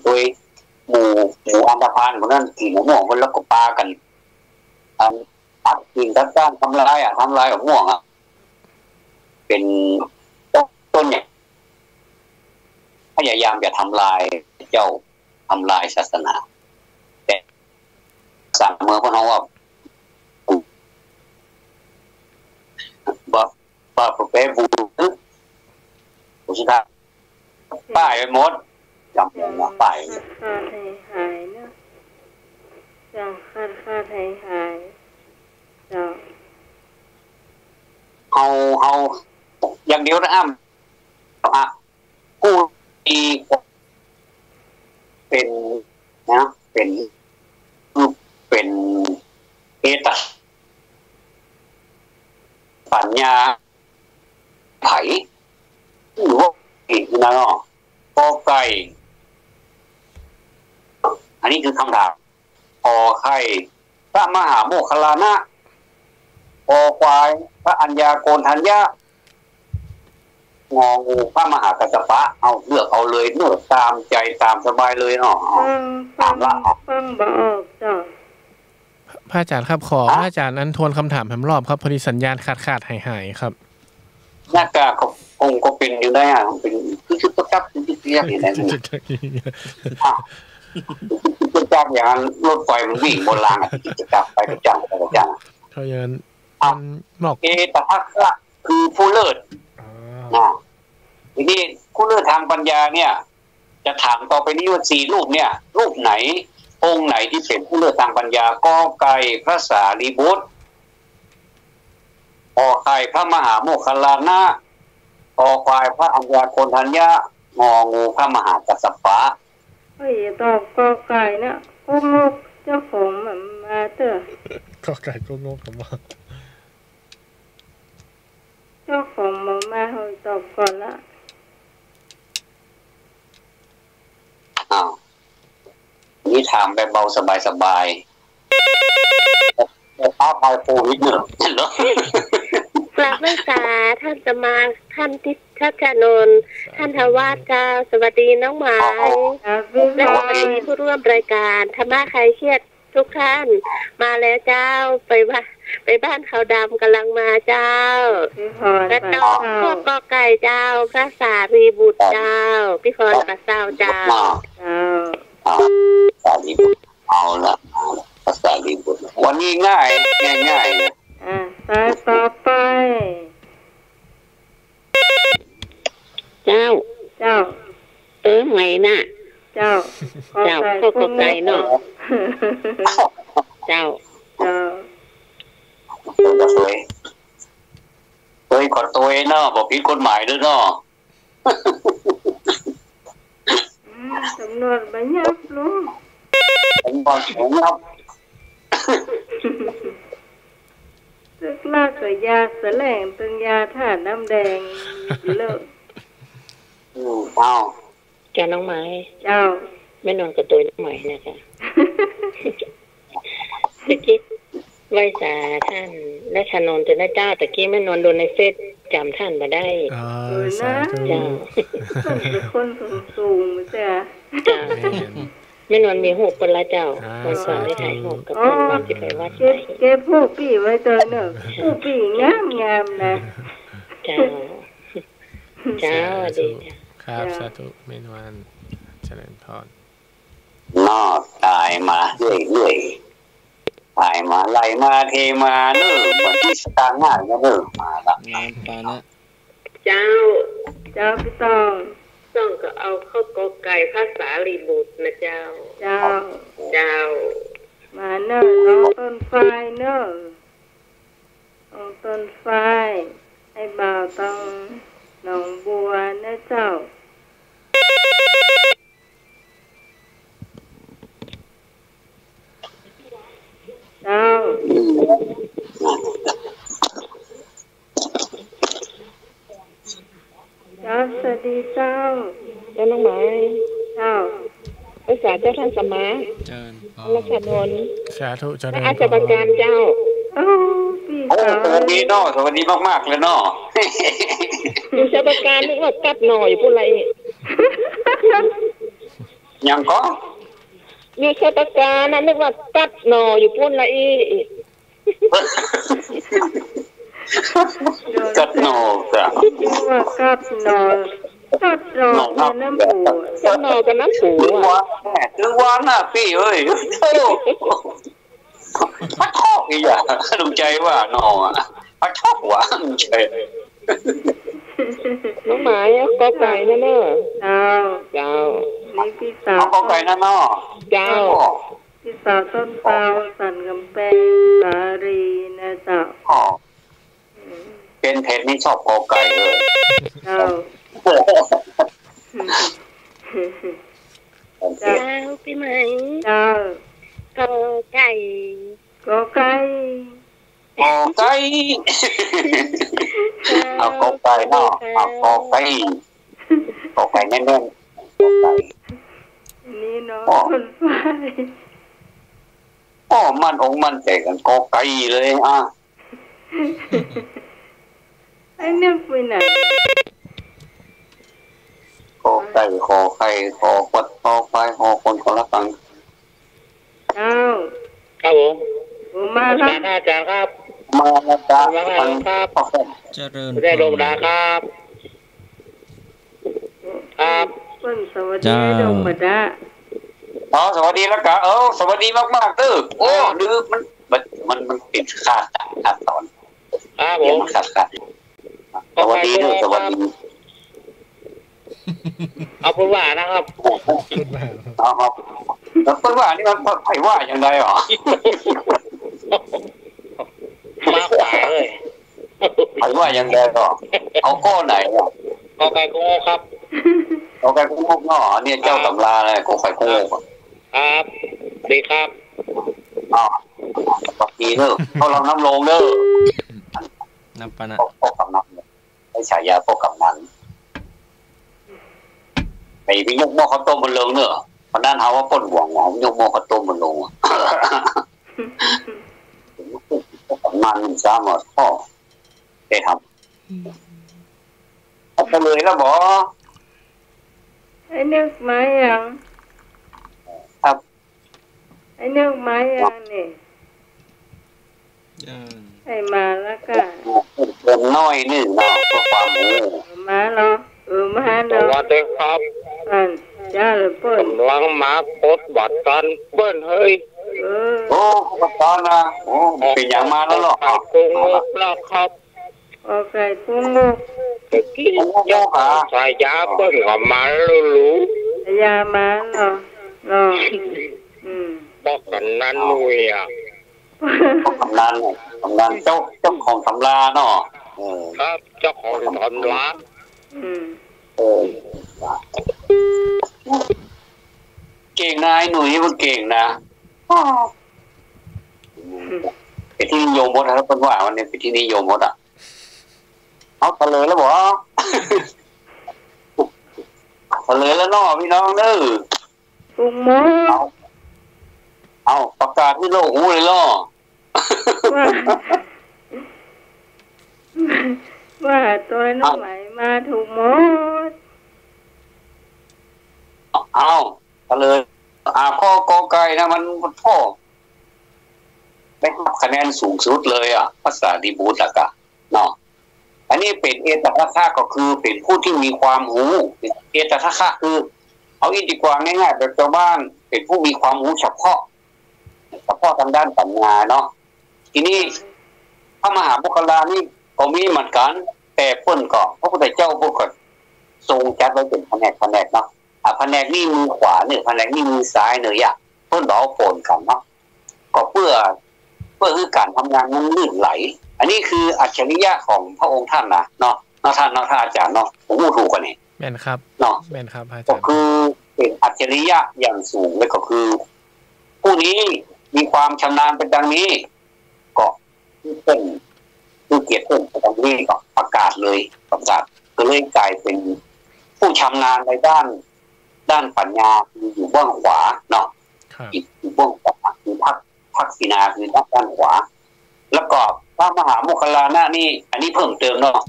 ตัวหมู่อันธพาลคนนั้นขี่หมูม่วงคนแล้วก็ปากันตัดกิ่งตัดก้านทำลายมะม่วงเป็นต้นเนี่ยพยายามจะทำลายทำลายศาสนาแต่สั่งเมื่อพวกเขาว่าประเภทบูสุดท้ายป้ายไปหมดจำเป็นว่าป้ายขาดหายเนาะจ้าขาดหายจ้าเอาอย่างเดียวนะกู้ดีเป็นเอตัสปัญญาไผ่หรือว่าอีกนะเนาะกอไก่อันนี้คือคำถามขอไข่พระมหาโมคคัลลานะคอควายพระอัญญาโกณทัญญะงองูพระมหากัสสปะเอาเลือกเอาเลยเลือกตามใจตามสบายเลยเนาะตามละฟังบอกจ้ะพระอาจารย์ครับขอพระอาจารย์นั้นทวนคำถามแผมรอบครับพอดีสัญญาณขาดหายครับหน้ากากองก็เป็นอยู่ได้เป็นคือประกับคือเรียกอย่างนั้นประกับอย่างนั้นรถไฟมันวิ่งบนรางจะกลับไปประจังเพราะอย่างนั้นบอกแต่ทักษะคือผู้เลิศทีนี้ผู้เลิศทางปัญญาเนี่ยจะถามต่อไปนี้ว่า4รูปเนี่ยรูปไหนองค์ไหนที่เป็นผู้เลิศทางปัญญากอไก่พระสารีบุตรขอไข่พระมหาโมคคัลลานะขอควายพระอัญญาโกณทัญญะงองูพระมหากัสสปะเฮ้ยตอบกอไก่เนี่ยก็งกเจ้าของมันมาเถอะกอไก่ก็งกผมว่าเจ้าของมันมาเฮ้ยตอบก่อนละนี่ถามแบบเบาสบายท้าทายโควิดเนี่ยเหรอกราบไหว้สาท่านสมาท่านทิศชนนท่านทวารเจ้าสวัสดีน้องหมายและสวัสดีผู้ร่วมรายการธรรมะใครเครียดทุกท่านมาแล้วเจ้าไปบ้านเขาดำกำลังมาเจ้าและน้องพ่อกอไก่เจ้าพระสารีบุตรเจ้าพี่พรประเสาเจ้าสารีบุตรเอาละภาษาลีบุตรวันนี้ง่ายสายต่อไปเจ้าไงน่ะเจ้าพ่อกอไก่เนาะเจ้าเฮ้ยขอตัวเนาะบอกผิดกฎหมายด้วยเนาะสำนวนบัญญัติลุงผมบอกผมครับซึกลากกับยาแสลงตึงยาถ่านน้ำแดงเลิกเจ้าน้องไม้เจ้าไม่นอนกับตัวน้องไม้นะคะตะกี้ไหว้สาท่านและชนนจะได้เจ้าตะกี้ไม่นอนโดนในเฟซจำท่านมาได้นะเจ้าเป็นคนสูงจ้ะไม่นอนมีหูกคนละเจ้าคนสอนได้ถ่ายหูกกับคนวันที่ไปวัดไหนเก็บผู้ปี่ไว้เจอเนอะผู้ปี่งามนะเจ้าดีครับสาธุเมนวันเจริญพรนอกตายมาเรื่อยตายมาไหลมาเทมาเนอะเหมือนที่สตางค์ง่ายนะเนอะมาละงานปานะเจ้าพี่ต้องก็เอาข้าวกอไก่พระสารีบุตรนะเจ้ามาเนอะน้องต้นไฟเนอะน้องต้นไฟไอ้บ่าวต้องน้องบัวนะเจ้าสวัสดีเจ้าน้องไม้เจ้าภาษาเจ้าท่านสมารัชนนสาธุเจ้าอาจารย์การเจ้าสวัสดีเนาะสวัสดีมากๆเลยเนาะอยู่ชาวการนึกว่ากัดหน่อยพูดอะไร ยังก็มีแค่ปากกานะนึกว่ากัดหนออยู่พุ่นละอีกัดหนอจ้ะว่ากัดหนอกัดหนอกับน้ำปูกัดหนอกับน้ำปูถึงวันน่ะพี่เอ้ยพัดทอกอีกอย่างลุงใจว่าหนอพัดทอกหวานลุงใจน้องหมายก็ไก่นั่นเนอะเจ้านี่พี่สาวก็ไก่นั่นเนาะเจ้าพี่สาวต้นเปาสันกำแพงสารีนะเจ้าเป็นเพชรนี่ชอบกอไก่เลยเจ้าพี่ไหมเจ้ากอไก่กอไก่กอไก่เอากอไก่เนาะเอากอไก่กอไก่แน่นๆกอไก่นี่เนาะคนไฟมันองค์มันแต่กันกอไก่เลยไอ้เนี่ยไปไหนกอไก่คอไข่คอปัดคอควายคอคนคนละฟังเจ้าครับผมมาครับอาจารย์ครับมาแล้วจ้าครับเจริญได้ลงดาครับครับสวัสดีดงบัดดาสวัสดีแล้วกะสวัสดีมากๆเด้อลืมมันติดขาดตอนครับผมขาดสวัสดีเด้อสวัสดีเอาพูดว่านะครับครับแล้วพูดว่านี่มันไผว่าอย่างไรหรอมาขวาเลยไผว่าอย่างไรหรอเอาก้อไหนอ่ะกอไก่โง่ครับกอไก่โง่เนาะเนี่ยเจ้าตำราเลยกอไก่โง่ครับดีครับปกติเด้อเขาลองน้ำลงเด้อน้ำปานะพวกกำนันให้ฉายาพวกกำนันไปยกหม้อข้าวต้มมันลงเนอะเพราะนั่นเขาว่าป้นหวงยกหม้อข้าวต้มมันลงมันซ้ำหมดพ่อได้ทำเอาไปเลยแล้วบอไอ้เนื้อไม้ยังครับไอ้เนื้อไม้ยังนี่ไอ้มาแล้วก็เป็นน้อยนึงเนาะเพื่อความรู้มาเนาะมาเนาะสวัสดีครับจ้าเลยเปิ้ลกำลังมาโพสบัตรกันเปิ้ลเฮ้ยบัตรกันนะเป็นอย่างมาแล้วหรอกุ้งแล้วครับโอเคกุ้งตะกี้สายยาเปิ้ลก็มารู้ยามาเนาะบอกกันนั้นนุ้ยกำนันเจ้าของตำราเนาะครับเจ้าของตำราเก่งนายหนุ่ยมันเก่งนะเป็นที่นิยมหมดนะครับเป็นว่าวันนี้เป็นที่นิยมหมดอ่ะเอาทะเลแล้วบ่ทะเลแล้วน้อพี่น้องเด้อตุ้งมเอาประกาศที่โลกหูเลยล่อว่าตัวน้องไหลมาถูกหมดเอาเลยข้อกอไก่นะมันพ่อได้รับคะแนนสูงสุดเลยภาษาดีบูตะกะเนาะอันนี้เป็นเอตทัคคะก็คือเป็นผู้ที่มีความรู้เอตทัคคะคือเอาอีกดีกว่าง่ายๆแบบชาวบ้านเป็นผู้มีความรู้เฉพาะทางด้านปัญญาเนาะทีนี้พระมหาโมคคัลลานี่ก็มีเหมือนกันแต่เพิ่นก็พระพุทธเจ้าพวกก็ทรงจัดไว้เป็นแผนกเนาะแผนกนี่มือขวาเนี่ยแผนกนี่มือซ้ายเนี่ยเพิ่นบอกโผล่กันเนาะก็เพื่อคือการทำงานมันลื่นไหลอันนี้คืออัจฉริยะของพระองค์ท่านนะเนาะท่านอาจารย์เนาะผมพูดถูกกันนี่แม่นครับเนาะแม่นครับอาจารย์ก็คือเป็นอัจฉริยะอย่างสูงเลยก็คือผู้นี้มีความชำนาญเป็นดังนี้ก็เป็นคือเกียรติเพิ่มเป็นดังนี้ก็ประกาศเลยก็เลยกลายเป็นผู้ชำนาญในด้านปัญญาอยู่เบื้องขวาเนาะอยู่เบื้องขวาคือทักษิณาคือด้านขวาแล้วก็พระมหาโมคคัลลานะนี่อันนี้เพิ่มเติมเนาะ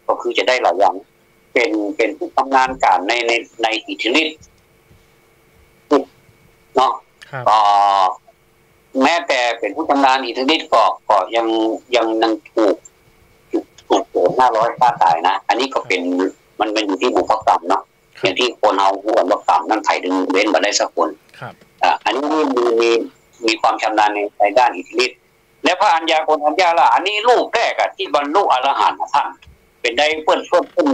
ก็คือจะได้หลายอย่างเป็นผู้ชำนาญการในอิทธิฤทธิ์คือ ก็แม้แต่เป็นผู้ชำนาญอิทธิฤทธิ์ก็ยังถูกโจทย์500ฆ่าตายนะอันนี้ก็เป็นมันเป็นอยู่ที่บุพกรรมเนาะอย่างที่คนเอาบุพกรรมนั่นไผ่ดึงเว้นมาได้สักคนอันนี้มีความชำนาญในด้านอิทธิฤทธิ์และพระอัญญาโกณทัญญาล่ะอันนี้ลูกแรกอะที่บรรลุอรหันต์ท่านเป็นได้เพิ่น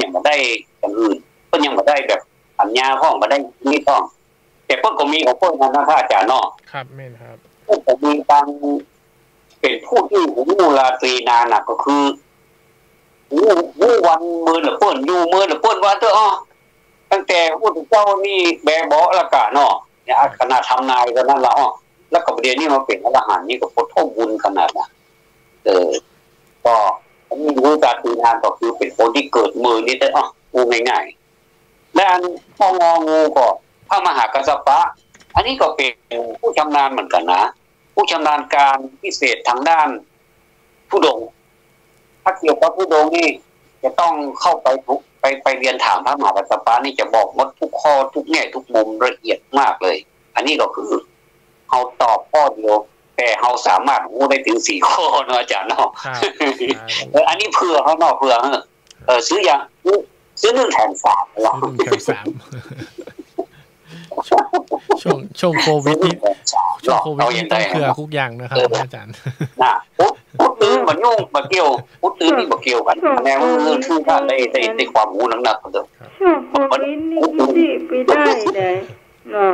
ยังมาได้อย่างอื่นเพิ่นยังมาได้แบบอัญญาห้องมาได้นี่ต้องแต่เพิ่นก็มีของเพิ่นนะท่านอาจารย์เนาะครับแม่นครับเพิ่นก็มีการเป็นผู้ที่หูราตรีนานน่ะก็คือหูวันมือหรือเพิ่นอยู่มือหรือเพิ่นว่าเด้อตั้งแต่พระพุทธเจ้านี่แบเบาะละกะเนาะเนี่ยขนาดทำนายกันนั่นละแล้วก็ประเดี๋ยวนี้มาเป็นอรหันต์นี่ก็โคตรบุญขนาดน่ะก็มีหูราตรีนานก็คือเป็นคนที่เกิดมือนี่ได้งูง่ายๆและอันพ่ององูก็พระมหากัสสปะอันนี้ก็เป็นผู้ชำนาญเหมือนกันนะผู้ชำนาญการพิเศษทางด้านธุดงค์ถ้าเกี่ยวกับธุดงค์นี่จะต้องเข้าไปเรียนถามพระมหากัสสปะนี่จะบอกหมดทุกข้อทุกแง่ทุกมุมละเอียดมากเลยอันนี้ก็คือเขาตอบข้อเดียวแต่เขาสามารถรู้ได้ถึง4ข้อเนาะอาจารย์เนาะอันนี้เผื่อเขาเนาะเผื่อซื้ออย่างซื้อ1 แถม 3หรอ1 แถม 3ช่วงโควิดนี่ต้องเผื่อทุกอย่างนะครับอาจารย์พุทธตื่นมายุ่งมาเกี่ยวพุทธตื่นนี่มาเกี่ยวกันแนวคือชื่อท่านได้ความรู้หนักๆเด้อช่วงโควิดนี่ที่ไปได้เลยเนาะ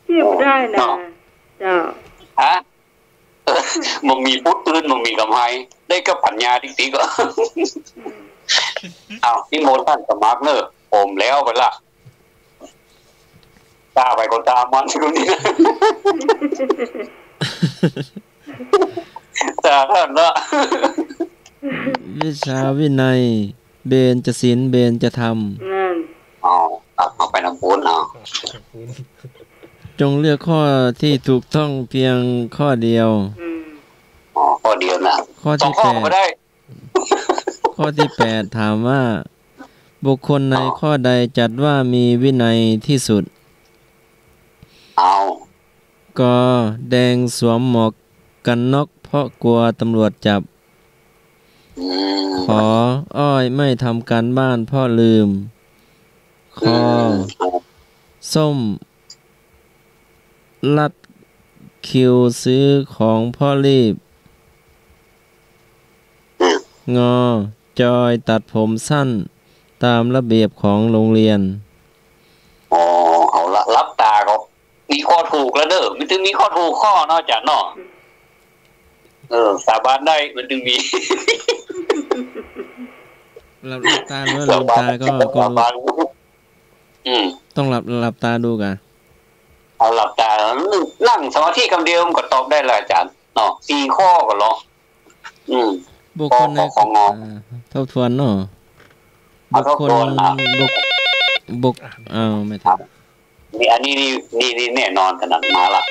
ที่ได้นะเจ้ามันมีพุทธตื่นมันมีกำไรได้กับปัญญาจริงๆก็นี่โมนท่านสมัครเนอะผมแล้วไปละตาไปก็ตามมันตรงนี้แต่ท่านละวิชาวินัยเบญจศีลเบญจธรรมเอาไปน้ำปูนจงเลือกข้อที่ถูกต้องเพียงข้อเดียวข้อเดียวนะข้อที่8ข้อที่8ถามว่าบุคคลในข้อใดจัดว่ามีวินัยที่สุดก็แดงสวมหมวกกันน็อกเพราะกลัวตำรวจจับขออ้อยไม่ทำการบ้านเพราะลืมคอส้มลัดคิวซื้อของพ่อรีบงอจอยตัดผมสั้นตามระเบียบของโรงเรียนเอาละรับตาก็มีข้อถูกแล้วเด้อมันถึงมีข้อถูกข้อนอกจากเนาะสาบานได้มันถึงมีหลับตาแล้วลืมตาก็ต้องหลับตาดูกันเอาหลับตานั่งสมาธิคำเดียวมันก็ตอบได้เลยอาจารย์เนาะ4ข้อก็หรอบุคคลในทบทวนเนาะบุคคลบุคไม่ทันนี่อันนี้แน่นอนขนาดมาละ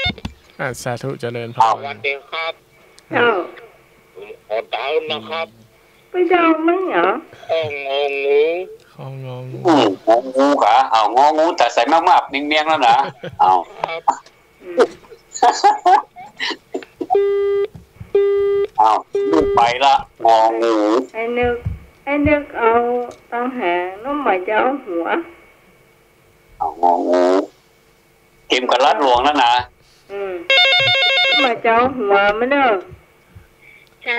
สาธุเจริญพรวันเดียวครับผมขอเดานะครับไปเดาไหมเหรอข้องงงูค่ะงองูแต่ใส่มากๆเมียงๆแล้วนะลูกไปละงองูไอ้นึกเอาตั้งแหงน้องหมายจะเอาหัวงองูเกมกับรัดหลวงแล้วนะหมายจะเอาหัวมันเนอะเข็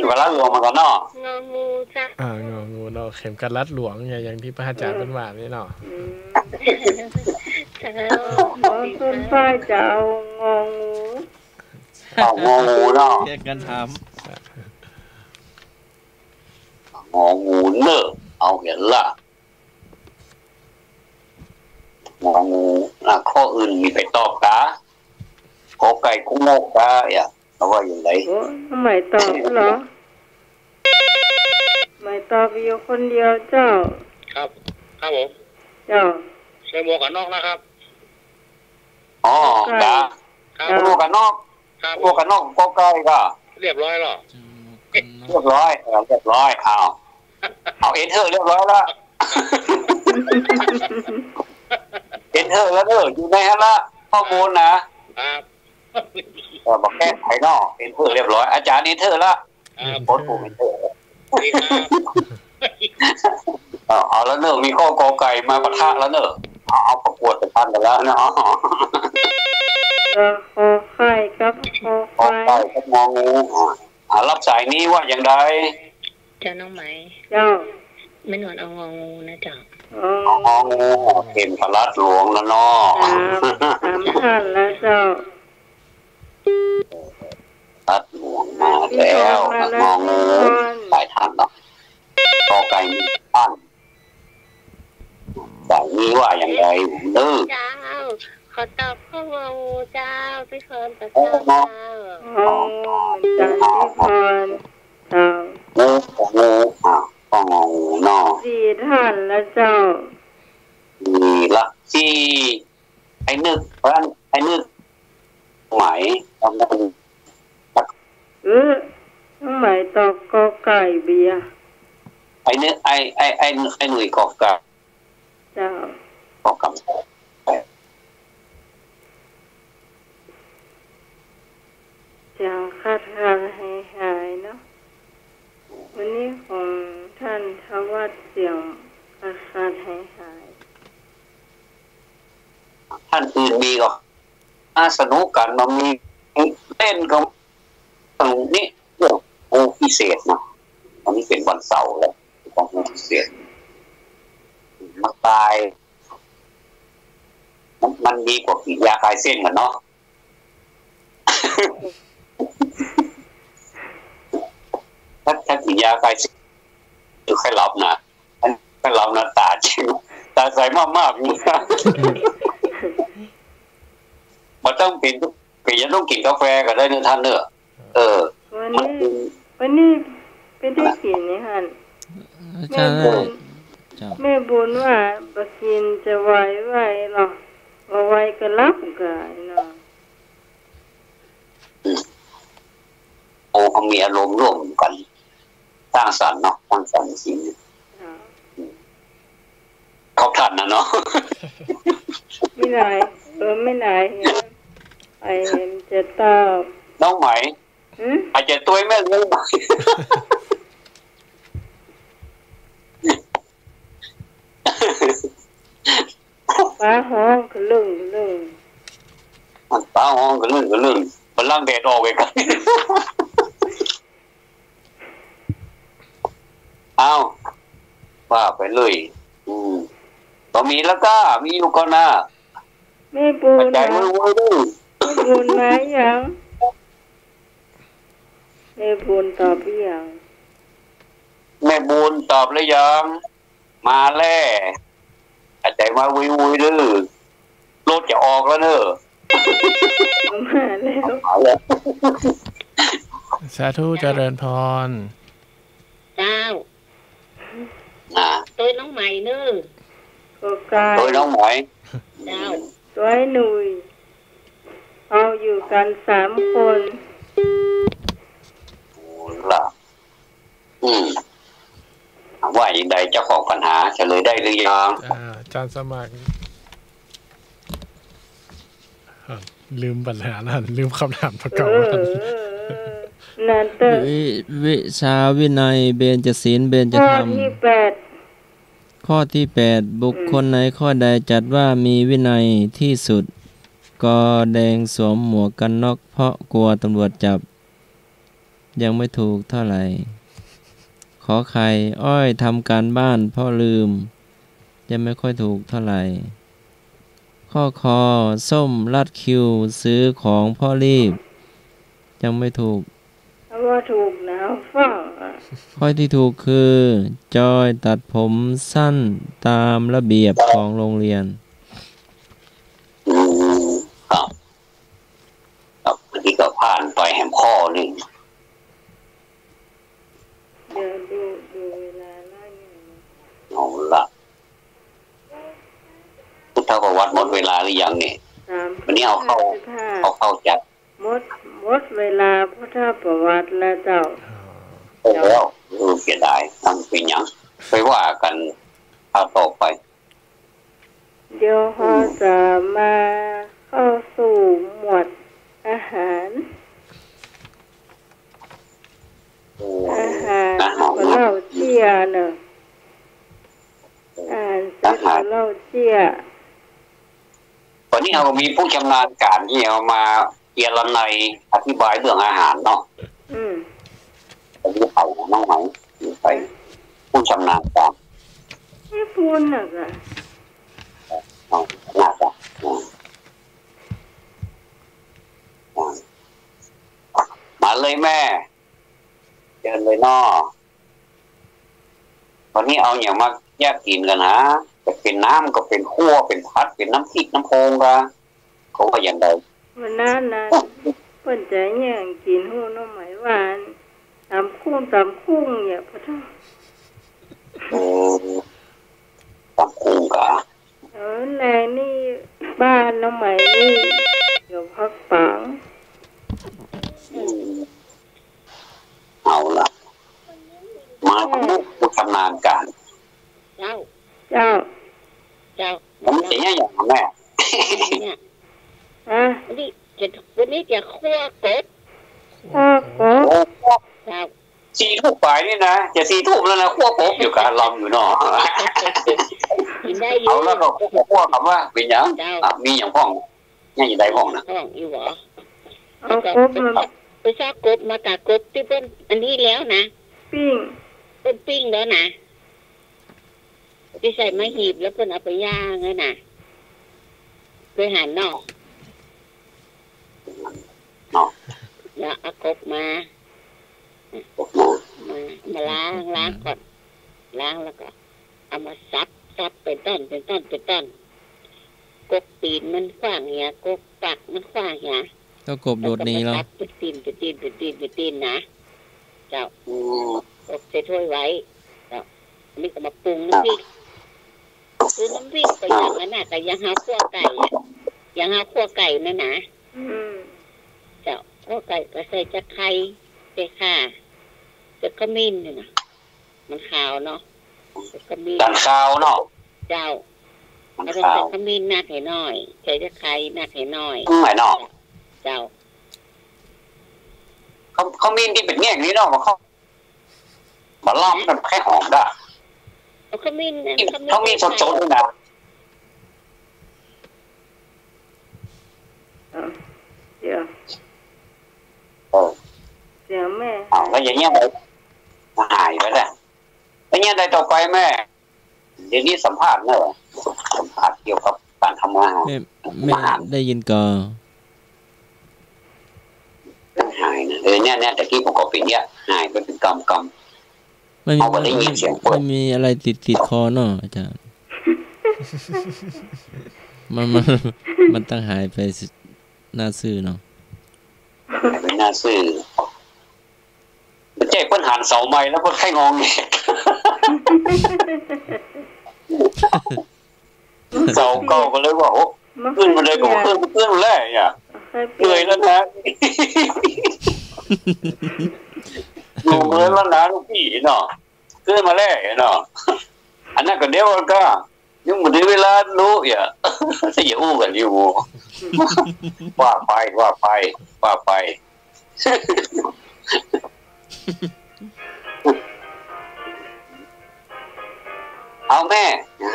มกัดรัดหลวงมันก็เนาะงองูจ้ะงองูเนาะเข็มกัดรัดหลวงอย่างที่พระอาจารย์เป็นว่านี่เนาะต้นฝ้ายจะเอางองูงองูเนาะแยกกันถามงองูเนอะเอาเห็นละงองูข้ออื่นมีไปตอบกาขอไก่กุ้งโมกกาเราว่าอย่างไรทำไมตอบเหรอไม่ตอบอยู่คนเดียวเจ้าครับผมเจ้าใส่หมวกกันน็อกนะครับกาหมวกกันน็อกหมวกกันน็อกก็ไก่ก็เรียบร้อยหรอเรียบร้อยเอาเอ็นเธอเรียบร้อยแล้วเอ็น เธอแล้วอยู่ในฮะละข้อมูลนะครับบอกแก้ไขนอกเอ็นเธอเรียบร้อยอาจารย์เอ็นเธอละโพสต์ผมเอ็นเธอเอาแล้วมีข้อกอไก่มาปะทะแล้วเอาประกวดประชันกันแล้วขอไข่ครับขอไข่ครับงองูรับสายนี้ว่าอย่างไรเจ้าน้องไหมเจ้าไม่นวลเอางองูนะจ๊ะงองูเข็มพลัดหลวงแล้วเนาะ3,000แล้วเจ้าพลัดหลวงมาแล้วงองูสายทานเนาะกอไก่มีท่านสายนี้ว่าอย่างไรเจ้าขอตอบข้ององูเจ้าพี่พรประเสริฐเจ้าจันพี่พรเจ้างูก็งองูเนาะ4 ท่านแล้วเจ้าละที่ไอ้นึกเพราะไอ้นึกหมายทำได้น้องหมายตอบกอไก่เบียร์ไอ้นึกไอ้หนุ่ยกอกกับเจ้าก็กำจังคาดหายเนาะวันนี้ของท่านทวัดเสียงคาดหายท่านอื่นมีก็สนุกกันมันมีเล่นของตรงนี้เรื่องโอพิเศษนะวันนี้เป็นวันเสาร์แล้วของโอพิเศษมาตายมันดีกว่ากินยาคลายเส้นกันเนาะถ้ากินยาคลายเส้นจะค่อยหลับนะค่อยหลับนะตาจริงตาใสมากๆนี่มันต้องกินยังต้องกินกาแฟก็ได้นะท่านเนอะวันนี้เป็นได้กินนี่ฮะแม่บุญว่าบกินจะไหวหรอไหวก็รับกันเนาะเขามีอารมณ์ร่วมกันสร้างสรรค์เนาะสร้างสรรค์สิ่งเขาทันนะเนาะไม่ไหนไม่ไหนไอ้จะตอบน้องไหมอาจจะตัวแม่เงินไหมป้าห้องกระลึงป้าห้องกระลึงมันล่างแดดออกไปกันเอาว่าไปเลยก็มีแล้วก็มีอยู่ก่อนนะไม่ปูนนะไม่ปูนไหมยังแม่บุญตอบหรือยังแม่บุญตอบหรือยังมาแล้วอาจารย์มาวุ้ยดื้อรถจะออกแล้วเนอะมาแล้วสาธุเจริญพรเจ้าตัวน้องใหม่เนอะตัวน้องใหม่เจ้าตัวหนุ่ยเอาอยู่กัน3 คนล่ะว่าอย่างใดเจ้าของปัญหาเฉลยได้หรือยังอาจารย์สมัครลืมปัญหานั่นลืมคำถามประกอบวิชาวินัยเบญจศีลเบญจธรรมข้อที่8บุคคลในข้อใดจัดว่ามีวินัยที่สุดก็แดงสวมหมวกกันน็อกเพราะกลัวตำรวจจับยังไม่ถูกเท่าไหร่ขอไข่อ้อยทำการบ้านเพราะลืมยังไม่ค่อยถูกเท่าไหร่ข้อคอส้มลัดคิวซื้อของเพราะรีบยังไม่ถูกว่าถูกนะฟังข้อที่ถูกคือจอยตัดผมสั้นตามระเบียบของโรงเรียนครับที่ก็ผ่านไปแหมข้อหนึ่งเดี๋ยวดูเวลาหน่อยเอาละพุทธประวัติหมดเวลาหรือยังเนี่ยวันนี้เอาเข้าจัดหมดเวลาพุทธประวัติแล้วเจ้าแล้วเสียดายทำเป็นยังไปว่ากันเอาต่อไป เดี๋ยวเราจะมาเข้าสู่หมวดอาหารของเราเจียเนอะเสร็จของเราเจียตอนนี้เรามีผู้ชำนาญการที่เอามาเรียนในอธิบายเรื่องอาหารเนาะผมจะไปน้องไหมไปผู้ชำนาญการไม่พูดหนักอ่ะน่าจะมาเลยแม่เดินเลยนอตอนนี้เอาอย่างมาแยกกินกันนะจะเป็นน้ำก็เป็นคั่วเป็นพัดเป็นน้ำพริกน้ำโพงกันเขาว่าอย่างไรวันนั้นเพิ่นจะแย่งกินหูน้องไหมหวานตำคุ้งเนี่ยพะท่าตำคุ้งกะแรงนี่บ้านน้องไหมนี่เดี๋ยวพักปังเอาละมาผู้ชำนาญการเจ้าผมจะแย่อย่างแม่วันนี้จะคั่วกบสี่ทุ่มไปนี่นะจะสี่ทุ่มแล้วนะคั่วกบอยู่การลำอยู่เนาะเอาแล้วก็คั่วคำว่าเป็นอย่างมีอย่างพ่องนี่อย่างใดพ่องนะพ่องอยู่หรอเอากบไปซากกบมากากบที่เป็นอันนี้แล้วนะปิ้งแล้วนะไปใส่ไม้หีบแล้วเพิ่นเอาไปย่างเลยนะไปหั่นนอกแล้วเอากบมาล้างก่อนล้างแล้วก็เอามาซับเป็นต้นกบตีนมันขว้างเหี้ยกบปักมันขว้างเหี้ยก็กบโดดนี้แล้วเป็นตีนนะเจ้ากบใส่ถ้วยไว้แล้วนี่ก็มาปรุงน้ำพริกก็อย่างนั้นน่ะแต่ยังหาคั่วไก่นั่นนะเจ้าคั่วไก่ก็ใส่จะไข่ใส่ข่าจะขมิ้นนี่นะมันขาวเนาะจะขมิ้นขาวเนาะเจ้าแล้วก็ใส่ขมิ้นนักให้น้อยใส่จะไข่นักให้น้อยไม่เนาะเจ้าเขามิ้นที่เป็นแง่นี้เนาะมาล้อมมันแค่หอมได้เขามิ้นสดๆเลยนะเดี๋ยวแม่แล้วอย่างเงี้ยเลยหายไปแล้วแล้วเงี้ยได้ต่อไปแม่เดี๋ยวนี้สัมภาษณ์เนอะสัมภาษณ์เกี่ยวกับการทำงานแม่ได้ยินก่อนหายนะเนี่ยแต่กี้ผมก็เป็นเนี่ยหายไปเป็นกำไม่มีอะไรติดคอเนาะอาจารย์มันตั้งหายไปหน้าซื่อเนาะเป็นหน้าซื่อมันใจเพิ่นหันเสาไม้แล้วเพิ่นไข่งองแงเสาเก่าก็เลยว่าโอ้ขึ้นมาเลยก็ขึ้นแล้วเนี่ยเหนื่อยแล้วนะลงเลยแล้วนะลูกพี่เนาะขึ้นมาแล้วเนาะอันนั้นก็เดี๋ยวก็ยังไม่ได้เวลารู้อย่าจะอย่าอู้กันอยู่ว่าไปเอาแม่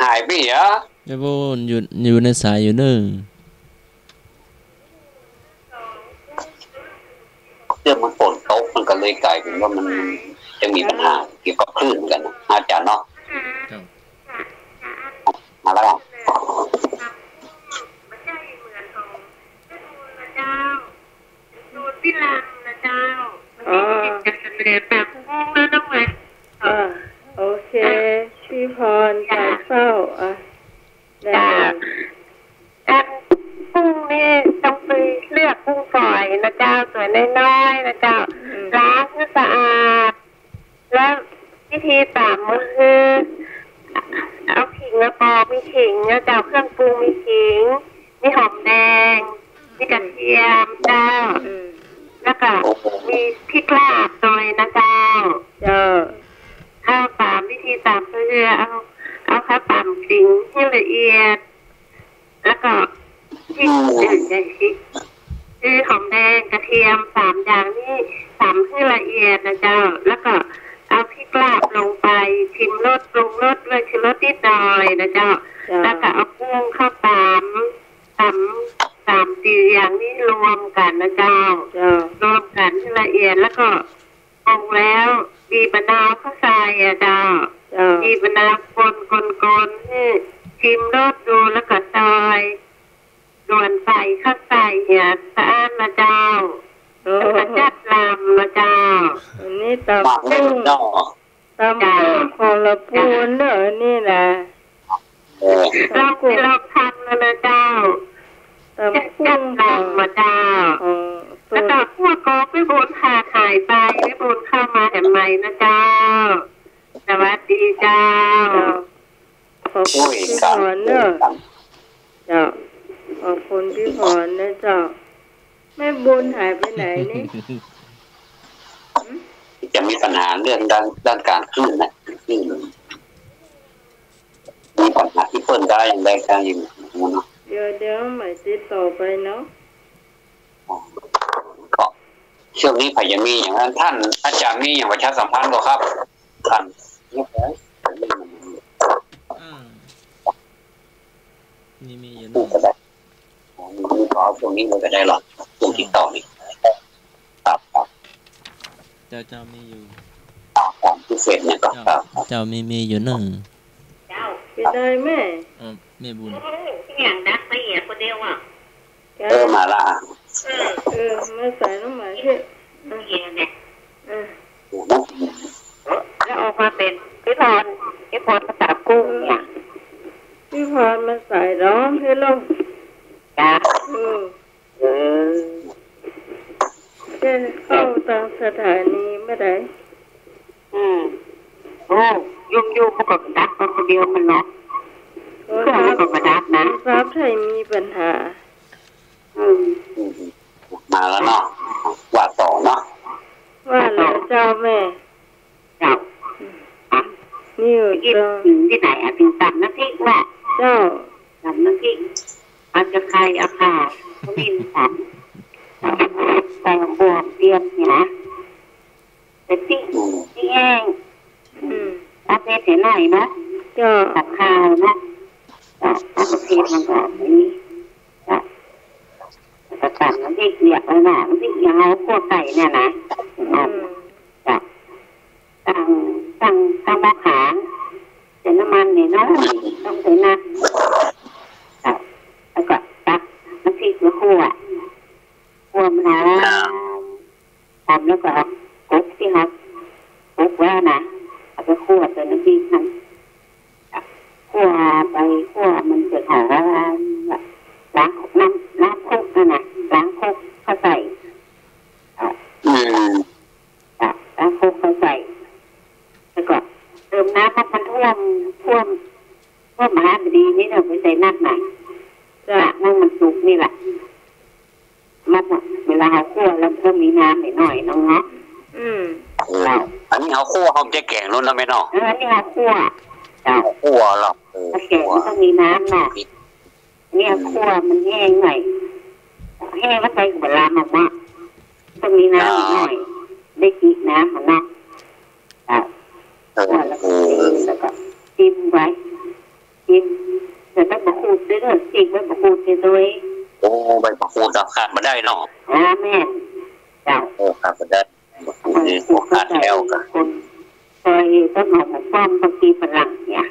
หายไปเหรอจะพูดอยู่ในสายอยู่เนอะเรื่องมันฝนตกมันก็เลยกลายเป็นว่ามันจะมีปัญหาเกี่ยวกับคลื่นกันนะอาจารย์เนาะมาแล้วพี่ลังนะเจ้าจะเรียนแบบแล้วต้องไหมโอเคพี่พรใจเศร้าได้กุ้งนี่ต้องไปเลือกกุ้งฝอยนะเจ้าสวยน้อยๆนะเจ้าล้างให้สะอาดแล้ววิธีตำก็คือเอาขิงมาปอกมีขิงนะเจ้าเครื่องปรุงมีขิงมีหอมแดงมีกระเทียมเจ้าแล้วก็มีพริกลาบหน่อยนะเจ้าเอาตามวิธีตามเพื่อเอาข้าวตำขิงให้ละเอียด แล้วก็ที่หอมแดงกระเทียม3อย่างนี่3ให้ละเอียดนะเจ้าแล้วก็เอาพริกลาบลงไปชิมรสปรุงรสด้วยชิมรสนิดหน่อยนะเจ้าแล้วก็เอากุ้งเข้าตำ4อย่างนี้รวมกันนะเจ้ารวมกันให้ละเอียดแล้วก็ปรุงแล้วบีบมะนาวเข้าใส่อะเจ้าบีบมะนาวคนให้ชิมรสดูแล้วก็ซอยด่วนใส่ข้าวใส่เนี่ยสะอาดนะเจ้าแล้วก็จัดลำนะเจ้าอันนี้ตำกุ้งตำกุ้งของละปูนเนอะนี่นะลองทำนะเจ้าตำกุ้งลำนะเจ้าแล้วก็พวกก็ไปบนหาขายไปไปบนเข้ามาแถมใหม่นะเจ้าสวัสดีเจ้าขอบคุณพี่พรเนอะเจ้าขอบคุณพี่พรนะเจ้าแม่บุญหายไปไหนนี่จะมีปัญหาเรื่องด้านการขึ้นนะขึ้นมีปัญหาที่เพิ่นได้อย่างไรกันอยู่เนาะเดี๋ยวใหม่ติดต่อไปเนาะก็ช่วงนี้พยามีอย่างนั้นท่านอาจารย์มีอย่างประชาสัมพันธ์บ่ครับท่านนี่มีอยู่ก็ได้มีขอตรงนี้เราจะได้หรอตรงที่ต่อนี่ครับเจ้ามีอยู่ของพิเศษเนี่ยก็เจ้ามีอยู่หนึ่งเจ้าไปได้แม่แม่บุญอย่างนักไม่เหี้ยคนเดียวอ่ะมาละไม่ใส่น้ำหมายที่เหี้ยเนี่ยแล้วออกมาเป็นพี่พรภาษากุ้งเนี่ยพี่พรมาใส่ร้องให้ลงจ้าจะเข้าตามสถานีเมื่อไหร่ยุ่งมันก็ดักคนเดียวมันเนาะเครื่องมันก็มาดักนะรับไทยมีปัญหามาแล้วเนาะว่าต่อเนาะว่าแล้วเจ้าแม่เจ้านี่อยู่ที่ไหนอ่ะถึงตำน้ำพริกแหละเจ้าตำน้ำพริกอาจจะใครอาคาบินตำใส่บวกเตรียมเนี่ยนะแต่ที่แห้งอาเทศเห็นหน่อยนะตับข้าวนะอาเทศมันก็นี้ประจันมันที่เกลียดแล้วนะมันที่ยังเอาพวกไก่เนี่ยนะตั้งหม้อขาใส่น้ำมันเนี่ยน้อยต้องใส่น้ำแล้วก็ตักน้ำพริกแล้วคั่วมะนาวทำแล้วก็กุ๊กที่เขากุ๊กไว้นะเอาไปคั่วใส่น้ำพริกนั้นคั่วไปคั่วมันจะหอมล้างคุกนั่นนะล้างคุกเข้าใส่ล้างคุกเข้าใส่แล้วก็เติมน้ำมันท่วมมหาบดีนี่เราไปใส่น้ำหน่อยนั่งมันสุกนี่แหละมันเวลาเขาคั่วแล้วก็มีน้ำหน่อยน้องเนาะอันนี้เขาคั่วเขาจะแกงนู้นนะไม่เนาะอันนี้เขาคั่วหรอแกงต้องมีน้ำหน่อยเนี่ยคั่วมันแห้งหน่อยแห้งแล้วใส่เวลามันว่าต้องมีน้ำหน่อยได้กินน้ำมันนะคั่วแล้วก็จิ้มไว้แต่ต้องบะคูดด้วยเนอะจริงไม่บะคูดด้วยใบมะกรูดขาดมาได้เนาะแม่เจ้าขาดมาได้ขาดแล้วกันเคยต้องหอมป้อมบางทีฝรั่งเนี่ย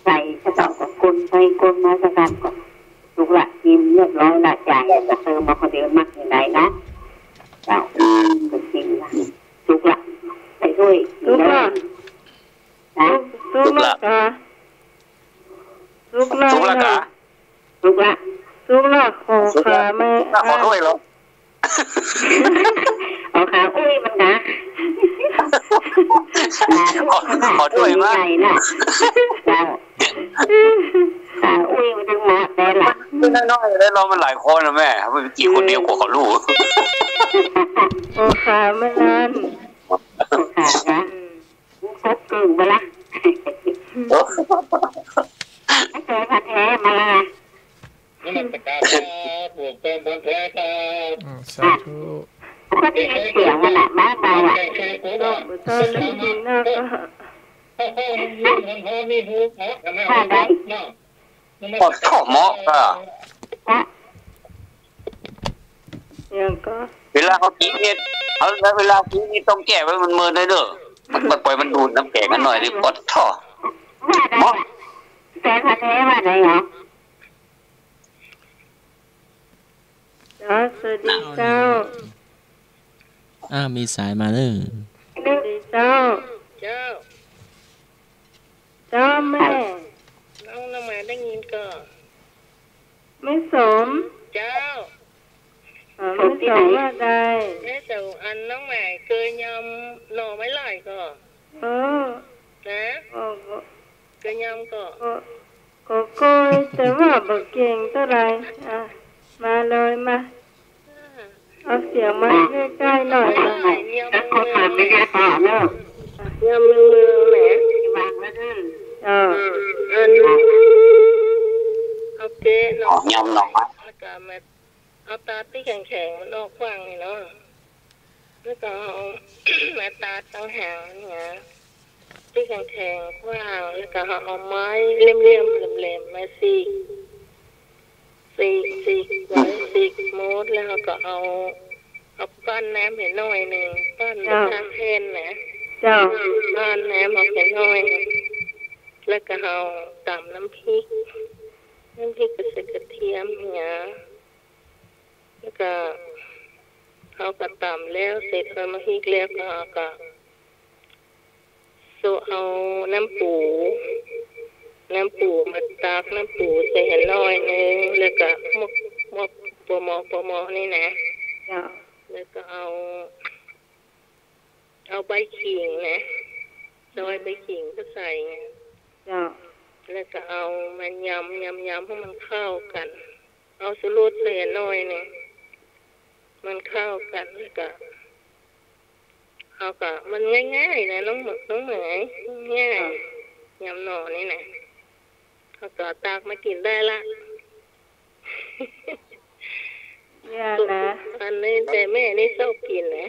ใส่กระดองกับคนใส่คนมาสักการก่อนทุกละกินเรียบร้อยละจ่ายจะเติมมาคนเดียวมากอย่างไรนะเจ้าเป็นจริงนะทุกละใส่ด้วยทุกละนะทุกละขอขาไม่ขอด้วยหรอขอขาอุ้ยมันนะขอด้วยมั้ยขาอุ้ยมันถึงเหมาะได้ล่ะน้อยๆได้เรามันหลายคนนะแม่ไม่กี่คนเดียวกว่าเขารู้ขอขาไม่นานขานะครบกึ่งไปละถ้าเกิ แต่ผัดแท้มา นี่มันตะการปลูกเป็นบนแท้ครับ สาธุ ก็ได้เสียงมันอ่ะมาไปอ่ะ ก็บุตรแล้วกินนะก็นี่หูทำไมเอาไปเนาะ ปอดข้อหมอก็ ยังก็ เวลาเขากินเนี่ยเวลากินนี่ต้องแก้ไว้มันเมินได้เด้อมันปล่อยมันดูดน้ำแข็งกันหน่อยดิปอดท่อ ว่าได้แต่ผัดแท้ว่าได้เหรอสวัสดีเจ้า มีสายมาเลย สวัสดีเจ้า เจ้า เจ้าแม่ น้องน้ำมาได้ยินก็ ไม่สม เจ้า ไม่สมว่าได้ แม่เจ้าอันน้องใหม่เคยยำหน่อไม่ไหลก็ เออ นะเคยยำก็ ก็แต่ว่าบอกเก่งเท่าไรมาเลยมาเอาเสียงมาใกล้ๆหน่อยนะ ยำคนมาไม่ได้ต่อเนอะยำเมืองแหมวางไว้ด้วยอันเอาเกะหน่อย ยำหน่อไม้ แล้วก็มาเอาตาที่แข็งๆมันออกฟังนี่เนาะแล้วก็เอามาตาตั้งหางเนี่ยที่แข็งๆว่างแล้วก็เอาไม้เลี่ยมๆแหลมๆมาซีกไว้มดแล้วก็เอาปั้นน้ำเห็นหน่อยหนึ่งปั้นน้ำแทนนะปั้นน้ำออกเห็นหน่อยแล้วก็เอาตำน้ำพริกกระเทียมกระเทียมเนี่ยแล้วก็เอากระตำแล้วเสร็จเอามาพริกแล้วก็เอาน้ำปูมาตักน้ำปูใส่เห็นน้อยนึงแล้วก็มกปมนี่นะแล้วก็เอาใบขิงนะซอยใบขิงก็ใส่ไงแล้วก็เอามันยำให้มันเข้ากันเอาสูตรใส่น้อยนึงมันเข้ากันแล้วก็เอาก็มันง่ายๆนะน้องเหมยง่ายยำหน่อนี่นะเขาก็ตากมากินได้ละอย่านะ อันนี้แต่แม่นี่ชอบกินนะ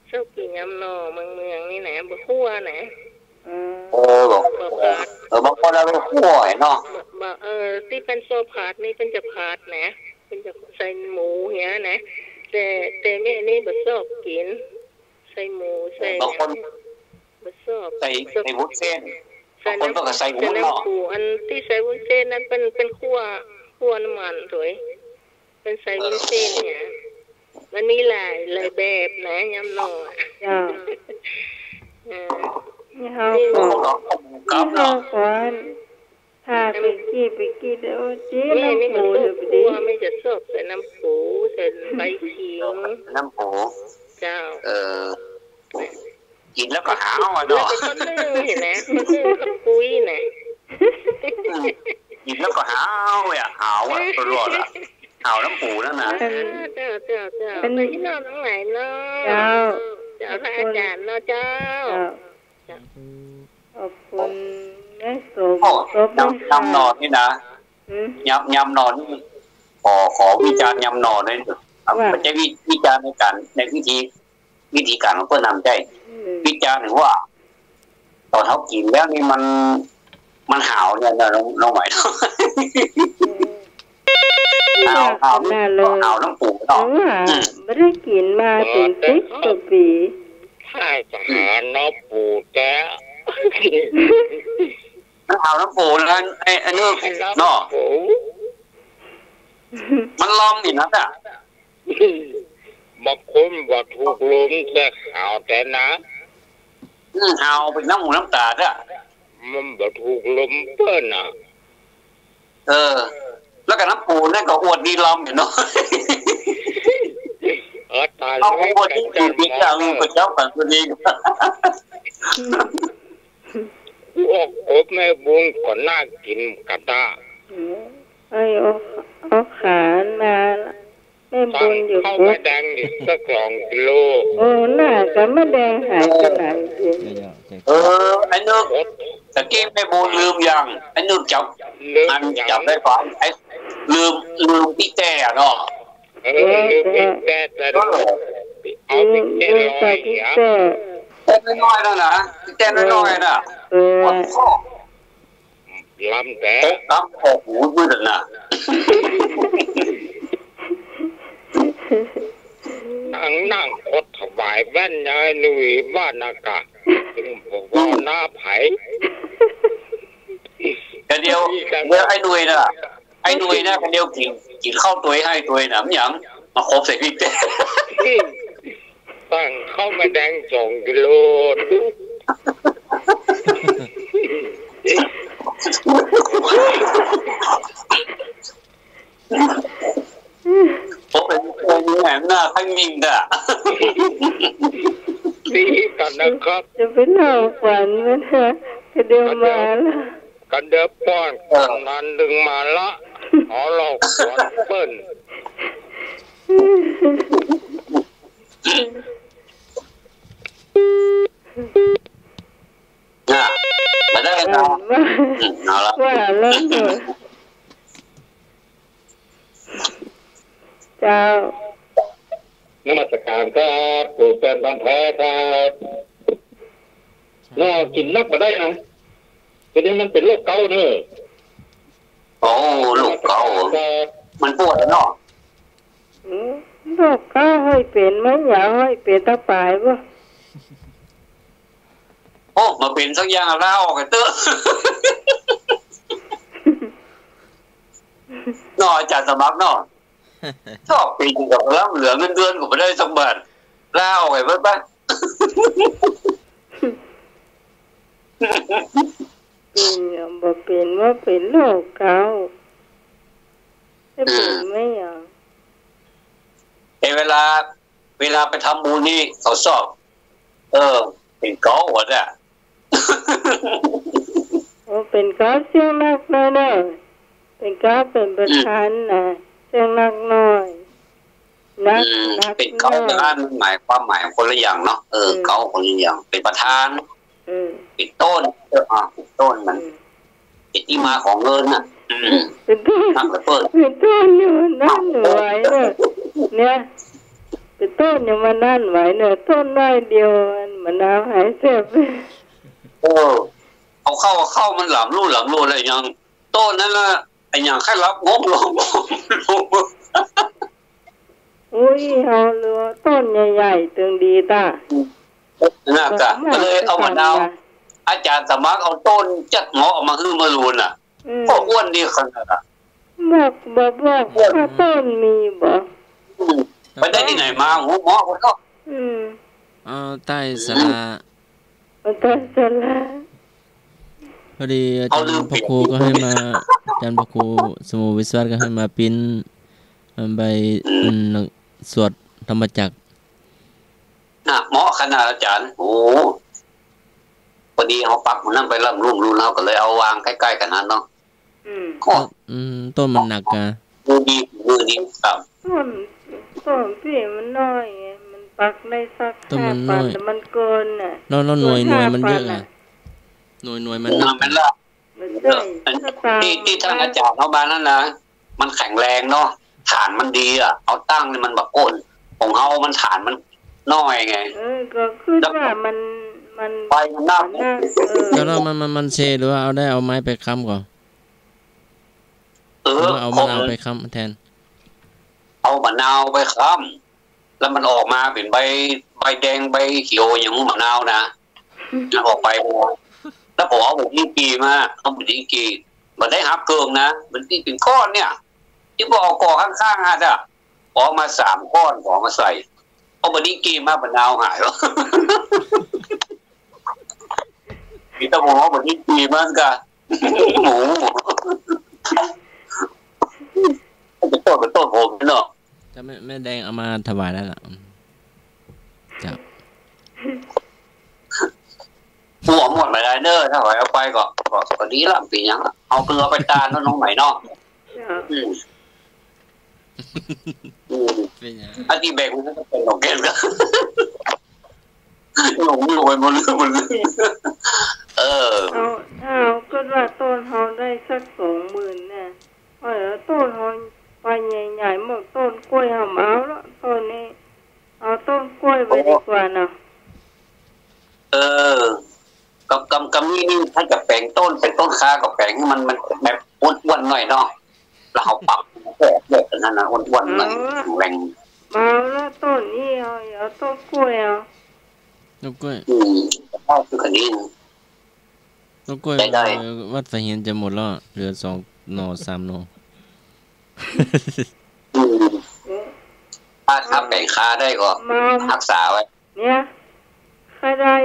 ชอบกินยำหน่อเมืองนี่นะบะคั่วนะบอกบางคนเราไปคั่วเนาะที่เป็นโซพาดนี่เป็นจะพาดนะเป็นจะใส่หมูเหี้ยนะแต่แม่นี่บะชอบกินใส่หมูใส่บางคน บะชอบใส่วุ้นเส้นบางคนก็ใส่วุ้นเนาะอันที่ใส่วุ้นเส้นนั้นเป็นคั่วน้ำมันสวยเป็นใส่วุ้นเส้นเนี่ยมันมีหลายแบบนะยำหน่อนี่เขาก่อนถ้าไปกี้เดี๋ยวจี้น้ำปูเถอะไปดิไม่จะชอบใส่น้ำปูใส่ใบขิงน้ำปูเจ้ากินแล้วก็หาวอ่ะเนาะคนนึงเห็นไหมคนนึงขับปุ้ยนะกินแล้วก็หาวอ่ะหาวอ่ะตลอดอ่ะหาวน้ำปูนั่นนะเจ้าเป็นที่นอนทั้งหลายเนาะเจ้าพระอาจารย์เนาะเจ้าขอบคุณแม่สมยำหนอนนี่นะยำหนอนนี่ขอวิจารณ์ยำหนอนเลยมันจะวิจารณ์ในวิธีการของเพื่อนนำใจวิจารณ์ถึงว่าตอนเขากินแล้วนี่มันหาวเนี่ยน้องใหม่หาวน้ำปูเนาะไม่ได้กินมาถึง10 กว่าปีถ้าจะหาน้ำปูแก้มันหาวน้ำปูแล้วไอ้นี่เนาะมันล้อมอีกนะอ่ะบางคนว่าถูกลมแค่หาวแต่นะหาวเป็นน้ำหูน้ำตาอ่ะมันบ่ถูกลมเปิ้นอ่ะแล้วก็น้ำปูนั่นก็อวดดีล้อมอยู่เนาะตายเอาอวดที่ปีกอย่างกับเจ้ากันตัวเองอบแม่บุญก็น่ากินกระตาเอาขามาแม่บุญอยู่เข้ามาแดงอีกสัก2 กิโลน่าจะไม่แดงหายไปไหนไอ้นึกตะกี้แม่บุญลืมยังไอ้นึกจับ อันจำได้ปะไอ้ลืมพี่แจ้เนาะลืมพี่แจ้แต่เอาพี่แจ้ลอยอ่ะแจ้น้อยๆแล้วนะพี่แจ้น้อยๆน่ะวันพ่อลำแต่ครับโอ้โหมืดน่ะนั่งกดถวายแว่นยายหนุ่ยบ้านอากาศจึงบอกว่าหน้าไผ่แต่เดียวไอ้หนุ่ยน่ะเดียวกินข้าวตัวให้ตัวหนำหยังมาครบใส่พี่แจ้ตั้งเข้ามาแดง2 กิโลผมเป็นคนแหมหน้าทั้งยิงด่ะดีกันนะครับจะเป็นเล่าฝันนะจะเดียวมาละกันเดือป้อนนันดึงมาละอ๋อเราขวัญเปิ้ลน่ะมาได้กันเอาละว่าแล้วเถอะเจ้านมัสการครับปู่แฟนบันแท้ครับน่ากินนักมาได้นะทีนี้มันเป็นโรคเกาต์เนอะโอ้โรคเกาต์มันปวดเนาะโรคเกาต์ให้เป็นไหมอย่าให้เป็นตาปลายบ่โอ้มาเป็นสักอย่างแล้วออกกันเตอะนออาจารย์สมัครเนาะชอบปีกับแล้วเหลือเงินเดือนก็ไม่ได้สักบาทล่าออกไปบ้างเป็นอย่างบ่เป็นว่าเป็นโรคเกาต์จะเป็นไหมอย่างเวลาไปทำบุญนี่เขาสอบเป็นเกาต์หมดอ่ะโอ้เป็นเกาต์เสียงนักน้อยเป็นเกาต์เป็นประธานนะเสียงนักน้อยนักเป็นเกาต์นั่นหมายความหมายคนละอย่างเนาะเกาต์คนละอย่างเป็นประธานเป็นต้นเป็นต้นมันเป็นที่มาของเงินน่ะเป็นต้นเป็นต้นอยู่นั่นไหวเนี่ยเป็นต้นอยู่มานั่นไหวเนี่ยต้นน้อยเดียวมันน้ำหายเสียบเอาเข้ามันหลำรูอะไรอย่างต้นนั่นละไอ้อย่างแค่รับงบลงอุ้ยเอาเรือต้นใหญ่ๆตึงดีตาน่ากะก็เลยเอามะนาวอาจารย์สมัครเอาต้นจัดเงาะมาฮื้อมารูนอ่ะก็อ้วนดีขนาดน่ะบอกว่าต้นมีบ่ไปได้ที่ไหนมาหูหมอคนก็ใต้ศาลาใต้ศาลาพอดีอาจารย์พระครูก็ให้มาอาจารย์พระครูสมุวิศวะก็ให้มาปิ้นใบสวดธรรมจักรเหมาะขนาดอาจารย์โอ้พอดีเขาปักมันนั่งไปร่ำรุ่มรู้แล้วก็เลยเอาวางใกล้ๆกันนั้นเนาะต้นมันหนักอะมือดีครับต้นพี่มันน้อยมันปักได้สัก5 ปันแต่มันเกินน่ะแล้วหน่วยมันเยอะอ่ะหน่วยมันหนักมันละที่ท่านอาจารย์เขามานั่นนะมันแข็งแรงเนาะฐานมันดีอ่ะเอาตั้งนี่มันแบบก้นของเขามันฐานมันน้อยไงก็คือว่ามันไปมันน่าแล้วมันเชหรือว่าเอาไม้ไปค้ำก่อนเอามะนาวไปค้ำแทนเอามะนาวไปค้ำแล้วมันออกมาเป็นใบแดงใบเขียวอย่างมะนาวนะออกไปแล้วผมเอาบุกยิ่งกีมาเอาบุกยิ่งกีมันได้ฮับเกิงนะมันที่เป็นก้อนเนี่ยที่บอกก่อข้างๆอ่ะออกมา3 ก้อนออกมาใส่เอาบุกยิ่งกีมามะนาวหายวะมีตะหมูบุกยิ่งกีมันกันหมูเป็นต้นผมเนาะจะไม่แดงเอามาถวายแล้วล่ะจับหัวหมดไปได้เด้อถ้าไหวเอาไปก็ดีละปียังเอาเกลือไปตาลน้องใหม่เนาะอันที่แบกมันก็เป็นดอกแก้วกันหลงรวยมันเอาก็ว่าต้นเขาได้สัก20,000 ต้นหอยไปใหญ่ๆหมดต้นกล้วยหอมเอาละต้นนี้เอาต้นกล้วยไปดีกว่านะกับนี่ถ้าจะแปลงต้นเป็นต้นค้ากับแปลงมันแบบอ้วนๆหน่อยเนาะแล้วเอาปรับแบบนั้นนะอ้วนๆหน่อยแรงมาแล้วต้นนี้เอาต้นกล้วยเอาต้นกล้วยก็คือคันนี้ต้นกล้วยวัดไฟเห็นจะหมดแล้วเหลือ2 หน่อ 3 หน่อถ้าแบ่งค่าได้ก็รักษาไว้เนี่ยค่าได้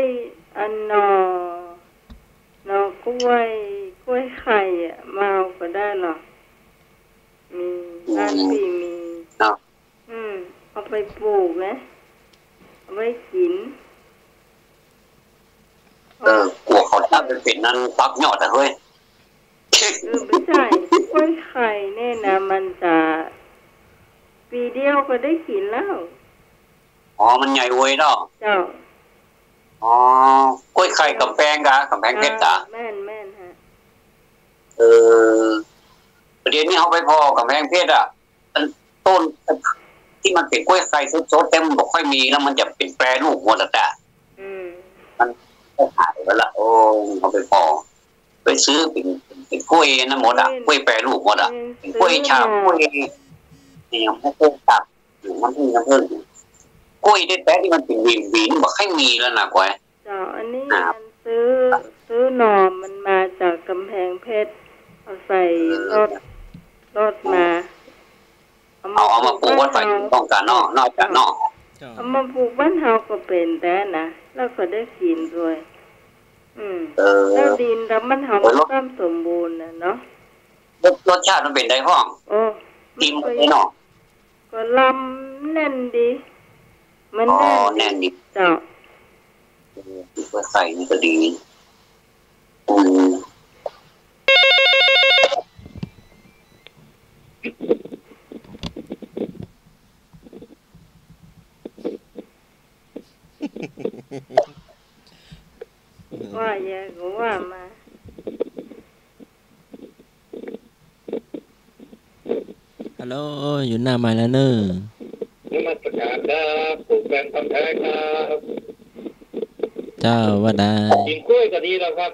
อันหน่อกล้วยไข่มาก็ได้หรอมีร้านปีมีเอาไปปลูกนะเอาไว้กินกลัวเขาตั้งเป็นนั้นปักยอดแต่เฮ้ยไม่ใช่กล้วยไข่เนี่ยนะมันจะปีเดียวก็ได้กินแล้วมันใหญ่เว้ยเนาะเจ้ากล้วยไข่กับแพงเพชรจ้ะแม่นฮะประเดี๋ยวนี้เขาไปพอกับแพงเพชรต้นที่มันเป็นกล้วยไข่สดๆแต่มันบ่ค่อยมีแล้วมันจะเป็นแปรรูปหมดแต่มันขายไปละเขาไปพอไปซื้อเป็นกล้วยนั่นหมดกล้วยแปรรูปหมดเป็นกล้วยชาบกล้วยอย่างพวกกล้วยตับมันมีน้ำผึ้งกล้วยได้แต่ที่มันเป็นวีนบ่ค่อยมีแล้วนะกล้วยอันนี้มันซื้อหน่อมันมาจากกำแพงเพชรเอาใส่รถมาเอามาปลูกวัดไฟต้องการนอกจากนอกเอามาปลูกบ้านเฮาก็เป็นแต่นะแล้วก็ได้กินด้วยแล้วดินแล้วมันเฮามันสมบูรณ์นะเนาะรสชาติมันเป็นได้ห้องกินไม่นอกก็ลำแน่นดีมันแน่นดีเจ้าวัดไฟนี่ก็ดีว่าเยอะก็ว่ามาฮัลโหลอยู่หน้าไม้แล้วเนอะนมัสการครับปลูกแปลงทำแท้ครับเจ้าว่าได้กินกล้วยก็ดีแล้วครับ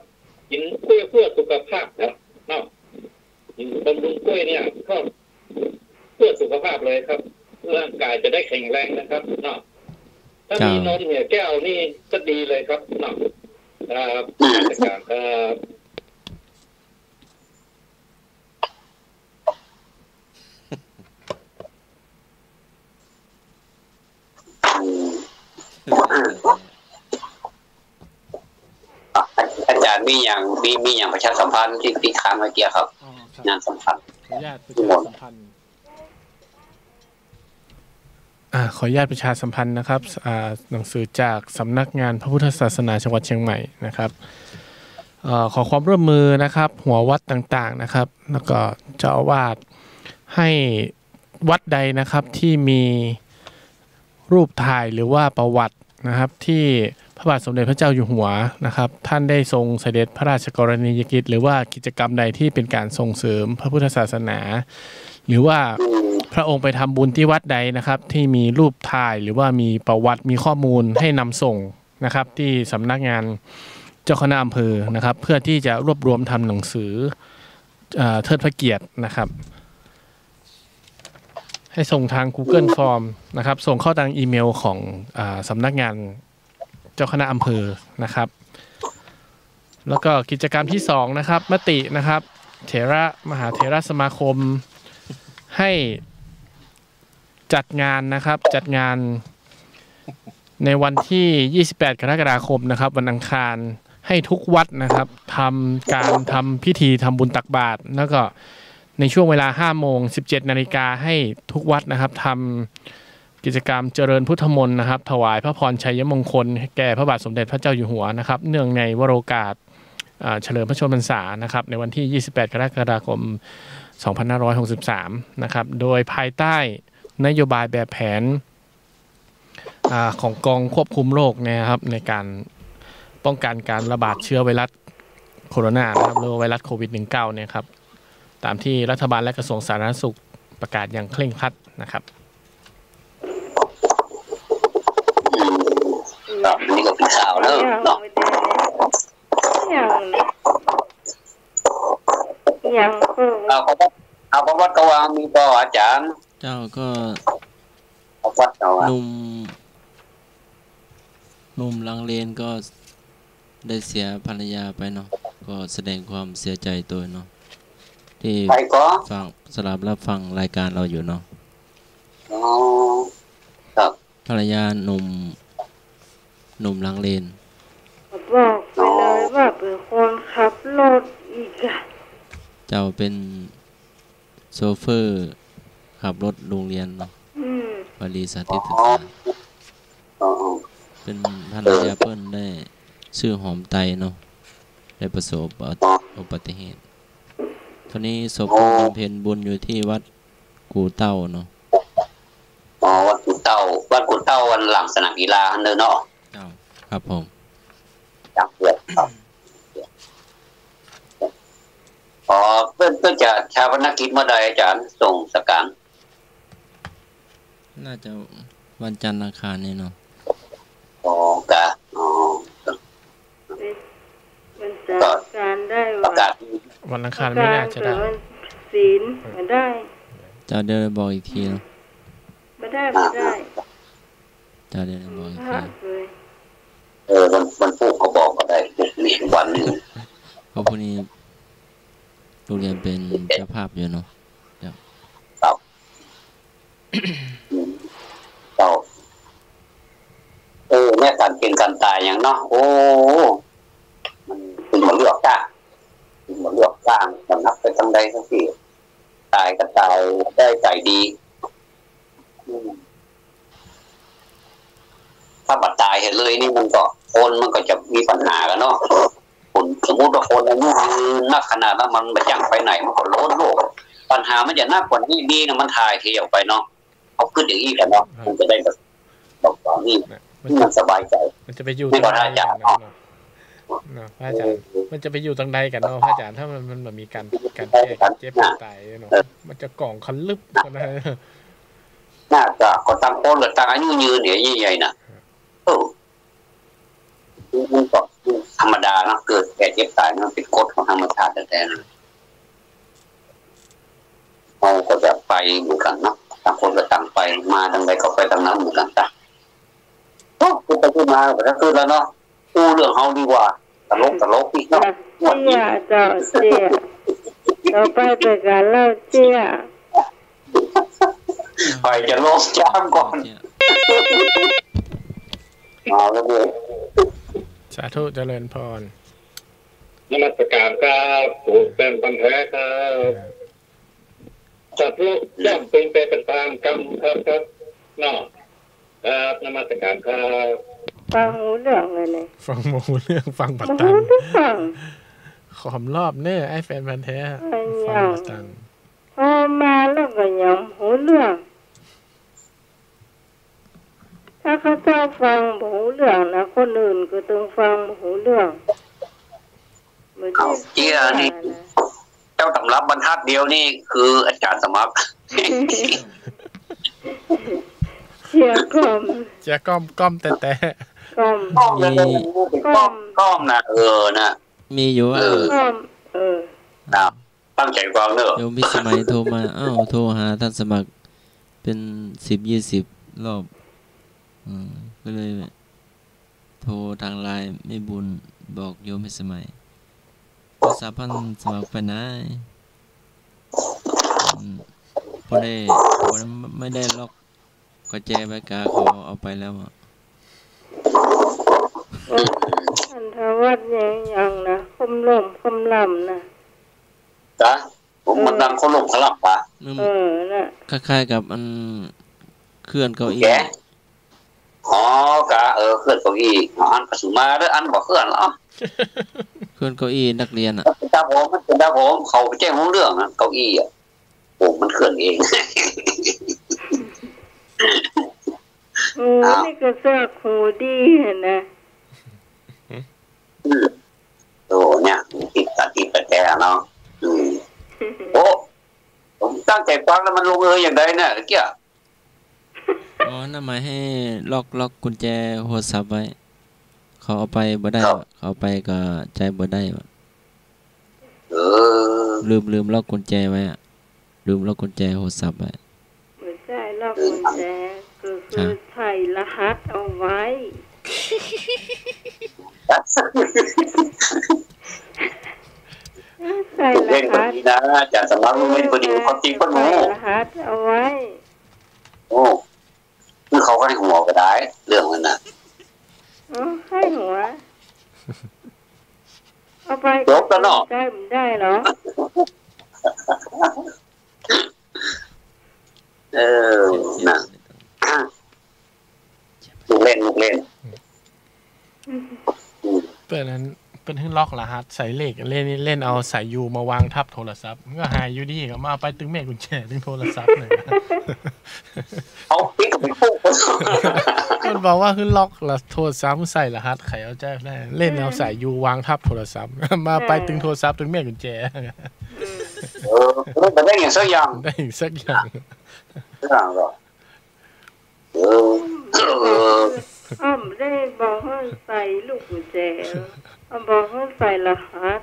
กินกล้วยเพื่อสุขภาพนะเนาะกินบำรุงกล้วยเนี่ยก็เพื่อสุขภาพเลยครับร่างกายจะได้แข็งแรงนะครับเนาะถ้ามีนมเนี่ยแก้วนี่ก็ดีเลยครับเนาะครับราชการครับอาจารย์มีอย่างประชาสัมพันธ์ที่ค้างเมื่อกี้ครับงานสัมพันธ์ขออนุญาตประชาสัมพันธ์ขออนุญาตประชาสัมพันธ์นะครับหนังสือจากสำนักงานพระพุทธศาสนาจังหวัดเชียงใหม่นะครับขอความร่วมมือนะครับหัววัดต่างๆนะครับแล้วก็เจ้าอาวาสให้วัดใดนะครับที่มีรูปถ่ายหรือว่าประวัตินะครับที่พระบาทสมเด็จพระเจ้าอยู่หัวนะครับท่านได้ทรงเสด็จพระราชกรณียกิจหรือว่ากิจกรรมใดที่เป็นการส่งเสริมพระพุทธศาสนาหรือว่าพระองค์ไปทำบุญที่วัดใดนะครับที่มีรูปถ่ายหรือว่ามีประวัติมีข้อมูลให้นำส่งนะครับที่สำนักงานเจ้าคณะอำเภอนะครับเพื่อที่จะรวบรวมทำหนังสือเทิดพระเกียรตินะครับให้ส่งทาง Google Form นะครับส่งเข้าทางอีเมลของสำนักงานเจ้าคณะอำเภอนะครับแล้วก็กิจกรรมที่2นะครับมตินะครับมหาเถรสมาคมให้จัดงานนะครับจัดงานในวันที่28กรกฎาคมนะครับวันอังคารให้ทุกวัดนะครับทำพิธีทำบุญตักบาตรแล้วก็ในช่วงเวลา 5:17 น.ให้ทุกวัดนะครับทำกิจกรรมเจริญพุทธมนต์นะครับถวายพระพรชัยมงคลแก่พระบาทสมเด็จพระเจ้าอยู่หัวนะครับเนื่องในวโรกาสเฉลิมพระชนมพรรษานะครับในวันที่28กรกฎาคม2563นะครับโดยภายใต้นโยบายแบบแผนของกองควบคุมโรคนะครับในการป้องกันการระบาดเชื้อไวรัสโคโรนานะครับหรือไวรัสโควิด -19 เนี่ยครับ ตามที่รัฐบาลและกระทรวงสาธารณสุขประกาศอย่างเคร่งครัดนะครับนี่ก็เป็นข่าวแล้วเนาะอย่างเอาวัดกวางมีบ่อาจารย์เจ้าก็วัดกวางหนุ่มลังเลนก็ได้เสียภรรยาไปเนาะก็แสดงความเสียใจตัวเนาะที่ฟังสลับรับฟังรายการเราอยู่เนาะภรรยาหนุ่มลังเลนบอกไปเลยว่าเป็นคนขับรถอีกอะเจ้าเป็นโซเฟอร์ขับรถโรงเรียนเนาะบริษัทที่ศึกษาเป็นภรรยาเปิ้นได้ชื่อหอมไตเนาะได้ประสบอุบัติเหตุตอนนี้ศพบำเพ็ญบุญอยู่ที่วัดกูเต้าเนาะวัดกูเต้าวันหลังสนามกีฬาอันเดินเนาะครับผมจังเพื่อนเพื่อนจะชาปนกิจเมื่อใดอาจารย์ส่งสการน่าจะวันจันทร์อังคารนี่เนาะกะวันจันทร์การได้วันอังคารไม่น่าจะได้ศีลไม่ได้จะเดี๋ยวบอกอีกทีเนาะไม่ได้จะเดี๋ยวบอกอีกทีมันพูดเขาบอกก็ได้มีวันนึงเพราะพวกนี้โรงเรียนเป็นเจ้าภาพอยู่เนาะครับเนี่ยการเป็นการตายอย่างเนาะโอ้มันเป็นหมดเลือกจ้างเป็นหมดเลือกจ้างสำนักไปทางใดทั้งสี่ตายก็ตายได้ใจดีถ้าบัดตายเห็นเลยนี่มันก็คนมันก็จะมีปัญหากันเนาะคนสมมติว่าคนอายุนักขนาดนั้นมันไม่ย่างไปไหนมันก็ล้นโลกปัญหามันจะน่ากว่านี้ดีนะมันถ่ายเที่ยวไปเนาะเขาขึ้นอย่างนี้กันเนาะมันจะได้แบบบอกตอนนี้มันสบายใจมันจะไปอยู่ตรงไหนกันเนาะพระอาจารย์มันจะไปอยู่ตรงใดกันเนาะพระอาจารย์ถ้ามันแบบมีการแก้การเจ็บตายเนาะมันจะกล่องคันลึบกันนะน่าจะคนตั้งโอนหรือตั้งอายุยืนเนี่ยใหญ่ๆนะมันก็ธรรมดาเนาะเกิดแก่เจ็บตายมันเป็นกฎของธรรมชาติแต่เราก็จะไปเหมือนกันเนาะต่างคนก็ต่างไปมาทางใดก็ไปทางนั้นเหมือนกันจ้ะพูดไปพูดมาก็คือแล้วเนาะพูดเรื่องเฮาดีกว่าตลกอีกเนาะเนี่ยเจ้าเจี๊ยเราไปเป็นการเล่าเจี๊ยไปจะโลกจ้างก่อนเอาแล้วด้วยสาธุเจริญพรนมัสการครับผมเป็นปัญหาครับจัดลูกย่ำเป็นไปตามกรรมครับเนาะครับนมัสการครับฟังหูเรื่องเลยเนี่ยฟังหูเรื่องฟังปัตตันขอมรอบเน้อไอ้แฟนพันธุ์แท้ฟังปัตตันพอมาแล้วก็ยังหูเรื่องถ้าเขาเจ้าฟังหูเรื่องนะคนอื่นก็ต้องฟังหูเรื่องเอาเจี๊ยนี่เจ้าตำรับบรรทัดเดียวนี่คืออาจารย์สมัครเชียก้อมแต่ก้อมนะนะมีอยู่นะตั้งใจฟังเนอะโยมพิสมัยโทรมาโทรหาท่านสมัครเป็น10-20 รอบก็เลยโทรทางไลน์ไม่บุญบอกโยมพิสมัยโทรศัพท์ท่านสมัครไปไหนพอได้ไม่ได้ล็อกก็แจใบกาเขาเอาไปแล้วอันทวัดอย่างนะคมลำนะจ้ะผมมันดังคมลำขลับปะนะคล้ายๆกับอันเคลื่อนเก้าอี้กะเคลื่อนเก้าอี้อันกระสุมาแล้วอันบอกเคลื่อนเหรอเคลื่อนเก้าอี้นักเรียนอ่ะตาผมเขาไปแจ้งเรื่องนะเก้าอี้อ่ะผมมันเคลื่อนเองนี่ก็เสื้อคูดีนะโอ้เนี่ยติดแต่เนาะโอ้ ตั้งใจฟังแล้วมันลงอย่างใดเนี่ยเกี้ยอ๋อนั่นหมายให้ล็อกกุญแจโทรศัพท์ไว้เขาเอาไปบ่ได้เขาเอาไปก็ใจบ่ได้ลืมล็อกกุญแจไว้อะลืมล็อกกุญแจโทรศัพท์ไว้ไม่ใช่ล็อกกุญแจคือใส่รหัสเอาไว้ใส่รหัสนะจะสมัครเล่นพอดีความจริงก็รู้รหัสเอาไว้โอ้คือเขาให้หัวก็ได้เรื่องมันนะให้หัวเอาไปจบแล้วเนาะได้เหรอนะลูกเล่นเป็นให้ล็อกรหัสใส่เลขเล่นเอาใส่ยูมาวางทับโทรศัพท์ก็หายอยู่ดีก็มาไปตึงแม่กุญแจตึงโทรศัพท์เลยเอาปิ๊กกับปิ๊กปุ๊บมันบอกว่าคือล็อกแล้วโทรศัพท์ใส่รหัสไขเอาใจได้เล่นเอาใส่ยูวางทับโทรศัพท์มาไปตึงโทรศัพท์ตึงแม่กุญแจมันได้อย่างสักอย่างหรอไม่ได้บอกให้ใส่ลูกกุญแจบอกให้ใส่รหัส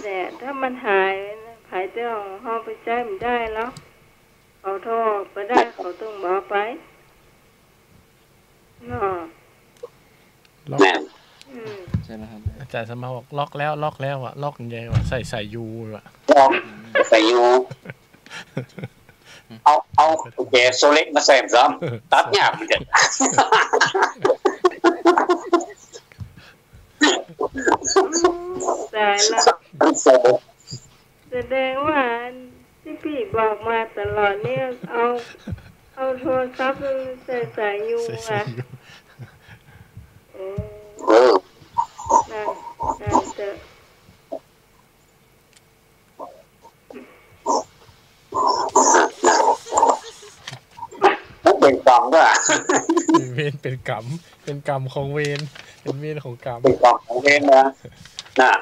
เนี่ยถ้ามันหายเจ้าห้องไปใช้ไม่ได้แล้วเขาโทรไปได้เขาต้องบอกไปล็อกใช่ไหมครับอาจารย์สมาบอกล็อกแล้วอ่ะล็อกยังไงวะใส่ยูอ่ะใส่ยูเอาโอเคโซเล็กมาใส่ซ้ำตัดหยาบเลยแต่ละแสดงว่าที่พี่บอกมาตลอดเนี่ยเอาโทรศัพท์ใส่ยูอ่ะนั่นเถอะเป็นกรรมด้วยเวรเป็นกรรมของเวรเป็นเวรของกรรมเป็นกรรมของเวรนะน่ะ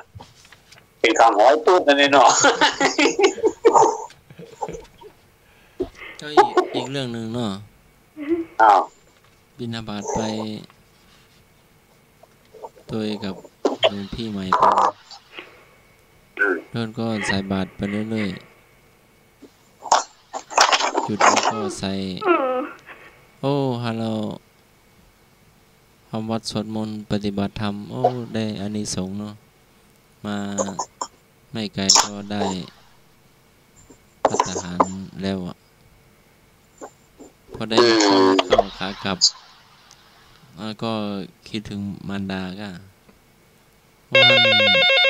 เป็นกรรมหอยตุ้นนั่นเองเนาะก็อีกเรื่องนึงเนาะบิณฑบาตไปตัวกับหลวงพี่ใหม่ไปเดินก็ใส่บาตรไปเรื่อยๆจุดแล้วก็ใส่โอ้ฮัลโหลทำวัดสวดมนต์ปฏิบัติธรรมโอ้ได้อานิสงส์เนาะมาไม่ไกลก็ได้ภัตตาหารแล้วอ่ะพอได้เข้าขากลับก็คิดถึงมารดาก็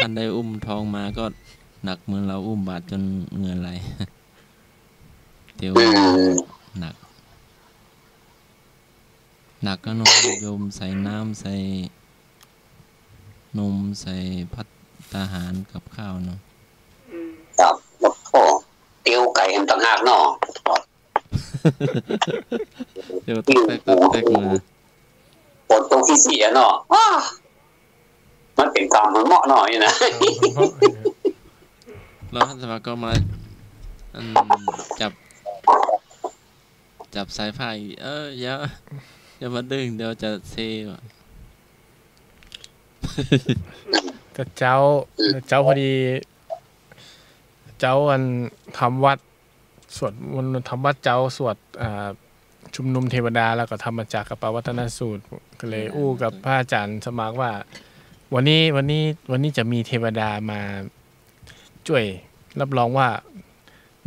ท่านได้อุ้มท้องมาก็หนักเหมือนเราอุ้มบาดจนเหงื่อไหลเดี๋ยวหนักก็นมโยมใส่น้ำใส่นมใส่ภัตตาหารกับข้าวเนาะครับแล้วก็เตียวไก่กันต่างหากเนาะเดี๋ยวต้องแตกมาปวดตรงที่เสียเนาะมันเป็นกรรมมันเหมาะหน่อยนะแล้วท่านสมาก็มาจับสายไฟอย่ามาดึงเดี๋ยวจะเซว่ะแต่เจ้าพอดีเจ้าอันทำวัดสวดมันทำวัดเจ้าสวดชุมนุมเทวดาแล้วก็ธรรมจักรกับปวัฒนสูตรก็เลยอู้กับพระอาจารย์สมัครว่าวันนี้จะมีเทวดามาช่วยรับรองว่า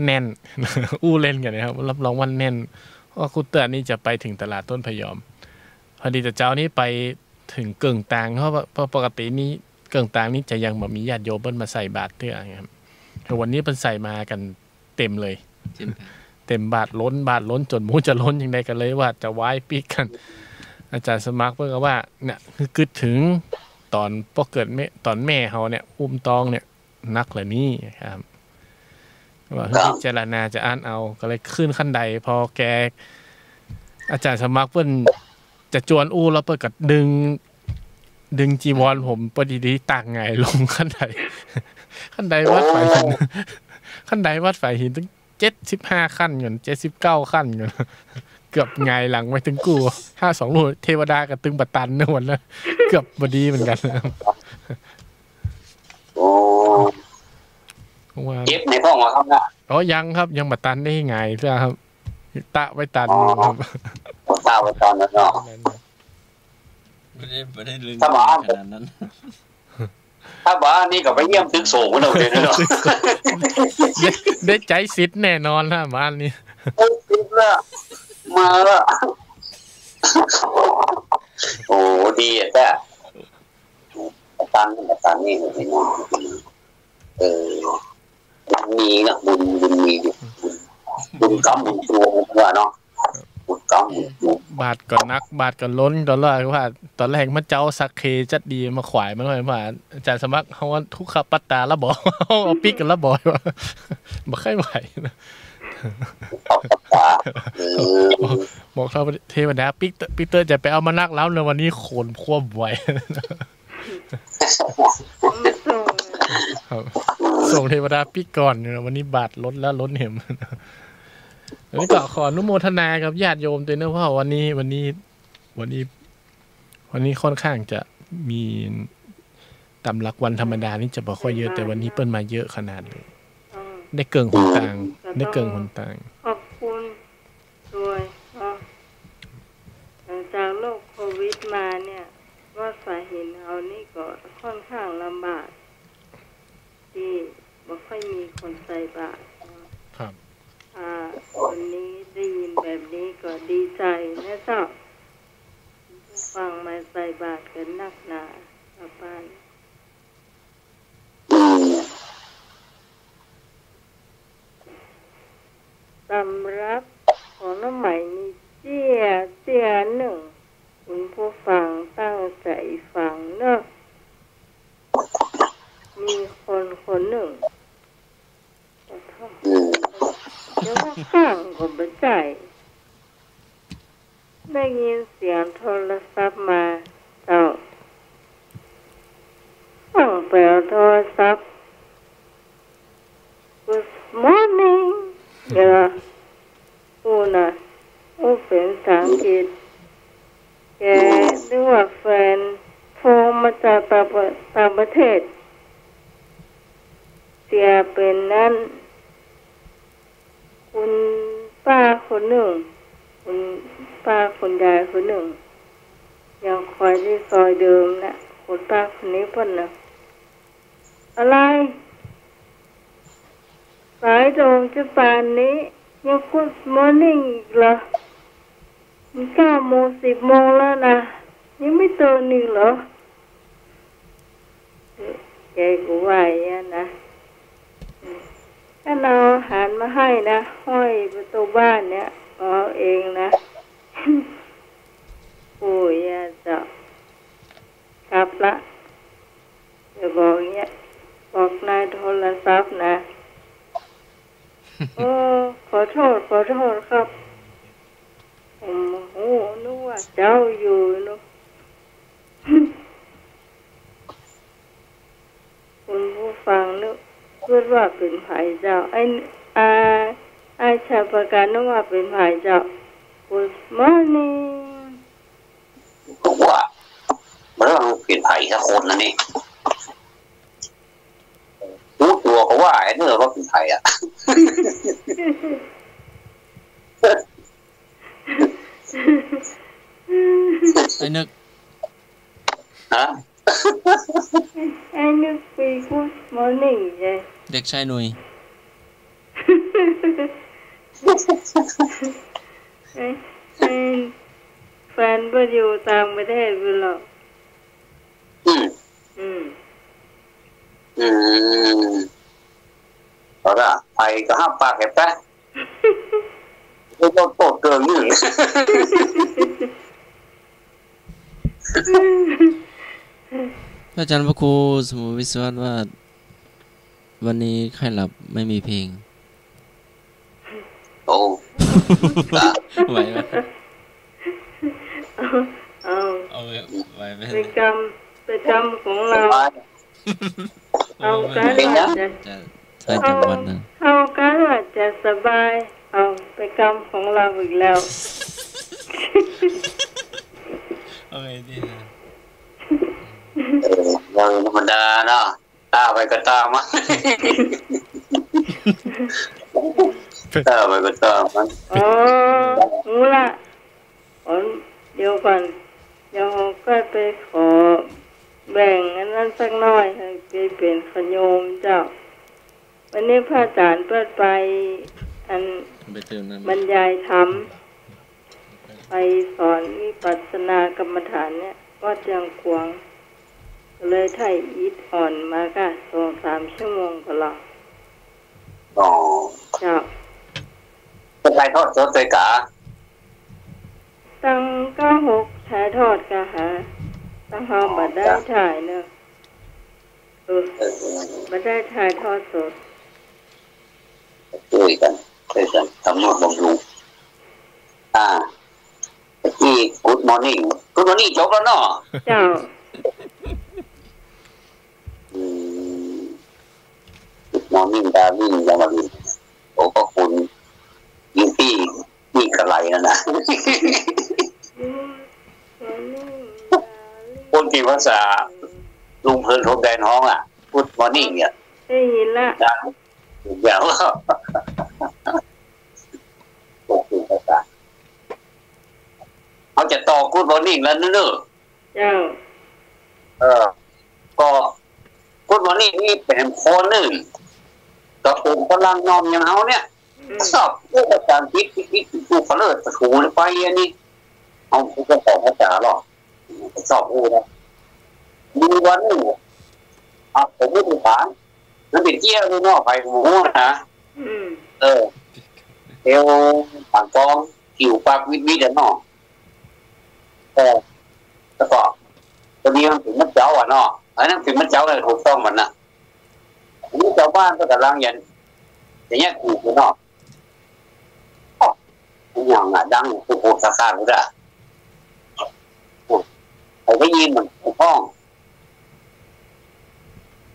แน่นอู้เล่นกันนะครับรับรองว่าแน่นว่าครูเตือนนี่จะไปถึงตลาดต้นพยอมพอดีแต่เจ้านี้ไปถึงเกิ่งตางเพราะปกตินี้เกิ่งตางนี่จะยังแบบมีญาติโยมเปิ้นมาใส่บาตรเตื้อครับแต่วันนี้เปิ้นใส่มากันเต็มเลยเต็มบาตรล้นจนหมูจะล้นยังไงกันเลยว่าจะไหว้ปีกกันอาจารย์สมัครเพิ่นก็ว่าเนี่ยคือคิดถึงตอนพอเกิดตอนแม่เฮาเนี่ยอุ้มตองเนี่ยนักเลยนี่ครับว่าพิจารณาจะอ่านเอาก็เลยขึ้นขั้นใดพอแกอาจารย์สมัครเพิ่นจะจวนอู้แล้วเปิ้นก็ดึงจีวรผมพอดีๆตากไงลงขั้นใด ขั้นใดวัดฝ่ายหินขั้นใดวัดฝ่ายหินตั้ง75ขั้นเงิน79ขั้นเงินเกือบไงหลังไปถึงกู52ลูกเทวดากับตึงบัตตันนะวันละเกือบบดีเหมือนกันโอ้เจ็บในห้องเหรอครับนะอ๋อยังครับยังบัตตันได้ไงใช่ครับตะไว้ตันครับตาไว้ตันแล้วเนาะไม่ได้ลืมขนาดนั้นถ้าบ้านนี่ก็ไปเยี่ยมตึกสูงกันเลยเนาะได้ใจซิดแน่นอนนะบ้านนี้ซิดละมาละโอ้ดีอ่ะแต่ตันนี่เลยนะบุญมีนะบุญมีอยู่บุญกรรมบุญตัวว่าเนาะบุญกรรมบาทก่อนนักบาทก่อนล้นตอนแรกว่าตอนแรกมันเจ้าสักเคจัดดีมาขวายมันเลยว่าอาจารย์สมัครเขาว่าทุกขปัตตาแล้วบอกเอาปิกกันแล้วบอกว่าบ่ค่อยไหวนะบอกเราเทวดาปิกเตอร์จะไปเอามานักแล้วในวันนี้โขนควบไหวส่งเทวดาปิกก่อนวันนี้บาทล้นแล้วล้นเหมวันนี้ก็ขออนุโมทนากับญาติโยมด้วยนะว่าวันนี้ค่อนข้างจะมีตามหลักวันธรรมดานี่จะบอกว่าเยอะแต่วันนี้เปิ้นมาเยอะขนาดเลยได้เกิงหนต่างได้เกิงหนต่างขอบคุณด้วยหลังจากโรคโควิดมาเนี่ยว่าสาเหตุเอานี่ก็ค่อนข้างลำบากที่ไม่ค่อยมีคนใส่บาตรครับวันนี้ได้ยินแบบนี้ก็ดีใจนะเจ้าฟังมาใส่บาตรกันนักหนากับบ้านสำรับของน้ำใหม่นี่เจียหนึ่งคุณผู้ฟังตั้งใจฟังเนอะมีคนหนึ่งเดี๋ยวว่าข้างก็บ่ใจได้ยินเสียงโทรศัพท์มาเจ้าฟังแปลโทรศัพท์ Good morning เดี๋ยวพูดนะเป็นภาษาอังกฤษแกหรือว่าแฟนโทรมาจากต่างประเทศเสียเป็นนั้นคุณป้าคนหนึ่งคุณป้าคนยายคนหนึ่งยังคอยที่ซอยเดิมนะคุณป้าคนนี้เพิ่นนะอะไรสายตรงจะป่านนี้ยังGood morningอีกเหรอมัน9 โมง 10 โมงแล้วนะยังไม่ตื่นอีกเหรอแกกูว่าอย่างนะถ้าเราอาหารมาให้นะห้อยประตูบ้านเนี่ยเอาเองนะปู่ย่าจะครับละจะบอกเงี้ยบอกนายโทรศัพท์นะขอโทษครับโอ้นึกว่าเจ้าอยู่เนาะคุณผู้ฟังนึกพูดว่าเป็นไผ่เจ้าไอ้ชาวประการนึกว่าเป็นไผ่เจ้า Good morning บอกว่าเมื่อเราเป็นไผ่สักคนนะนี่รู้ตัวเขาว่าไอ้เนื้อว่าเป็นไผ่อ่ะไอ้นึกฮะไอ้นึกไป Good morning เลยเด็กชายหนุ่ยแฟนไปอยู่ต่างประเทศไปหรอเอาละไผ่ก็ห้ามปากแหบแป๊ะไม่ต้องโตดเกินนี่อาจารย์พระครูสมุวิศวะว่าวันนี้ใครหลับไม่มีเพลงโอ้ไหวไหมเอาไหวไหมประจำของเรา เอากันว่าจะ ใช่จังหวัดนะ เอากันว่าจะสบายเอาไปกรรมของเราอีกแล้ว โอเคดีนะ ยังธรรมดาเนาะตาไปก็ตามมันตาไปก็ตามมันอ๋อรู้ละเดี๋ยวก่อนเดี๋ยวก็ไปขอแบ่งอันนั้นสักหน่อยให้ไปเป็นขโยมเจ้าวันนี้พระอาจารย์เปิดไปอันบรรยายธรรมไปสอนวิปัสสนากรรมฐานเนี่ยก็เจียงกวางเลยไทยอีทอ่อนมาก็2-3 ชั่วโมงก็ละอ๋อเจ้าจะไปทอดสดเลยกะตั้ง96ถ่ายทอดกะหาตั้งเฮาบัดได้ถ่ายเนอะบัดได้ถ่ายทอดสดช่วยกันทำนวดบำรุงที่ Good Morning จบแล้วเนาะเจ้าGood Morning ดาวิ่งยังมาดูโอ้ก็คุณยิงพี่นี่กระไรนะคนที่ภาษาลุงเพลินทบแดนห้องอ่ะ Good Morning เนี่ยได้ยินละอย่างว่าเขาจะต่อGood Morningแล้วเนอะเจ้าก็Good Morningนี่เป็นคนหนึ่งก็เป็นพลังนอมอย่างเขาเนี่ยสอบผู้ประจานพิษผู้เขาเลิศประถูไปอันนี้เอาผู้ก็สอบภาษาหรอกสอบผู้นะมีวันหนึ่งผมไม่ถูกฐานนั่นเป็นเจี้ยวด้วยนอกไปหมูนะเอวผ่านกองผิวปากวิดเนาะแล้วก็ตอนนี้มันถึงมัดเจ้าอ่ะเนาะอันนั้นถึงมัดเจ้าเลยถูกต้องมันนะนี่ชาวบ้านก็กำลังอย่างเงี้ยถูกเนาะอย่างอ่ะดังผู้โพสต์ขาดก็ได้ผมได้ยินมันถูกต้อง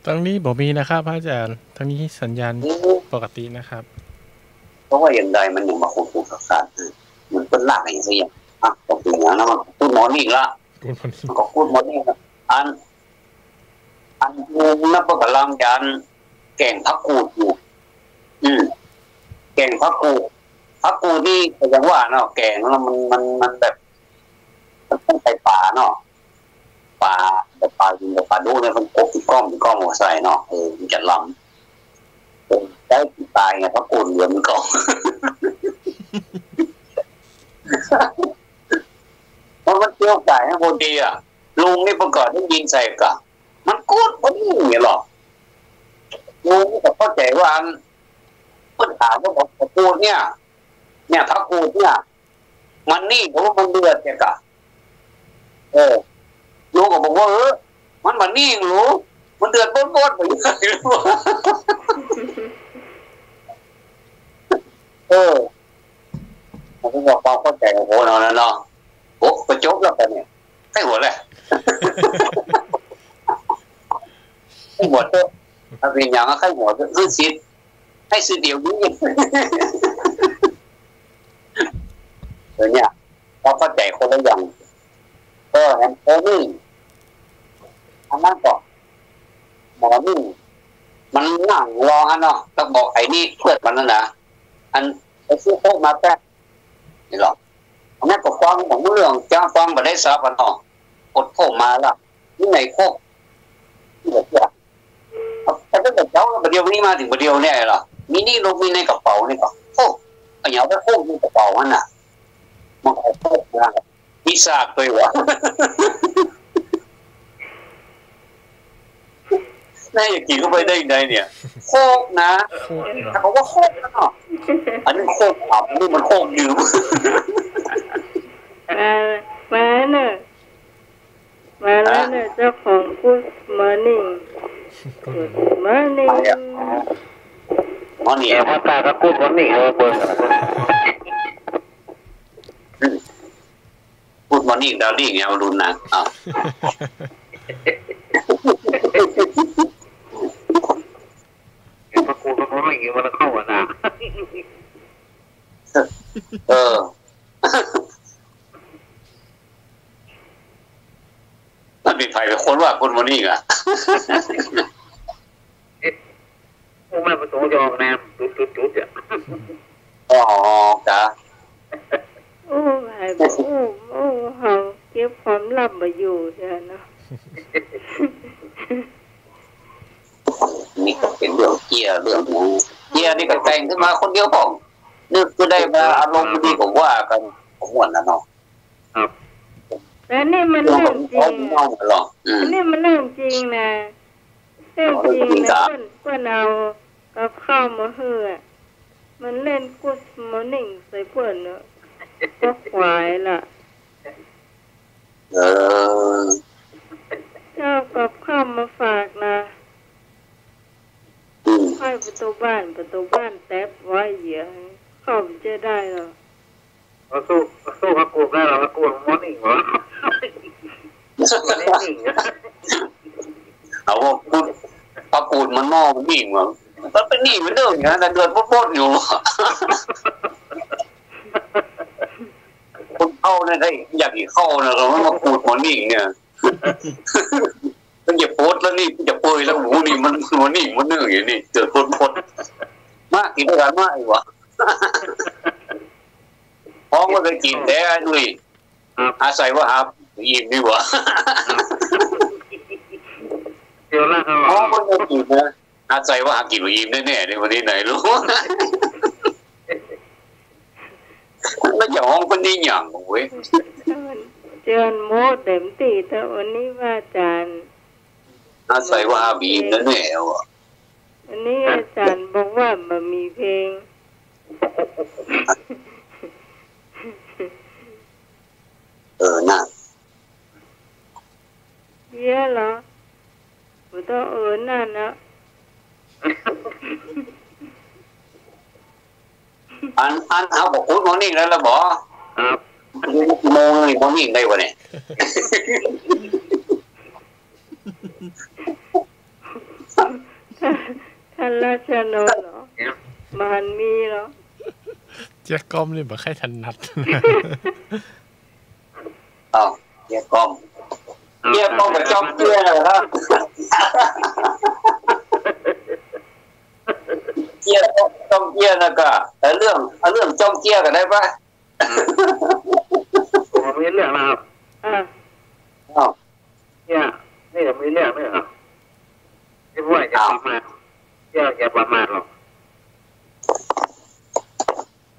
ตรงนี้บอกมีนะครับพระอาจารย์ทางนี้สัญญาณปกตินะครับเพราะว่าอย่างใดมันยังมาพูดขาดมันเป็นหลักอย่างเงี้ยตรงนี้นะมันพูดมอนี่ละก็พูดมอนี่อันนับว่ากำลังการแก่งพักกูดอยู่แก่งพักกูนี่อย่างว่าเนาะแก่งแล้วมันแบบมันต้องไปป่าเนาะป่าแบบป่าจริงแบบป่าดูเนี่ยมันกบกล้องหัวใส่เนาะมันจะลำได้ตายไงพักกูดเหลือมันกล้องมันเที่ยวไก่ให้โบดีอ่ะลุงนี่ประกอบได้ยินใส่กะมันกูดมันนี่อย่างเงี้ยหรอลุงนี่ก็เข้าใจว่าปัญหาว่าพักกูดเนี่ยพักกูดเนี่ยมันนี่เพราะว่ามันเดือดเนี่ยกะลุงก็บอกว่ามันนี่รู้มันเดือดบดไปเลยมันก็บอกความเข้าใจของโหนอนเนาะโอ้ก็จบแล้วกันเนี่ยให้หัวเลยให้หัวเถอะถ้าเป็นอย่างนั้นให้หัวคือสิทธิ์ให้สิทธิ์เดียวนี้เนี่ยเราเข้าใจคนละอย่างแฮมโนี่อันนั้นก็หมอนี่มันนั่งรอเนาะต้องบอกไอ้นี่เพื่อนมันนั่นนะอันไปซื้อโค้กมาแป๊บนี่หรอกอันนั้นก็ฟังของเรื่องจ้าฟังมาได้ทราบกันเนาะกดโค้กมาละนี่ไหนโค้กที่แบบนี้แต่ตั้งแต่เจ้าประเดี๋ยวนี้มาถึงประเดี๋ยวเนี่ยหรอนี่ลงมีในกระเป๋านี่ก็โค้กเอาอย่างไปโค้กในกระเป๋ามันน่ะมันเอาโค้กมาพิซซ่าตัววะน่าจะกินเข้าไปได้ยังไงเนี่ยโคกนะแต่เขาว่าโคกนะอันนี้โคกอับนี่มันโคกยืมมาเนี่ยเจ้าของGood Morning Good Morning นี่พระตาก็Good Morningเบอร์Good Morning ดาวดิ้งเนี่ยมาดูนะ มันมีใครเป็นคนว่าคนวันนี้อ่ะผู้มาประตูยองแนมจุดอ่ะอ๋อจ้ะโอ้ยโอ้เขาเก็บความลับมาอยู่ใช่เนาะนี่ก็เป็นเรื่องเกียร์เรื่องนี้เกียร์นี่ก็แต่งขึ้นมาคนเดียวผมนึกก็ได้มาอารมณ์ดีผมว่ากันผมม่วนนะเนาะครับแต่นี่มันเรื่องจริงอันนี้มันเรื่องจริงนะเรื่องจริงนะเพื่อนเอากับข้าวมาเหือมันเล่นกุศมอนิ่งใส่เพื่อนเนาะก็ควายล่ะเจ้ากับข้าวมาฝากนะให้ประตูบ้านแทบไว้เหี้ยเข้าจะได้หรอสู้พักกูได้หรอพักกูมอนิ่งเหรอเอาว่าพูดพักกูมันมอมันนิ่งเหรอมันเป็นนี่มันเรื่องนะแต่เดือดโป๊ดอยู่คนเข้าเนี่ยได้อยากเข้านะเราไม่มาพูดมันนิ่งเนี่ยมันอย่าโพสแล้วนี่อย่าเปยแล้วโอ้โหนี่มันนิ่งมันเนื่องอย่างนี้เกิดโพดมากกินด้วยกันมากอีกวะพ้องก็เคยกินแต่ด้วยอาศัยว่าครับอิ่มดีกว่าเดี๋ยวละครับพ้องก็เคยกินนะอาศัยว่ากินอิ่มแน่ๆในวันนี้ไหนรู้แล้วอย่าห้องคนนี้อย่างเว้ยเจอนโมเต็มตีแต่วันนี้ว่าอาจารย์อาศัยว่าบีมแน่ๆว่ะวันนี้อาจารย์บอกว่ามันมีเพลงน่ะเยอะเหรอผมต้องนั่นนะอันเอาบอกคุณมอนิ่งแล้วล่ะบอครับโมงเลยมอนิ่งได้วะเนี่ยท่านราชนนท์เหรอมันมีเหรอเจ๊ก้อมเลยบอกให้ถนัดเจ๊ก้อมกับจ้องเกี้ยเลยครับเกี้ยจ้องเกี้ยนะก็แต่เรื่องจ้องเกี้ยกันได้ปะผมมีเรื่องนะครับเนี่ยนี่ผมมีเรื่องด้วยครับที่ว่าจะประมาทอย่าประมาทหรอก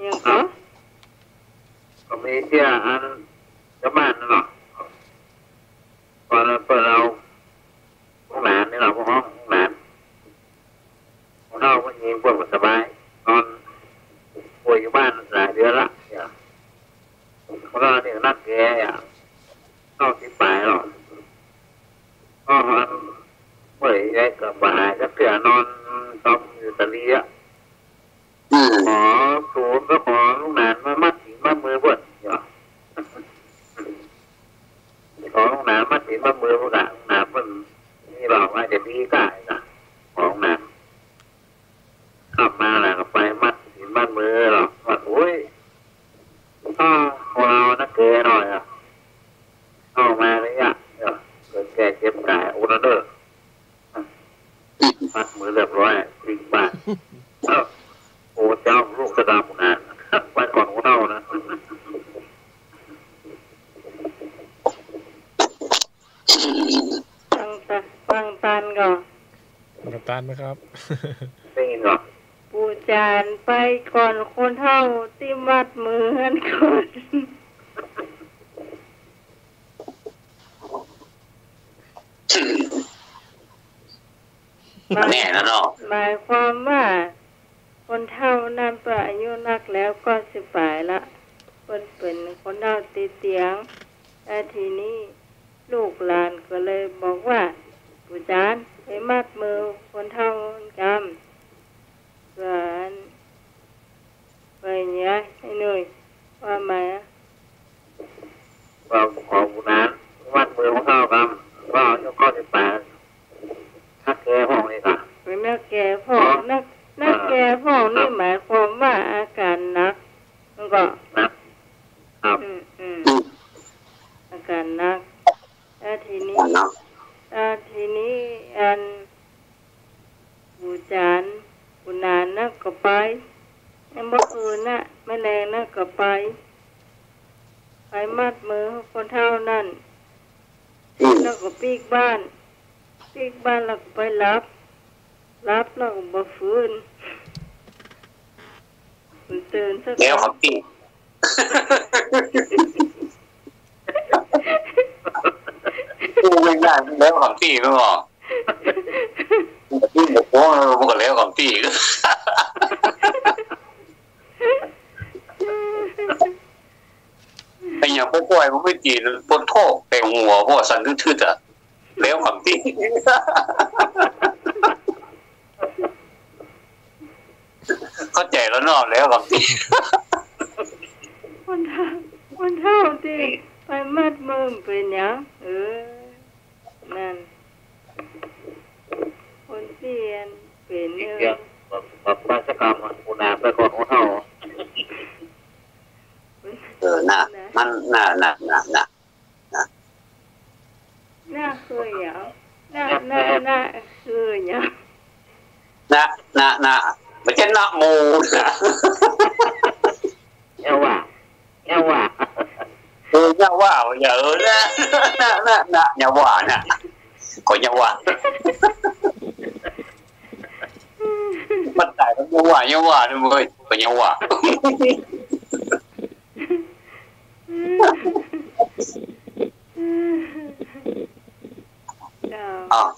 ยังครับผมมีเชื่ออันจะบ้านนั่นหรอกพอเราเปิดเราห้องหลานนี่เราห้องหลานเราก็ยิงปวดสบายนอนป่วยอยู่บ้านหลายเดือนละของเราเนี่ยนักแกเข้าที่ปลายหรอกก็เมื่อยกับบ่ายก็เสือนอนต้มอยู่ตะลีอ่ะขอสูงก็ขอลูกหลานมามัดถึงมามือบ่นขอลูกหลานมัดถึงมามือบ่นหนาบ่นนี่บอกว่าจะดีก็ได้ของหลานขับมาแล้วก็ไปมัดถึงมามือหรอกว่าโอ้ยของเรานักเกยหน่อยอ่ะเข้ามาเลยอ่ะเกิดแก่เจ็บกายอุณเดอร์มัดมือเรียบร้อยวิ่งบ้านโอ้เจ้าลูกกระดาษงานไปก่อนหัวเน่านะฟังตันก่อนกับตันนะครับได้ยินก่อนปูจานไปก่อนคนเท่าที่มัดมือกันก่อนแน่นะเนาะหมายความว่าคนเท่านั้นประอายุนักแล้วก็สิบปลายละเป็นคนเท่าติดเตียงแต่ทีนี้ลูกหลานก็เลยบอกว่าปู่จานไปมัดมือคนเท่ากันเพื่อนไปเนี่ยให้หน่อยว่าไหมว่าขอปู่นั้นมัดมือคนเท่ากันว่าจะก็สิบปลายนักแก่ห้องนี่ค่ะเป็นนักแก่พ่อนักแก่พ่อนี่หมายความว่าอาการหนักมัน ก็ครับอาการหนักแล้วทีนี้อันบูจานบูนานนะก็ไปไอ้เมื่อคืนน่ะแม่แรงน่ะก็ไปมัดมือคนเท่านั้นแล้วก็ปีกบ้านแล้วก็ไปรับแล้วก็มาฟื้นตื่นสักแล้วครับพี่ดูไม่ได้แล้วครับพี่ไม่บอกพี่บอกว่ามันก็แล้วครับพี่ไอ้อย่างพวกกล้วยมันไม่จีนบนโท่แปลงหัวเพราะสันทื่อๆอ่ะแล้วครับพี่เข้าใจแล้วนอกแล้วครับพี่วันเท่าที่ไปมัดมือเป็นยังนั่นคนเปลี่ยนเป็นเรื่องราชการอุณาไปก่อนของเขาน่าเคยอย่างน่าเคยอย่างไม่ใช่นะโมนะเยาว่าอย่าว่าอย่านะอย่าว่านะก็อย่าว่ามันตายแล้วอย่าว่าด้วยก็อย่าว่า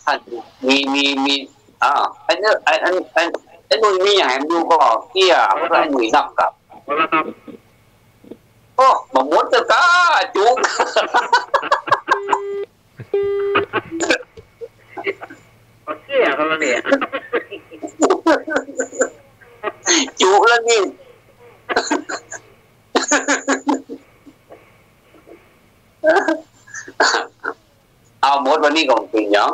ท่านมีอันนู้นมีอย่างดูก็เกี่ยเพราะว่าหนุ่ยนับกับโอ้บะมดจะกล้าจุกเกี่ยเขาเนี่ยจุกแล้วนี่เอามดวันนี้ก่อนกินยัง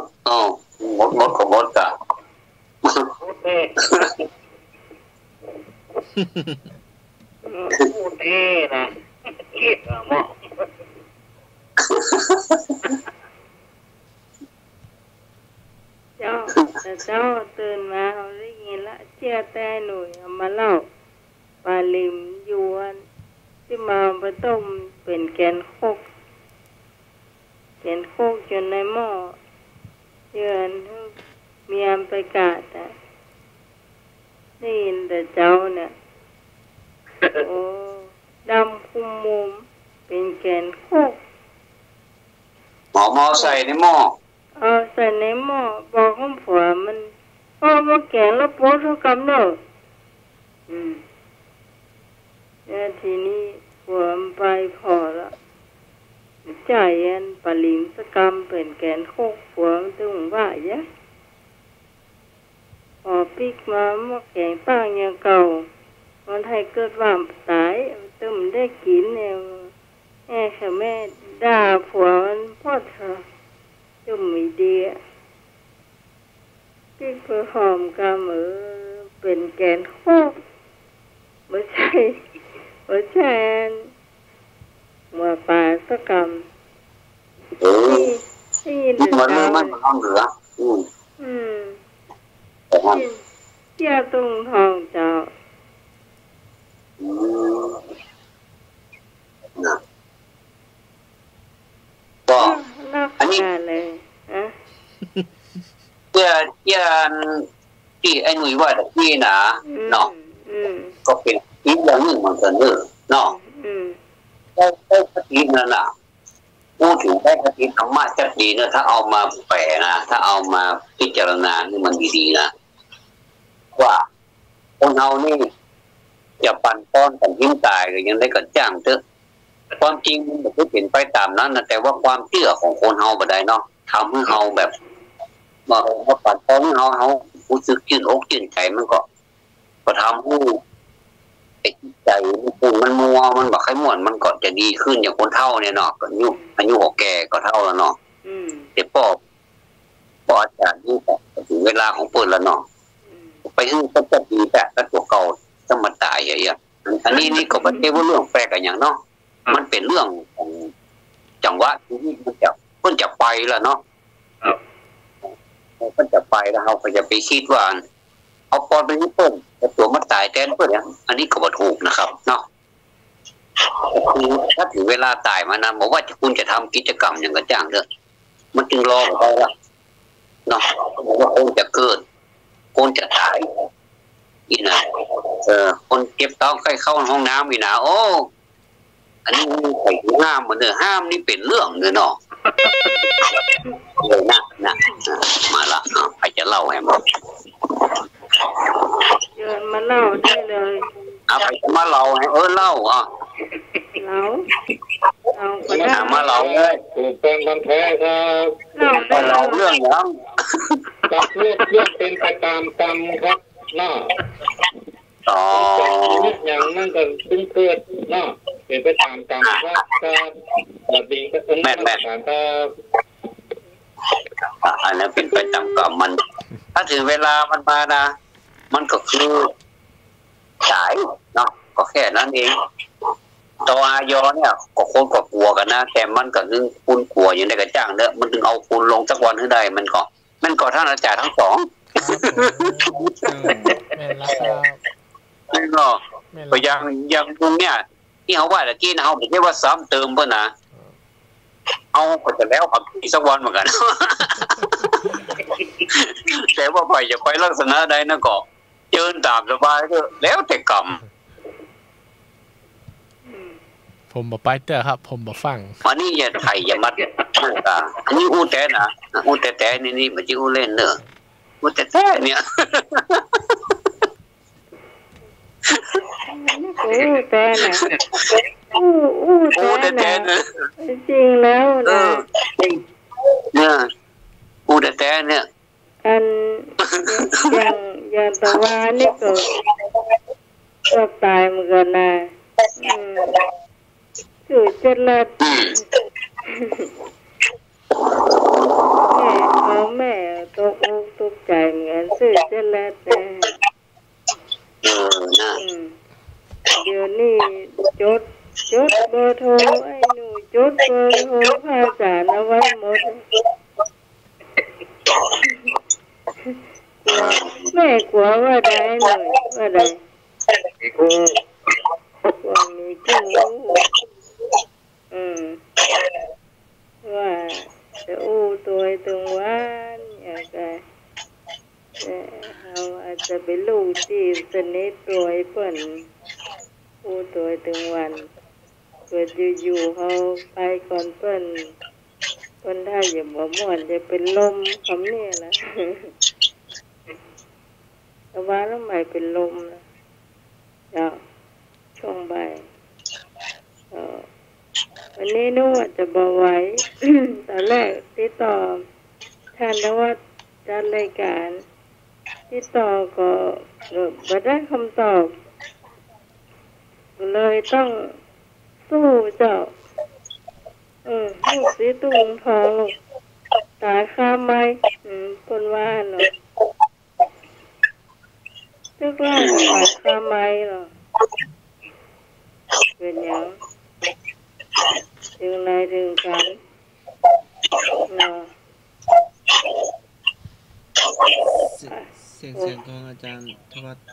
มดของมดกะพูดเท่นะคิดเหมาะเจ้าตื่นมาเขาได้ยินละเชื่อแต่หนุ่ยเอามาเล่าปลาลิมยวนที่มาผต้มเป็นแกนโคกจนในหม้อเยือนเมียมไปกาดได้ยินแต่เจ้าเนี่ยโอ้ดำคุมมุมเป็นแกนโคกหม้อใส่ในหม้อใส่ในหม้อบอกข้าผัวมันมาแกงแล้วโป๊ะทุกคำเนอะแล้วทีนี้ผัวมันไปพอละจ่ายอันปลาลิมสกรรมเป็นแกนโคกผัวมันตึงว่าเยอะพอปิกมาแกงตั้งอย่างเก่ามันให้เกิดว่าตายตึมได้กินเนี่ยแม่ด่าผัวมันพอดเธอจุ่มมีเดียปิกเพื่อหอมกำเป็นแกนโคกไม่ใช่หัวปลาสกรรมที่มันต้องเหลือเจ้าตรงทองเจ้าก็อันนี้เลยเพื่อที่ไอ้หนุ่ยว่าแต่ที่นะเนาะก็เป็นอีกอย่างหนึ่งเหมือนกันเนาะได้คตินั่นน่ะพูดถึงได้คติธรรมะจะดีนะถ้าเอามาแปลนะถ้าเอามาพิจารณานี่มันดีๆนะว่าคนเฮานี่อย่าปั่นป้อนกันยิ้มตายเลยยังได้กันจ้างเถอะความจริงมันไม่เป็นไปตามนั้นนะแต่ว่าความเชื่อของคนเฮาบ่ได้เนาะทำให้เฮาแบบมาปั่นป้อนเฮารู้สึกชื่นอกชื่นใจมันก็ทำให้ใจมันมัวมันบอกให้ม่วนมันก็จะดีขึ้นอย่างคนเฒ่าเนี่ยเนาะก็อายุแก่ก็เฒ่าแล้วเนาะแต่ป้ออาจารย์นี่ก็ถึงเวลาของเปิดแล้วเนาะไปให้ก็จะดีแต่ตัวเก่าจะมาตายอย่างเงี้ย อันนี้ก็ไม่ใช่ว่าเรื่องแปลกอย่างเนาะมันเป็นเรื่องของจังหวะที่มันจะไปแล้วเนาะมันจะไปแล้วเราก็จะไปคิดว่าเอาปอนไปนี่เพิ่มตัวมันตายแทนเพิ่มอย่างอันนี้ก็บ่ถูกนะครับเนาะคือถ้าถึงเวลาตายมานะบอกว่าคุณจะทำกิจกรรมอย่างกระจ้างเถอะมันจึงรอไปละเนาะบอกว่าคนจะเกิดคนจะตายอีนะคนเก็บต้องใครเข้าห้องน้ำอีนะโอ้อันนี้ใส่ห้ามมันเนอะห้ามนี่เป็นเรื่องเนอะเนาะเลยนะมาละใครจะเล่าให้มั้งเชิญมาเล่าได้เลยใครจะมาเล่าให้เล่าเรามาเล่าเลยถูกเป็นคนแท้ครับเล่าเรื่องยังกับเรื่องเป็นไปตามกรรมครับเนาะอย่างนั้นก็ซึ่งเกิดเนาะเป็นไปตามกรรมครับแบบนี้ก็ต้องมาตามครับอันนั้นเป็นไปตามกรรมมันถ้าถึงเวลามันมานะมันก็คือสายเนาะก็แค่นั้นเองตัวอายเนี่ยก็คนก็กลัวกันนะแต่มันก็นึงคุณกลัวอย่างใดก็จ้างเนอะมันถึงเอาคุณลงสักวันให้ได้มันก็ท่านอาจารย์ทั้งสองแม่นแล้วครับนั่นก็ยังตรงเนี้ยที่เขาว่าตะกี้นะเขาไม่ใช่ว่าซ้ำเติมเพื่อนนะเอาก็จะแล้วผักอีกสักวันเหมือนกันแต่ว่าไปจะไปลักษณะใดนะก็เจิญตามสบายก็แล้วแต่กรรมผมบอกไปเตอครับผมบอกฟังอันนี้อย่าไทยอย่ามัดอันนี้อูแต่นะอูแต่นี่มันจะอูเล่นเนอะอูแต่เนี่ยแต่นะแต่นะจริงแล้วนะเนี่ยอูแต่เนี่ยอันอย่างตะวันนี่ก็ตายเหมือนกันนะคือจะละแม่ตกอกตกใจเหมือนสื่อจะละแต่เดี๋ยวนี้จดเบอร์โทรไอ้หนูจดเบอร์โทรภาษาเอาไว้หมดแม่กลัวว่าได้หน่อยว่าได้กลัวมีกู้ว่าจะอู้ตัวตรงวันอย่างไรเขาอาจจะไปลูกที่สนิทตัวเปิ่นอู้ตัวตรงวันเกิดอยู่เขาไปก่อนเปิ่นถ้าอย่าบ่ม่วนจะเป็นลมคำนี้แหละแต่ว่าแล้วไม่เป็นลมนะช่วงบ่ายวันนี้นึกว่าจะบอกไว้ ตอนแรกติดต่อท่านแล้วว่าจัดรายการติดต่อก็ไม่ได้คำตอบเลยต้องสู้เจ้าลูกสีตุ้งทองตายข้ามไม้คนว่าเนาะเจ้าว่าตายข้ามไม้เหรอเป็นยังถึงไหนถึงกันเนาะเสียงของอาจารย์ทวัฒน์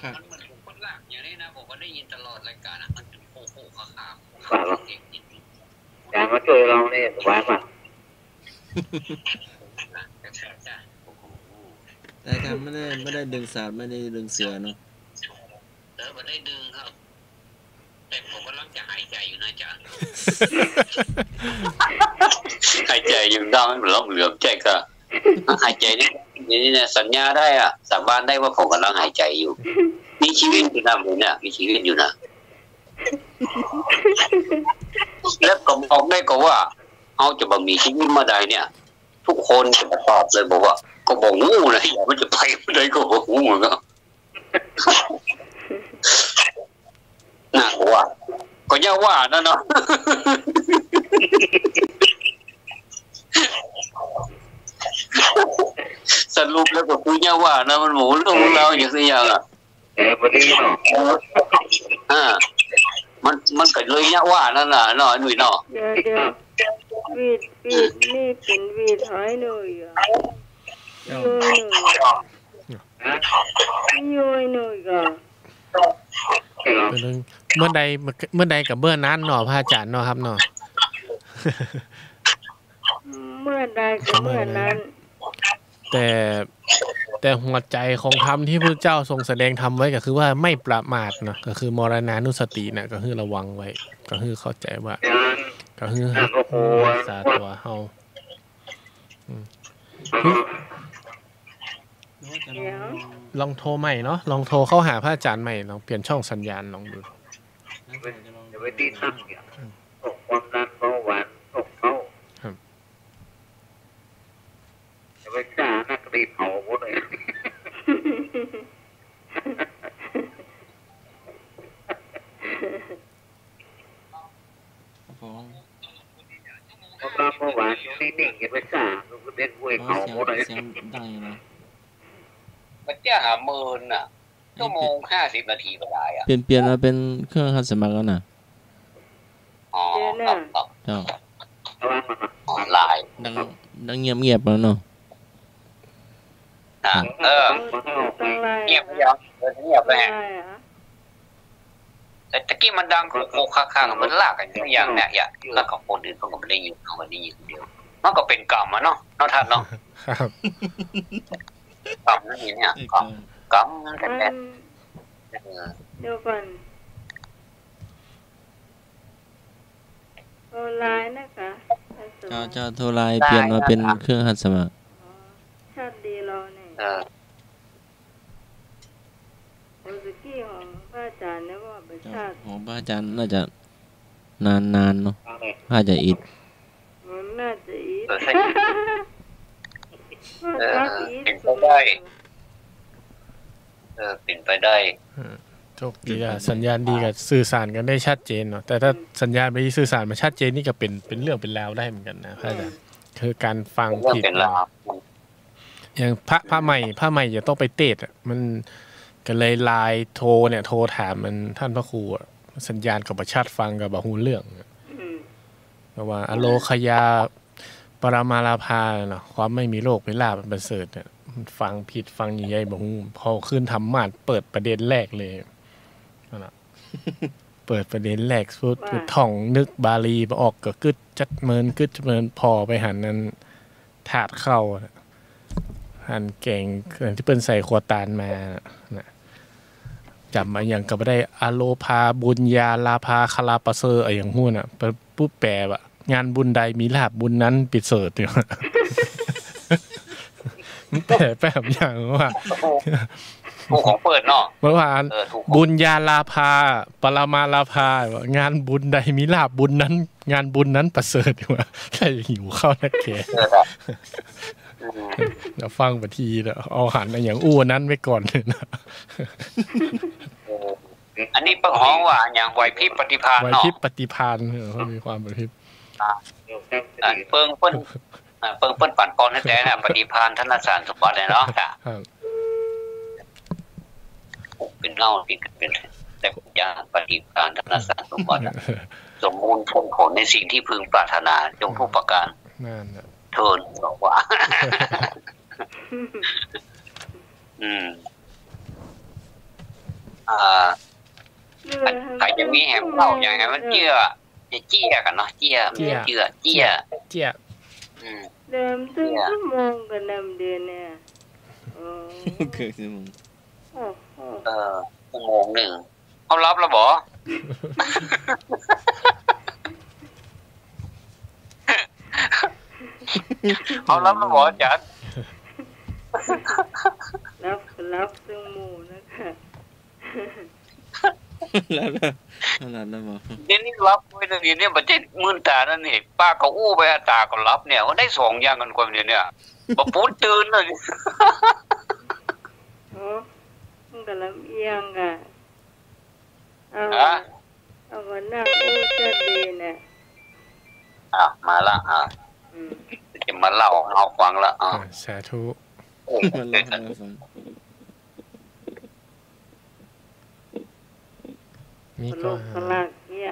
ค่ะคนหลักอย่างนี้นะผมก็ได้ยินตลอดรายการนะมันโอ้โหขาการมาเจอเราเนี่ยสบายมากแต่การไม่ได้ดึงสาดไม่ได้ดึงเสือเนาะไม่ได้ดึงครับแต่ผมกำลังจะหายใจอยู่นะอาจารย์หายใจอยู่ดังมันล้มเหลือบใจก็หายใจนี่เนี่ยสัญญาได้อะสาบานได้ว่าผมกำลังหายใจอยู่มีชีวิตอยู่นะผมเนี่ยมีชีวิตอยู่นะแล้วก็บอกได้ก็ว่าเอาจะบ่มีชีวิตมาได้เนี่ยทุกคนจะตอบเลยบอกว่าก็บอกงูเลยมันจะไปไม่ได้ก็บอกงูก็น่ากลัวก็ย่าว่านั่นเนาะ สรุปแล้วก็คุยเนี่ยว่านะมันหมูเรื่องของเราอย่างสิอย่างอ่ะวันนี้เนาะมันก็เลยเนี่ยว่านั่นน่ะเนาะหนุ่ยเนาะเดี๋ยววีดนี่เป็นวีดหอยหนุ่ยอ่ะย้อยหนุ่ยก็เมื่อใดกับเมื่อนั้นเนาะพระอาจารย์เนาะครับเนาะเมื่อใดกับเมื่อนั้นแต่หัวใจของธรรมที่พระเจ้าทรงแสดงธรรมไว้ก็คือว่าไม่ประมาทเนาะก็คือมรณานุสติน่ะก็คือระวังไว้ก็คือเข้าใจว่าก็คือรักษาตัวเฮาลองโทรใหม่เนาะลองโทรเข้าหาพระอาจารย์ใหม่ลองเปลี่ยนช่องสัญญาณลองดูจะไปตีตั้งเนี่ยตกความดันเบาหวานตกเขาจะไปจ่านักรีดเผาหมดเลยความดันเบาหวานอยู่นิ่งๆอย่าไปจ่าลูกเด็กห้วยเผาหมดเลยเสียงดังอยู่นะมันจะหาเมินอ่ะชั่วโมง50 นาทีก็ได้อ่ะเปลี่ยนมาเป็นเครื่องหัดสมัครแล้วนะอ๋อเจ้าออนไลน์ดังเงียบแล้วเนาะเงียบเลยแต่ตะกี้มันดังโคข้างๆมันลากกันอย่างเนี่ยอย่าแล้วของคนอื่นเขาก็ไม่ได้ยินเขาไม่ได้ยินเดียวมันก็เป็นกรรมอ่ะเนาะท่านเนาะกรรมนั่นเนี่ยกรรมนั่นแหละเดี๋ยวก่อนโทรไลน์นะคะเจ้าโทรไลน์เปลี่ยนมาเป็นเครื่องหัดสมัครชาติดีเราเนี่ยโอ้สกี้ของพระอาจารย์เนี่ยว่าเป็นชาติของพระอาจารย์น่าจะนานเนาะน่าจะอิดน่าจะอิดเป็นไปได้เป็นไปได้โชคดีอ่ะสัญญาณดีกับสื่อสารกันได้ชัดเจนเนาะแต่ถ้าสัญญาณไม่สื่อสารมาชัดเจนนี่ก็เป็นเรื่องเป็นราวได้เหมือนกันนะพระอาจารย์คือการฟังผิดอย่างพระใหม่จะต้องไปเตะอ่ะมันก็เลยไลน์โทรเนี่ยโทรถามมันท่านพระครูสัญญาณกับประชัดฟังกับบ่ฮู้เรื่องเพราะว่าอโลคยาปรามาลาภาเนาะความไม่มีโรคเป็นลาภเป็นเสริฐเนี่ยฟังผิดฟังใหญ่บ่ฮู้พอขึ้นธรรมะเปิดประเด็นแรกเลยนั่นน่ะเปิดประเด็นแรกสุดท่องนึกบาลีบ่ออกก็กึดจัดเมินพอไปหันนั้นถาดเข้าหันเก่งที่เปิ้นใส่ขวดตาลมานะจำมาอย่างก็บ่ได้อโลภาบุญญาลาภาคลาปะเซอร์อย่างฮู้น่ะปุ๊บแปลว่างานบุญใดมีลาภบุญนั้นปิดเสดอยู่แต่แบบอย่างว่าของเปิดเนาะเมื่อวานบุญญาลาภาปรมาลาภางานบุญใดมีลาภบุญนั้นงานบุญนั้นประเสริฐอยู่ว่าใช่หิวข้าวนักแก่เราฟังบางทีเอาหันอย่างอ้วนนั้นไว้ก่อนเลยนะอันนี้เปิ้งฮ้องว่าอย่างไหวพริบปฏิภาณเนาะไหวพริบปฏิภาณเขามีความไหวพริบเปิ้งปั่นปอนให้แต่น่ะปฏิภาณธนสารสมบัติเนาะค่ะเป็นเล่าเป็นแต่ยาปฏิภาณธนสารสมบัติสมบูรณ์ผลในสิ่งที่พึงปรารถนาจงทุกประการนั่นน่ะเทินบอกว่าใครจะมีแหมเล่าอย่างไงมันเจี้ยกันเนาะเจี้ยเดิมตึ้งชั่วโมงกับนำเดือนเนี่ยคือชั่วโมงชั่วโมงหนึ่งเขารับแล้วบอเขารับแล้วบอจัดรับซึ่งหมู่นะคะแล้วหมอเดี๋ยวนี้รับไว้เดี๋ยวนี้ประเทศมื่นตานั่นนี่ป้าก็อู้ไปตาก็รับเนี่ยว่าได้2อย่างกันกว่าเนี่ยบ่ปูนตื่นเลยโอ้มันก็ลำเอียงอ่ะเอาวันหน้าอู้จะดีเนี่ยมาละจะมาเล่าเอาฟังละสาธุ มันร้องให้ฟังมีก็ ลูกพลักเนี่ย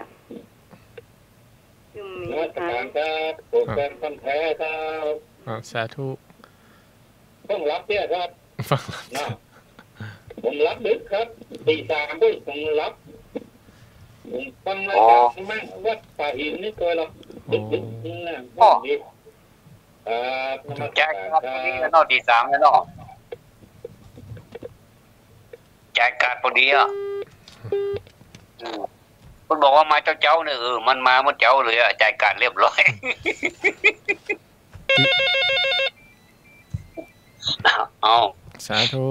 จึงมี นวัตการครับโปรแกรมคอนแท้ครับ สาธุ ต้องรับเนี่ยครับ ฟัง นะผมรับดึกครับตี 3ด้วยผมรับผมฟังรายการมากวัดป่าหินนี่ตัวเราดึกๆนะดีครับนมัส แจ กาก ร การ ค พ รั อดี บ แล้วเนาะตี 3แล้วเนาะแจกการพอดีอ่ะคุณบอกว่ามาเจ้าเนี่ยมันมาเมื่อเจ้าเลยอ่ะจ่ายการเรียบร้อยเอา สาธุ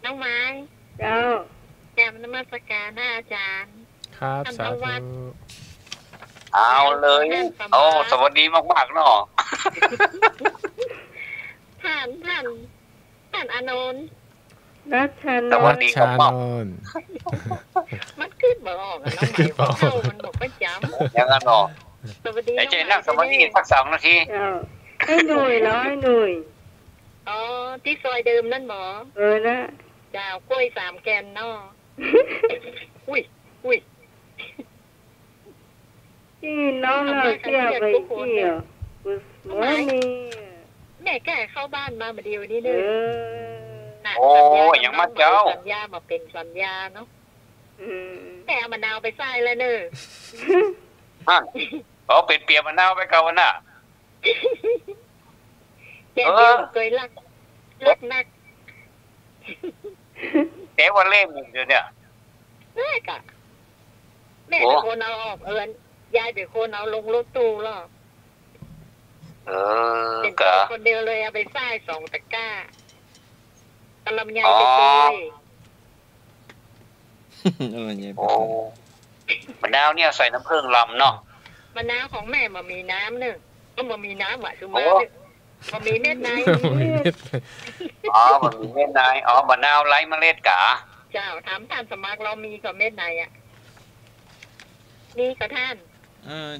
น้องไม้ เจ้า แจมนมัสการนะอาจารย์ ครับสาธุ เอาเลยโอ้สวัสดีมากๆเนาะ ท่านอานนท์ รัชน สวัส น ดี ท์ ชานน มันขึ้นบอกอะน้องใหม่บอกเข้ามันบอกประจ อย่างนั้นเนาะ ำสวัสดี ไอ้เจนั่งสมาธิสัก2 นาที เจ้าให้หน่วยแล้วให้หน่วย อ๋อที่ซอยเดิมนั่นหมอ นะ จ้าวกล้วย3 แกนเนาะอุ้ย ที่น้องเราเที่ยวไปเที่ยวกุศลนี่ แม่แก่เข้าบ้านมาเดียวนี้ เอ เด้อ อ โอ้ยอย่างมาเจ้า สัญญามาเป็นสัญญาเนาะ อืม แต่เอามะนาวไปใส่แล้วเนอะ เอาเป็ดเปียกมะนาวไปเก่าน่ะ แกเดียวเคยรักนัก แต่ว่าเล่มอยู่เนี่ย แม่กะแม่เป็นคนเอาออกยายเป็นคนเอาลงรถตู้หรอเป็น กะ คนเดียวเลยเอาไปใส่2 ตะกร้ากำลังยายไปเลย อะไรเงี้ย โอ้มะนาวเนี่ยใส่น้ำผึ้งลำเนาะ มะนาวของแม่มันมีน้ำหนึ่งก็มันมีน้ำอ่ะคือมามันมีเม็ดใน อ๋อมันมีเม็ดในมะนาวไร้เมล็ดกะ เจ้าถามท่านสมัครเรามีกับเม็ดในอ่ะนี่กับท่าน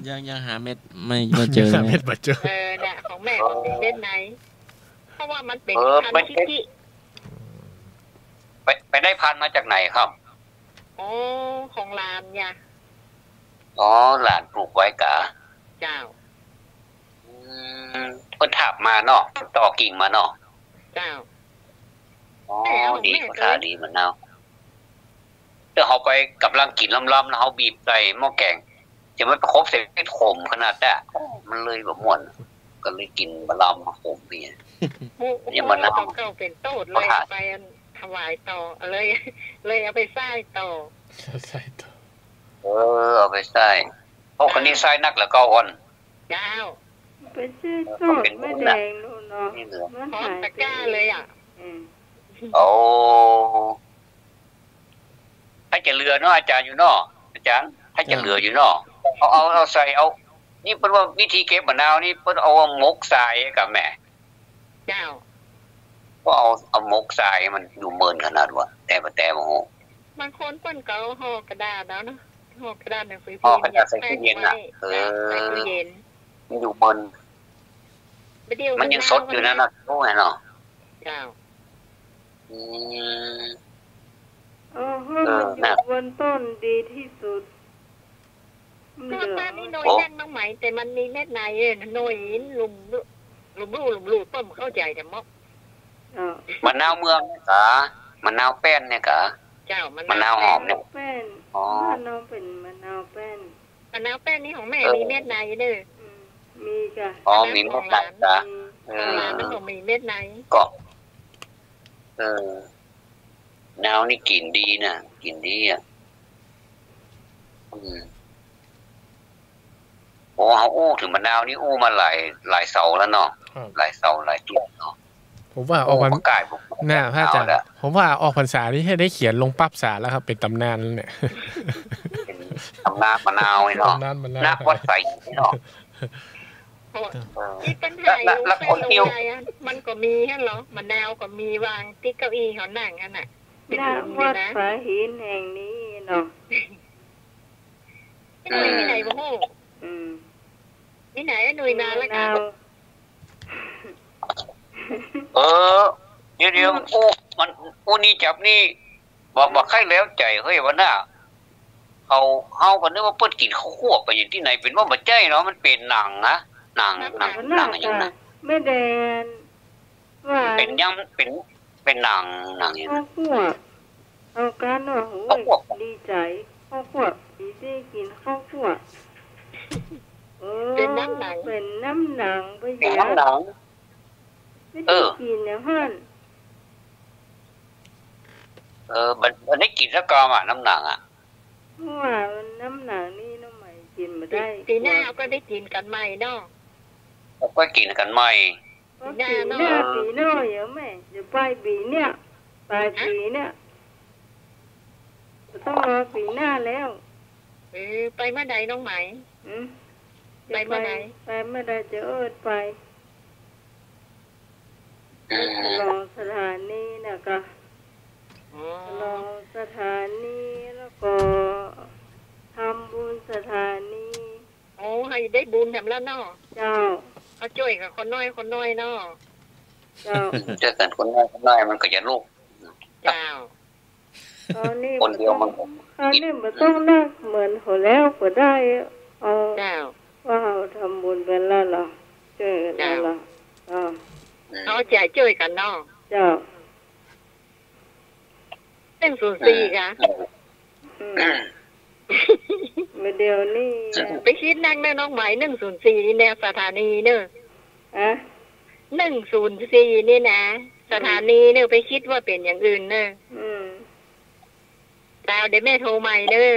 ยังหาเม็ดไม่เจอ เม็ดบาเจอ น่ะของแม่มันมีเม็ดในเพราะว่ามันเป็นพันธุ์ที่ ไปได้พันธุ์มาจากไหนครับ อ๋อของลามเนี่ย อ๋อหลานปลูกไว้กะ เจ้า เพิ่นถับมาเนาะต่อกิ่งมาเนาะ เจ้า อ๋อดีก็ท่าดีมะนาวเดี๋ยวเขาไปกำลังกินล้ำๆแล้วเขาบีบใส่หม้อแกงจะไม่ครบเสร็จขมขนาดนั้นมันเลยแบบม่วนก็เลยกินมะลำขมนี่ มันเอาเก่าเป็นโต๊ดเลยไปถวายต่อเลยเอาไปใส่ต่อ ใส่ต่อ เอาไปใส่โอ้คนนี้ใส่นักแล้วก็อ่อน เจ้า ไปซื้อโสดไม่แดงนู่นเนาะ นี่เหลือ มัน พร้อ หาม ย ตะกร้าเลยอ่ะ โอ้ถ้าจะเหลือเนาะอาจารย์อยู่เนาะอาจารย์ถ้าจะเหลืออยู่เนาะเอาใส่เอานี่เป็นว่าวิธีเก็บมะนาวนี่เพิ่นเอาหมกทรายกับแม่ เจ้า ก็เอาหมกทรายมันอยู่เมินขนาดว่าแต่โอ้โห บางคนเปิ้นก็ห่อกระดาษแล้วนะห่อกระดาษหนังสือ ห่อกระดาษใส่ตู้เย็นน่ะ ใส่ตู้เย็น มันอยู่เมิน เดี๋ยว มันยังสดอยู่นั่นน่ะโอ้ยเนาะ เจ้า ให้มันอยู่บนต้นดีที่สุด ก็บ้านนี้น้อยนั่นน้องไหมแต่มันมีเม็ดในน้อยลุมลูต้มเข้าใจแต่มอก มะนาวเมืองเนี่ยกะมะนาวแป้นเนี่ยกะ เจ้ามัน มะนาวหอมเนี่ย แป้นมะนาวเป็นมะนาวแป้น มะนาวแป้นนี่ของแม่มีเม็ดในเด้อ มีจ้ะ มีเม็ดในกะ ร้านมันก็มีเม็ดใน ก็นาวนี่กลิ่นดีนะกลิ่นดีอ่ะโอ้เขาอู้ถึงมะนาวนี่อู้มาหลายเสาแล้วเนาะหลายเสาหลายจุดเนาะ ผมว่าออกวัน กายผม หน้าพระอาจารย์ผมว่าออกพรรษานี่ให้ได้เขียนลงปั๊บสาแล้วครับเป็นตำนานเนี่ย เป็นตำนานมะนาวเนาะ ตำนานมะนาว นักวัดใส่เนาะ ที่ปัญหาแล้วคนเดียวมันก็มีฮะเหรอมะนาวก็มีวางที่เก้าอี้เขานั่งกันน่ะ หน้าวัดฝาหินแห่งนี้เนาะ ที่ไหนบ่ฮู้นี่ไหนหน่วยนาแล้วกัน เดี๋ยวผู้นี้จับนี่บอกใครแล้วใจเฮ้ยวันน่ะเขาก็นึกว่าเปิ้นกินข้าวคั่วไปอยู่ที่ไหนเป็นว่าบ่ใจเนาะมันเป็นหนังนะหนังอย่างนั้นไม่แดนว่าเป็นยังเป็นหนังอย่างนั้นข้าวคั่วเอาการว่าโอ้ยดีใจข้าวคั่วดีได้กินข้าวคั่วเป็นน้ำหนังไปเป็นน้ำหนังไม่ได้กินเนี่ยฮั่นมันได้กินสักกอมน้ำหนังว่าน้ำหนังนี่น้ำใหม่กินมาได้ปีหน้าก็ได้กินกันใหม่เนาะก็กินกันใหม่ปีหน้าเยอะแม่จะไปปีเนี่ยปลายปีเนี่ยต้องรอปีหน้าแล้วไปเมื่อใดน้องไหมไปเมื่อใดจะไปลองสถานีนะก็ลองสถานีแล้วก็ทำบุญสถานีให้ได้บุญทำแล้วเนาะเจ้าเขาช่วยกับคนน้อยเนาะเจ้าเจอกันคนน้อยมันก็จะลูกเจ้าตอนนี้คนเดียวมันมันต้องนั่งเหมือนหัวแล้วก็ได้เจ้าว่าทำบุญเป็นแล้วเหรอเจอแล้วเหรอเขาจะช่วยกันเนาะเจ้า104ค่ะเดี๋ยวนี้ไปคิดนั่งน้องไหม104นี่แนวสถานีเนอะ104นี่นะสถานีเนอะไปคิดว่าเป็นอย่างอื่นเนอะดาวเดี๋ยวแม่โทรใหม่เนอะ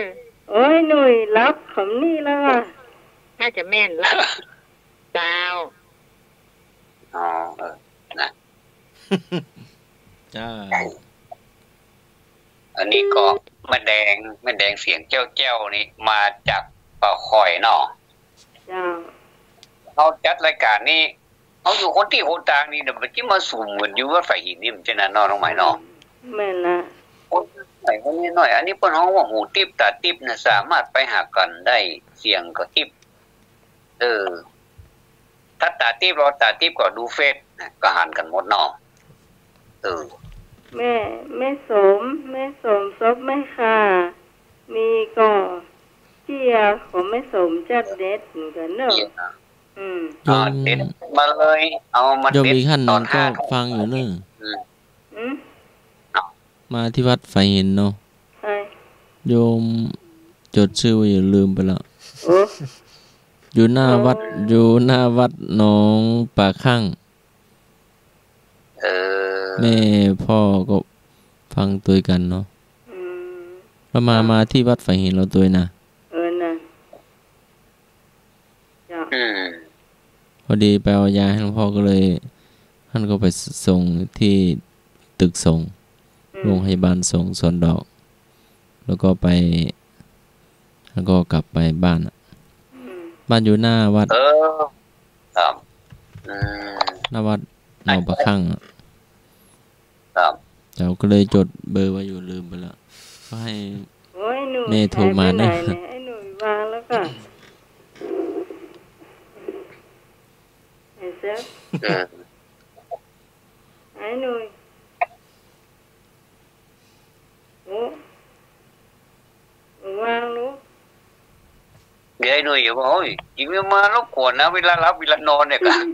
โอ้ยหนุ่ยรับคำนี้แล้วน่าจะแม่นรับดาวนะจ้าอันนี้ก็แม่แดงเสียงเจ้านี่มาจากป่าคอยเนาะเขาจัดรายการนี้เขาอยู่คนที่โหตางนี่เดี๋ยวมันจะมาสุ่มเหมือนอยู่ว่าฝ่ายหินนี่มันจะน่านอนลงไหมเนาะแม่นะไหนคนนี้หน่อยอันนี้เปิ้นฮ้องว่าหูติ๊บตาติ๊บน่ะสามารถไปหากันได้เสียงก็ติ๊บถ้าตาติ๊บเราตาติ๊บก็ดูเฟซก็หันกันหมดเนาะแม่สมซบแม่ค่ะมีก็เจียของแม่สมจัดเด็ดเหมือนกันเนอะเด็ดมาเลยเอามาเด็ดโยมอีกขั้นนึงก็ฟังอยู่เนอะมาที่วัดไฟเห็นเนาะโยมจดชื่อไว้อย่าลืมไปละอยู่หน้าวัดหนองป่าข้างแม่พ่อก็ฟังตัวกันเนาะเรามาที่วัดไฟเห็นเราตัวนะนะพอดีไปเอายาให้หลวงพ่อก็เลยท่านก็ไปส่งที่ตึกส่งโรงพยาบาลส่งสวนดอกแล้วก็ไปแล้วก็กลับไปบ้านอยู่หน้าวัดครับหน้าวัดหนองปะคั่งเจ้าก็เลยจดเบอร์ไว้อยู่ลืมไปแล้วก็ให้แม่โทรมานะให้หนูวางแล้วก็ไอ้เซฟไอ้หนูวางลูกเดี๋ยวไอ้หนูอยู่ว่าโอ้ยยิ่งมารบกวนนะเวลารับเวลานอนเนี่ยกัน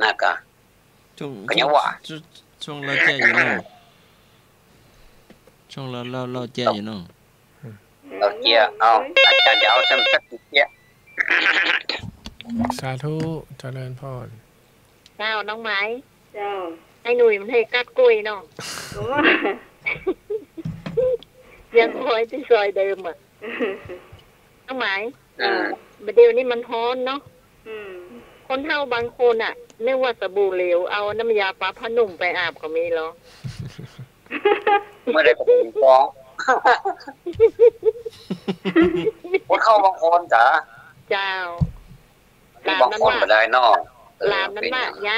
น่ากะก็ยังว่าช่วงเราแจ้อยู่เนาะช่วงเราแจ้อยู่เนาะเราเจียเอาอาจารย์ยาวจำสักเจียสาธุเจริญพรเจ้าน้องไม้เจ้าไอ้หนุ่ยมันให้กัดกล้วยเนาะยังคอยที่ซอยเดิมอ่ะน้องไม้เดี๋ยวนี้มันฮ้อนเนาะคนเฒ่าบางคนอ่ะนึกว่าสบู่เหลวเอาน้ำยาปลาผ้านุ่มไปอาบก็มีหรอไม่ได้ไปฟ้องคนเข้าบางคนจ้ะเจ้าบางคนไม่ได้นอกลามนั้นว่าย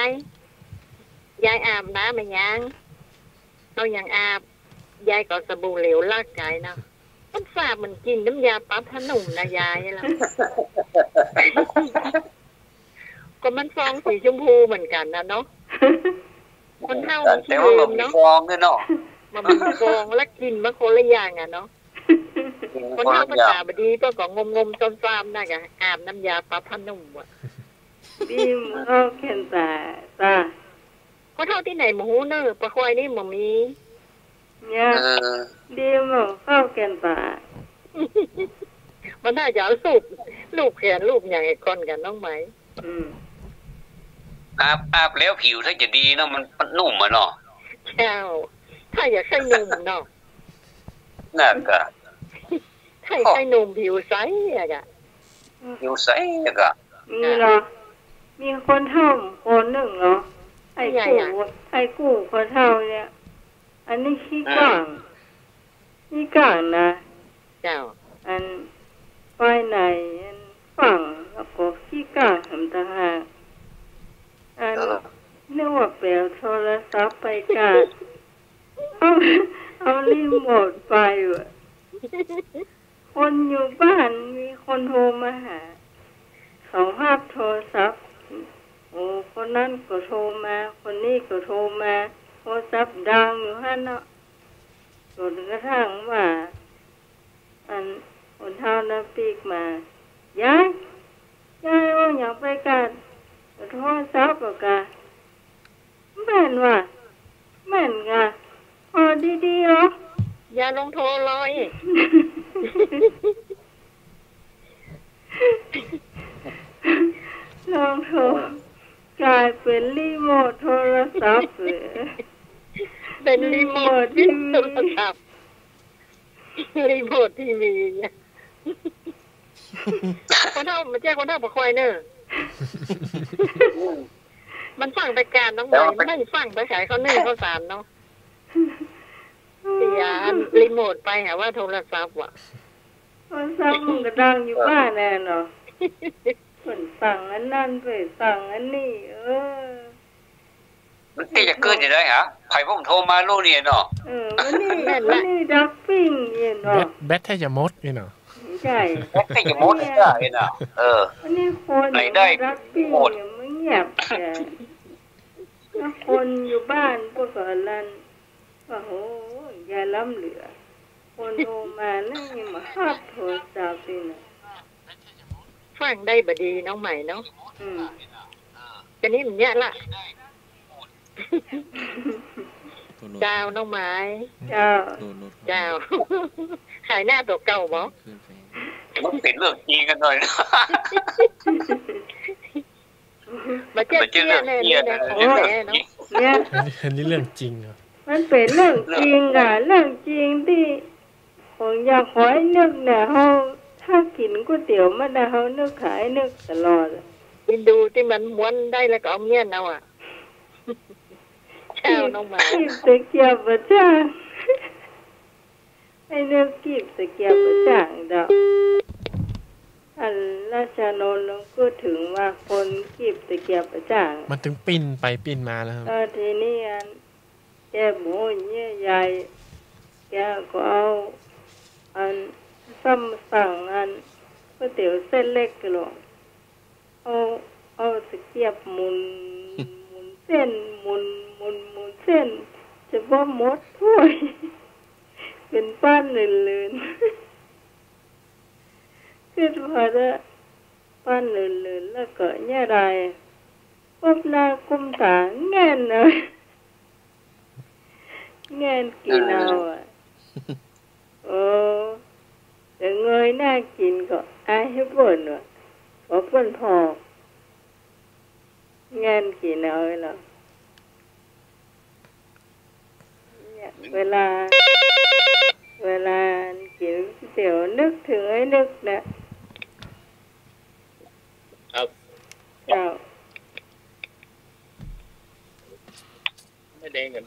ายอาบน้ำมันยังเอาอย่างอาบยายก็สบู่เหลวลากไก่นะมันฝาดมันกินน้ำยาปลาผ้านุ่มนะยายล่ะ ก็มันฟองสีชมพูเหมือนกันนะเนาะคนเท่ามัน แต่ว่ามันมีฟองด้วยเนาะ มันมีฟองและกลิ่นมันคนละอย่างอ่ะเนาะคนเท่าภาษาบดีก็ก็งมๆซ้ำๆน่ะกะอาบน้ำยาปลาพันนุ่มอ่ะดีมันก็เข็นตาคนเท่าที่ไหนหมูเนอะปลาควายนี่มันมีเนี่ยดีมันก็เข็นตามันน่าจะลูกแขนลูกอย่างไอ้คนกันน้องไหมอาบแล้วผิวถ้าจะดีเนาะมันนุ่มอ่ะเนาะเจ้าถ้าอยากให้นุ่มเนาะน่ะก็ถ้าอยากให้นุ่มผิวใสอะกะผิวใสอะกะมีเหรอมีคนเท่าคนหนึ่งเหรอไอ้กู้คนเท่าเนี่ยอันนี้ขี้กลางนะเจ้าอันไปไหนอันฝั่งแล้วก็ขี้กลางทำต่างหากอันนึกว่าเปลวโทรศัพท์ไปกันเอารีโมทไปว่ะคนอยู่บ้านมีคนโทรมาหาเขาภาพโทรศัพท์โอ้คนนั้นก็โทรมาคนนี้ก็โทรมาโทรศัพท์ดังอยู่ฮะเนาะจนกระทั่งว่าอันคนเท่านั้นปีกมายายว่าอยากไปกันโทรศัพท์ก็กันแม่นว่ะแม่นกะพอดีๆเหรออย่าลงโทรลอยลองโทรกลายเป็นรีโมทโทรศัพท์เป็นรีโมทที่โทรศัพท์รีโมททีวีคนเท่ามันแจ้งคนเท่าปะควายเนอะมันฟังไปการน้องใหญ่ไม่ฟังไปขายเขา1เขา3เนาะเสียรีโมทไปหาว่าโทรศัพท์ว่ะโทรศัพท์มันก็ดังอยู่บ้านแน่เนาะคนสั่งอันนั่นไปสั่งอันนี้มันที่จะเกิดอย่างไรฮะใครพวกโทรมาลูกเนี่ยเนาะวันนี้ดักปิ้งเนี่ยเนาะแบทแทจะมดนี่เนาะใช่แบทแทจะมดได้เนาะวันนี้คนดักปิ้งเนี่ยมันเงียบแต่แล้วคนอยู่บ้านพวกกันโอ้โหอย่าล้ำเหลือคนโทรมานั่งยังมาฮับโทรศัพท์นี่นะฟังได้บดีน้องใหม่เนาะจะนี่มันเนี้ยละเจ้าน้องไม้เจ้าขายหน้าตัวเก่าบ่มันเป็นเรื่องจริงกันหน่อยนะมาเจ๊แน่ๆนะของแท้เนาะเนี่ยอันนี้เรื่องจริงอ่ะมันเป็นเรื่องจริงอ่ะเรื่องจริงที่ผมอยากขอให้นึกเนี่ยเขาถ้ากินก๋วยเตี๋ยวมาได้เขานึกขายนึกตลอดกินดูที่มันม้วนได้แล้วก็เอาเงี้ยเอาอ่ะเช้าน้องมากีบตะเกียบประจ่างให้นึกกีบตะเกียบประจ่างดอกอันราชานนท์ก็ถึงว่าคนกีบตะเกียบประจ่างมันถึงปิ้นไปปิ้นมาแล้วครับทีนี้อันแกหมูเนี่ยใหญ่แกก็เอาสั่งอันก๋วยเตี๋ยวเส้นเล็กกันหรอกเอาตะเกียบหมุนเส้นหมุนเส้นจะบ่หมดถ้วยเป็นป้านลื่นๆคือพอจะป้านลื่นๆแล้วก็เนี่ยไรก้มหน้าก้มตาแง่นเลยแง่นกินเอาอ่ะแต่เงยหน้ากินก็อายให้บ่นว่ะเพราะเพิ่นพอแง่นกินเอาเหรอเนี่ยเวลากินเดี๋ยวนึกถึงไอ้นึกนะครับเจ้าไม่แดงกัน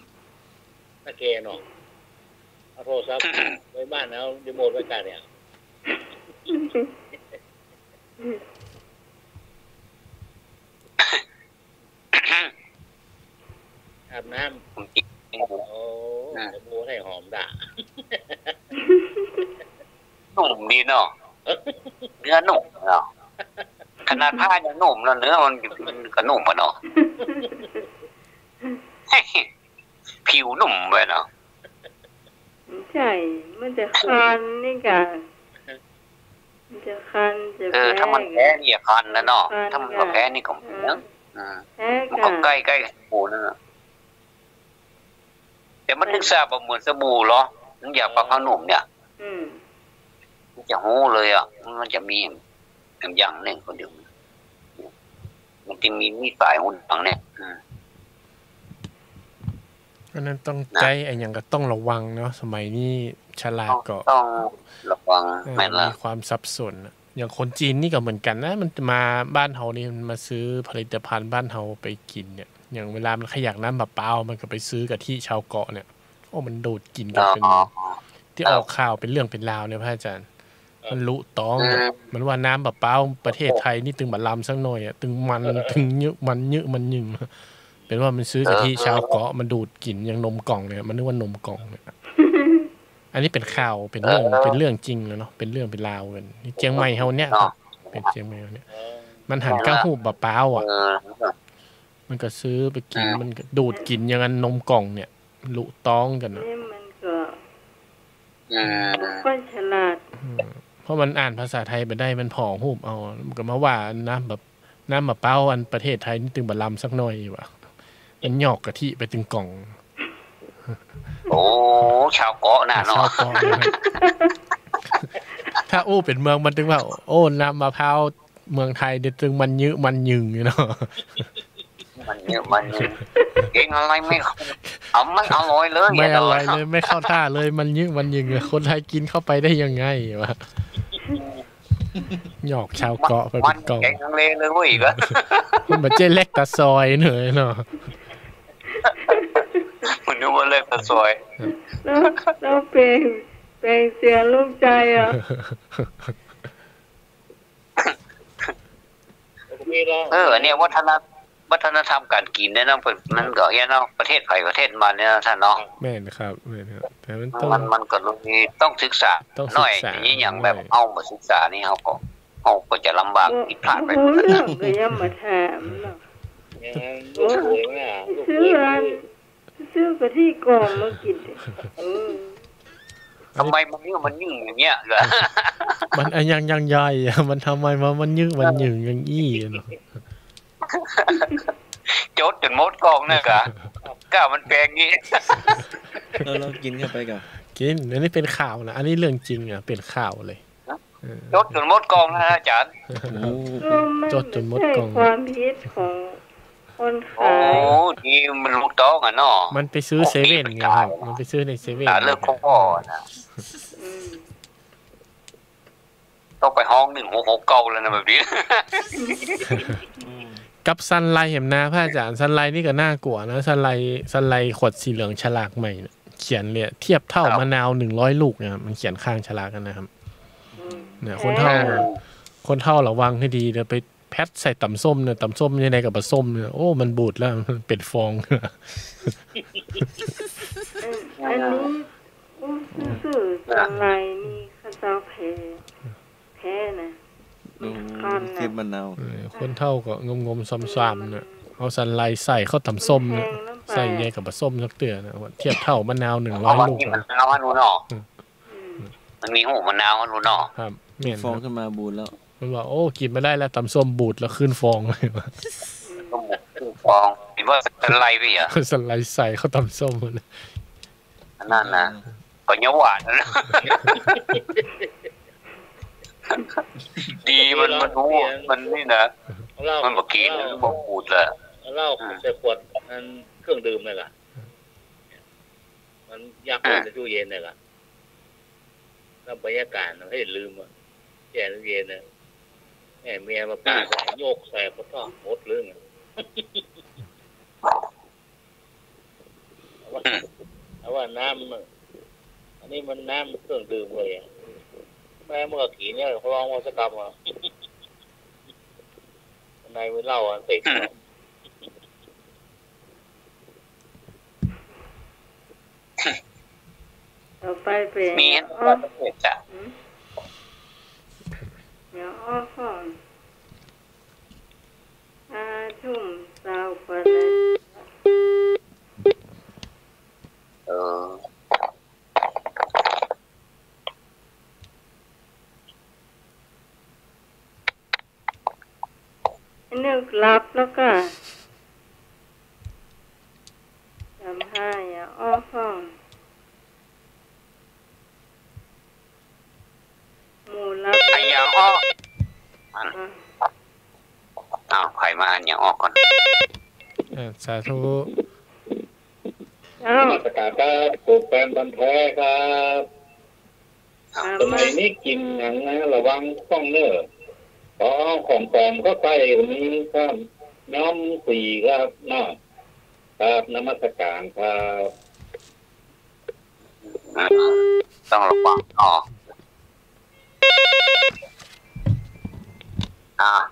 นักเกนอเอาโทรศัพท์ไว้บ้านแล้วรีโมทไว้กันเนี่ยอาบน้ำโอ้จะมูให้หอมด่าหนุ่มดีเนาะเนื้อหนุ่มเนาะ ขนาดผ้ายังนุ่มแล้วเนื้อมันก็นุ่มปะเนาะ ผิวนุ่มไปเนาะใช่มันจะคันนี่กะมันจะคันจะแพ้ถ้ามันแพ้นี่อย่าคันนะเนาะถ้ามันแพ้นี่ก็เหมือนมันก็ใกล้ปูนั่นนะแต่มันนึกทราบว่าเหมือนสบู่เหรอนึกอยากปลาข้าวหนุ่มเนี่ยมันจะหูเลยอ่ะมันจะมีอย่างหนึ่งคนเดียวมันจะมีสายหุ่นฝังเนี่ยอันนั้นต้องใจไอ้อย่างก็ต้องระวังเนาะสมัยนี้ฉลาดก็ต้องระวังมีความสับสนอย่างคนจีนนี่ก็เหมือนกันนะมันมาบ้านเฮานี่มันมาซื้อผลิตภัณฑ์บ้านเฮาไปกินเนี่ยอย่างเวลามันขยักน้ำแบบเปล่ามันก็ไปซื้อกับที่ชาวเกาะเนี่ยโอ้มันดูดกินกันเป็นที่ออกข่าวเป็นเรื่องเป็นราวเนี่ยพระอาจารย์มันลุต้องมันว่าน้ำแบบเปล่าประเทศไทยนี่ตึงบัดลำสักหน่อยอ่ะตึงมันตึงเยอะมันเยอะมันยึงเป็นว่ามันซื้อกะทิชาวเกาะมันดูดกลิ่นอย่างนมกล่องเนี่ยมันนึกว่านมกล่องเนี่ยอันนี้เป็นข่าวเป็นเรื่องจริงแล้วเนาะเป็นเรื่องเป็นราวกันนี่เจียงใหม่เฮาเนี่ยเป็นเจียงใหม่เนี่ยมันหันก้าหูบะเปล่าอ่ะมันก็ซื้อไปกินมันดูดกลิ่นอย่างนั้นนมกล่องเนี่ยลุต้องกันเนาะมันก็ค่อยฉลาดเพราะมันอ่านภาษาไทยไปได้มันผอหูบเอามันก็มาว่าน้ำแบบเปล่าอันประเทศไทยนี่ตึงบัดลำสักหน่อยว่ะมันหยอกกะทิไปถึงกล่องโอ้ชาวเกาะน่ะเนาะถ้าอู้เป็นเมืองมันถึงว่าโอ้น้ำมะพร้าวเมืองไทยเด็ดถึงมันยื้อมันยึงเนาะมันเยอะมันกินอะไรไม่ไม่อร่อยเลยไม่อร่อยเลยไม่เข้าท่าเลยมันยื้อมันยึงคนไทยกินเข้าไปได้ยังไงวะหยอกชาวเกาะไปเป็นกล่องแกงทะเลเลยเว้ยก็มันแบบเจ๊เล็กตาซอยเหนื่อยเนาะมันนึกว่าเล็กตาซอยแล้วเป็นเสียลูกใจอ่ะเนี่ยวัฒนธรรมการกินเนี่ยนะมันก็อย่างเนาะประเทศไทยประเทศมันเนี่ยท่านเนาะแม่นครับแม่นครับแต่มันก็ต้องศึกษาหน่อยนี่อย่างแบบเอามาศึกษานี่เขาก็จะลำบากผิดพลาดไปเรื่องก็ยังมาถามเนาะซื้อกะทิกล่องมากินทำไมมันยิ่งอย่างเงี้ยเหรอมันยังใหญ่มันทำไมมันยิ่งมันยึงอย่างอี้เนาะจดจนมดกองเนี่ยกะก้ามันแปลงงี้เรากินเข้าไปกับกินอันนี้เป็นข่าวนะอันนี้เรื่องจริงอ่ะเป็นข่าวเลยจดจนมดกองนะอาจารย์จดจนมดกองความผิดของคนขายโอ้ที่มันลูกต้องอ่ะเนาะมันไปซื้อเซเว่นไงครับมันไปซื้อในเซเว่นเลิกพ่อนะต้องไปห้อง1669แล้วนะแบบนี้กับซันไลเห็นนะพระอาจารย์ซันไลนี่ก็น่ากลัวนะซันไลขวดสีเหลืองฉลากใหม่เขียนเลยเทียบเท่ามะนาว100ลูกนะครับมันเขียนข้างฉลากกันนะครับเนี่ยคนเท่าระวังให้ดีเดี๋ยวไปแพทใส่ต่ำส้มเนี่ยต่ำส้มยังไงกับปลาส้มเนี่ยโอ้มันบูดแล้วมันเป็นฟองอันนี้สื่อซันไลนี่ข้าเจ้าแพ้นะเก็บมะนาวคนเท่าก็งมซ้ำๆเนี่ยเอาสันไลใส่ข้าวตำส้มเนี่ยใส่แยกกับปลาส้มสักเตือนนะเทียบเท่ามะนาว100ลูกมะนาวฮันนูเนาะมันมีหูมะนาวฮันนูเนาะครับฟองขึ้นมาบูดแล้วมันบอกโอ้กินไม่ได้แล้วตำส้มบูดแล้วขึ้นฟองเลยว่ะฟองคิดว่าสันไลไปเหรอสันไลใส่ข้าวตำส้มเลยนั่นนะก็เนื้อหวานนะดีมันรู้มันนี่นะมันบอกกินมันบอกพูดแหละเหล้าใส่ขวดมันเครื่องดื่มเลยล่ะมันยากในตู้เย็นเลยล่ะแล้วบรรยากาศมันให้ลืมอ่ะแช่ตู้เย็นเนี่ยแม่เมียมาป้าโยกใส่กระท้อหมดเรื่องเอาว่าน้ำอันนี้มันน้ำเครื่องดื่มเลยแม่เมื่อกี้เนี่ยเขาลองวัตกรรมอ่ะในมือเล่าอันติดต่อไปเป็นมีอ้อมจ้ะเดี๋ยวอ้อมก่อน นึกรับแล้วก็ทำให้อ้อห้องหมู่รับอันยังอ้ออ้าวใครมาอันยังอ้อก่อนสาธุ มาสกัดครับปลูกแฟนบันแท้ครับสมัยนี้กินอย่างนะระวังฟ้องเนื้อของปลอมก็ไปนี้ครับน้ำสีครับน้าครับนมัสการครับต้องระวัง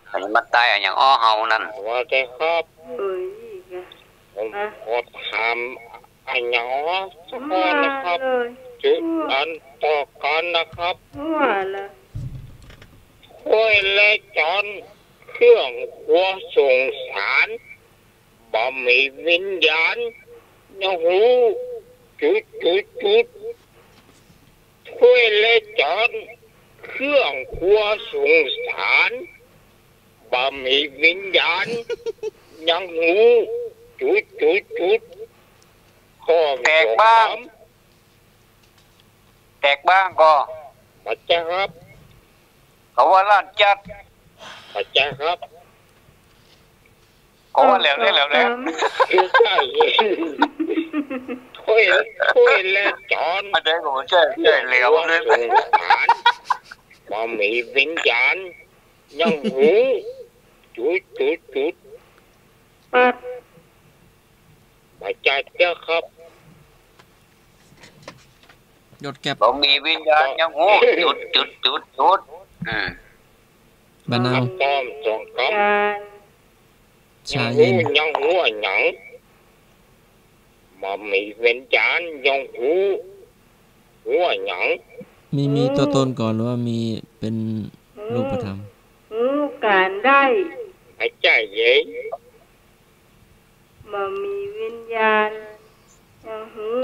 อันนี้มาใต้อันยังอ้อเฮานั่นว่าแต่ครับผมขอถามอันยังอ้อสักคนนะครับจุดอันต่อกันนะครับห้วยและจอนเครื่องครัวส่งสารบะหมี่วิญญาณยังหูจุดห้วยและจอนเครื่องครัวส่งสารบะหมี่วิญญาณยังหูจุดข้อแตกบ้างก็ปัจจัยครับเขาว่าล้านจัดปัจจัยครับเขาว่าแล้วคือใช่ถ้วยและจอนมาได้ผมใช่เหลวเลยสงสารบะหมี่วิญญาณยังหูจุดปัจจัยเจ้าครับยดแก็บบ่มีวิญญาณยังหูจุดบ้านเอาต้อมจงครับชาเย็นยังหูหยังบ่มีวิญญาณยังหูหัวหยังมีตัวตนก่อนหรือว่ามีเป็นรูปธรรมการได้หายใจเย็นบ่มีวิญญาณ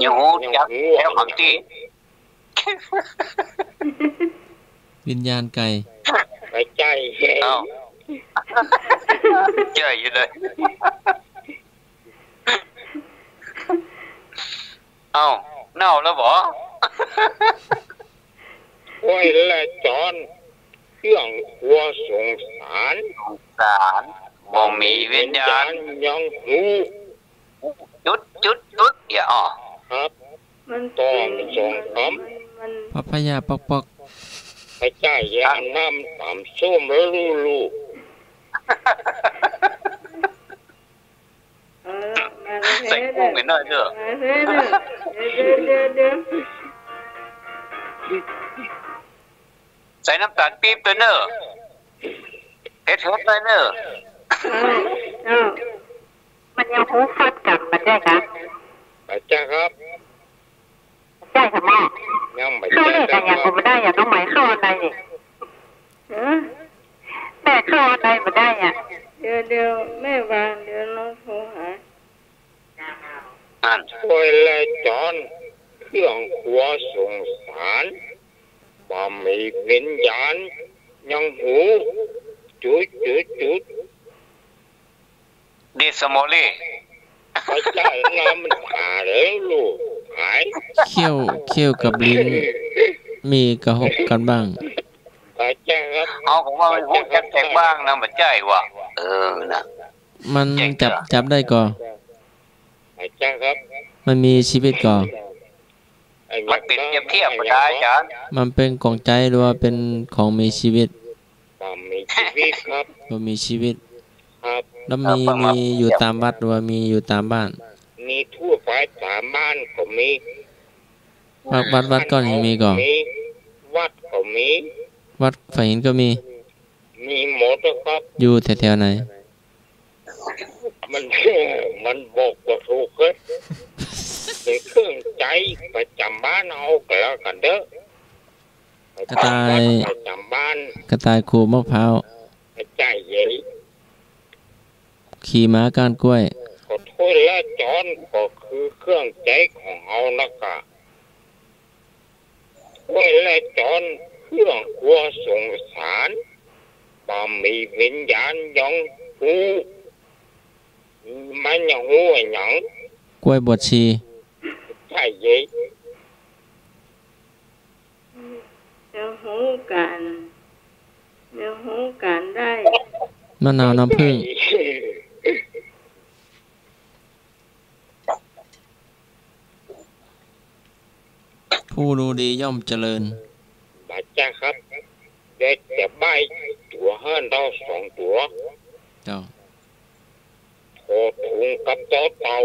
ยังหูจักแล้วคำที่วิญญาณไก่หายใจเย็นเจออยู่เลยเน่าแล้วบ่ห้วยและจอนเครื่องครัวส่งสารบ่มีวิญญาณยังหูจุดอย่าครับต้องส่งคำพัพยาปอกหายใจเย็นน้ำต่ำส้มแล้วลูกใส่กุ้งไปหน่อยเถอะใส่น้ำตาลปี๊บตัวเนอะเผ็ดเลยเนอะมันยังหูฟัดกันมันได้ครับอาจารย์ครับใช่ค่ะแม่ยังไม่เข้าเลยแต่ยังไม่ได้อย่างน้องไหมเข้าอะไรนี่แม่เข้าอะไรไม่ได้อ่ะเดี๋ยวแม่วางเดี๋ยวน้องโทรหาช่วยและจอนเครื่องครัวส่งสารบะหมี่วิญญาณยังหูจุดดิสมอลี่ไปจ่ายน้ำมันหาเลยลูกหายเคี่ยวกับลิ้นมีกระหกกันบ้างไปจ่ายครับผมว่ามันหูแตกบ้างนะมันใจว่ะนะมันจับได้ก่อไปจ่ายครับมันมีชีวิตก่อมันติดเทียบไม่ได้จ้ะมันเป็นของใจหรือว่าเป็นของมีชีวิตมีชีวิตครับมีชีวิตครับแล้วมีอยู่ตามวัดหรือว่ามีอยู่ตามบ้านมีทั่วไปตามบ้านก็มีวัดก้อนหินมีก่อนวัดก็มีวัดฝายหินก็มีหมดครับอยู่แถวๆไหนมันบอกว่าถูกเลยเป็นเครื่องใจประจำบ้านเอาก็แล้วกันเด้อกระต่ายประจำบ้านกระต่ายขูดมะพร้าวใจเย็นขี่ม้าก้านกล้วยขอโทษและจอนก็คือเครื่องใจของเอานะคะโทษและจอนเครื่องครัวส่งสารบะหมี่วิญญาณยังห มันอย่างงูอย่าง กล้วยบวชชี ใช่ยี่ เดี๋ยวหูกันได้ มะนาวน้ำผึ้งผู้รู้ดีย่อมเจริญ บาจ้าครับเด็กแต่ใบตัวห้านเรา2 ตัว เจ้า โถถุงกับโต๊ะเตา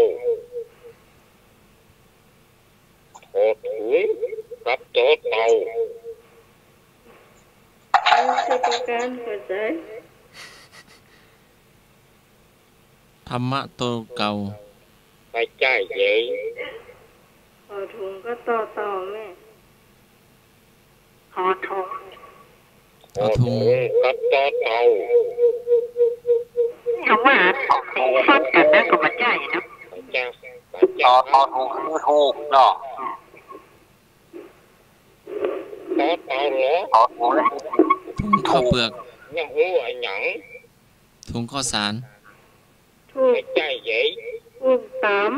โถถุงกับโต๊ะเตา ราชการเข้าใจ ธรรมะตัวเก่า ไปจ่ายเย่ ขอถุงก็ต่อแม่ขอถุง โถถุงกับโต๊ะเตา คำว่าฟัดกันนะก็มันใหญ่นะ ไปจ้า ต่อถูกคือถูกเนาะ โต๊ะเตาเหรอ ต่อถูกแล้ว ถุงข้าวเปลือก อย่างงูอย่าง ถุงข้าวสาร ถู ไป ก จ่ายเย่ ถูกตาม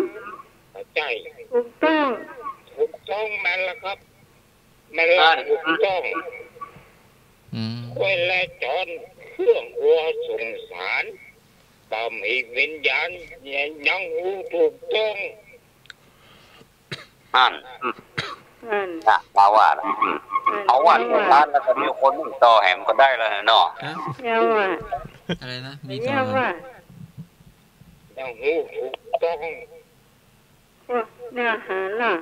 ไปจ่าย ถูกต้อง ถูกต้องมันละครับมันละถูกต้อง อืม เวลาจอนเครื่องหัวสงสารบะมีวิญญาณยังหูถูกต้อง นั่น อัน นะมาว่านะเอาว่าร้านแล้วก็มีคนต่อแหมก็ได้แล้วเนาะ อะ ยาวอ่ะ อะไรนะ มี ยา ต่อ ว ไหม อ่ะ ยังหูถูกต้อง ว่าหน้าหาล่ะ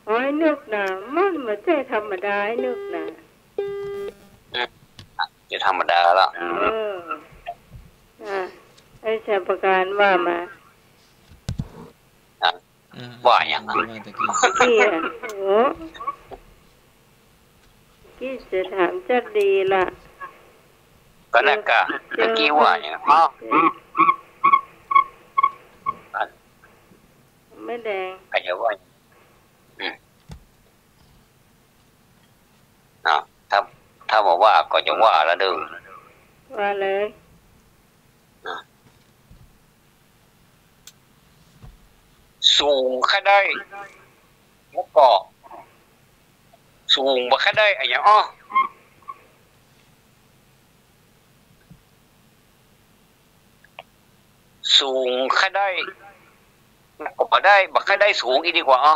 โอ้ยนึกนะมันไม่ใช่ธรรมดานึกนะ จะธรรมดาแล้ว ไอ้ชาประการว่ามา ว่าอย่าง ว่าตะกี้ กี้อ่ะโอ้กี้จะถามจะดีล่ะ ก็นั่นก็เมื่อกี้ว่าอย่างอ้าว ไม่แดง ใครจะว่าถ้าบอกว่าก็จะว่าแล้วดึง ว่าเลย สูงแค่ได้แล้วก็สูงบ่แค่ได้ไอ้อย่างอ้อสูงแค่ได้ก็บ่ได้บ่แค่ได้สูงอีกดีกว่าอ้อ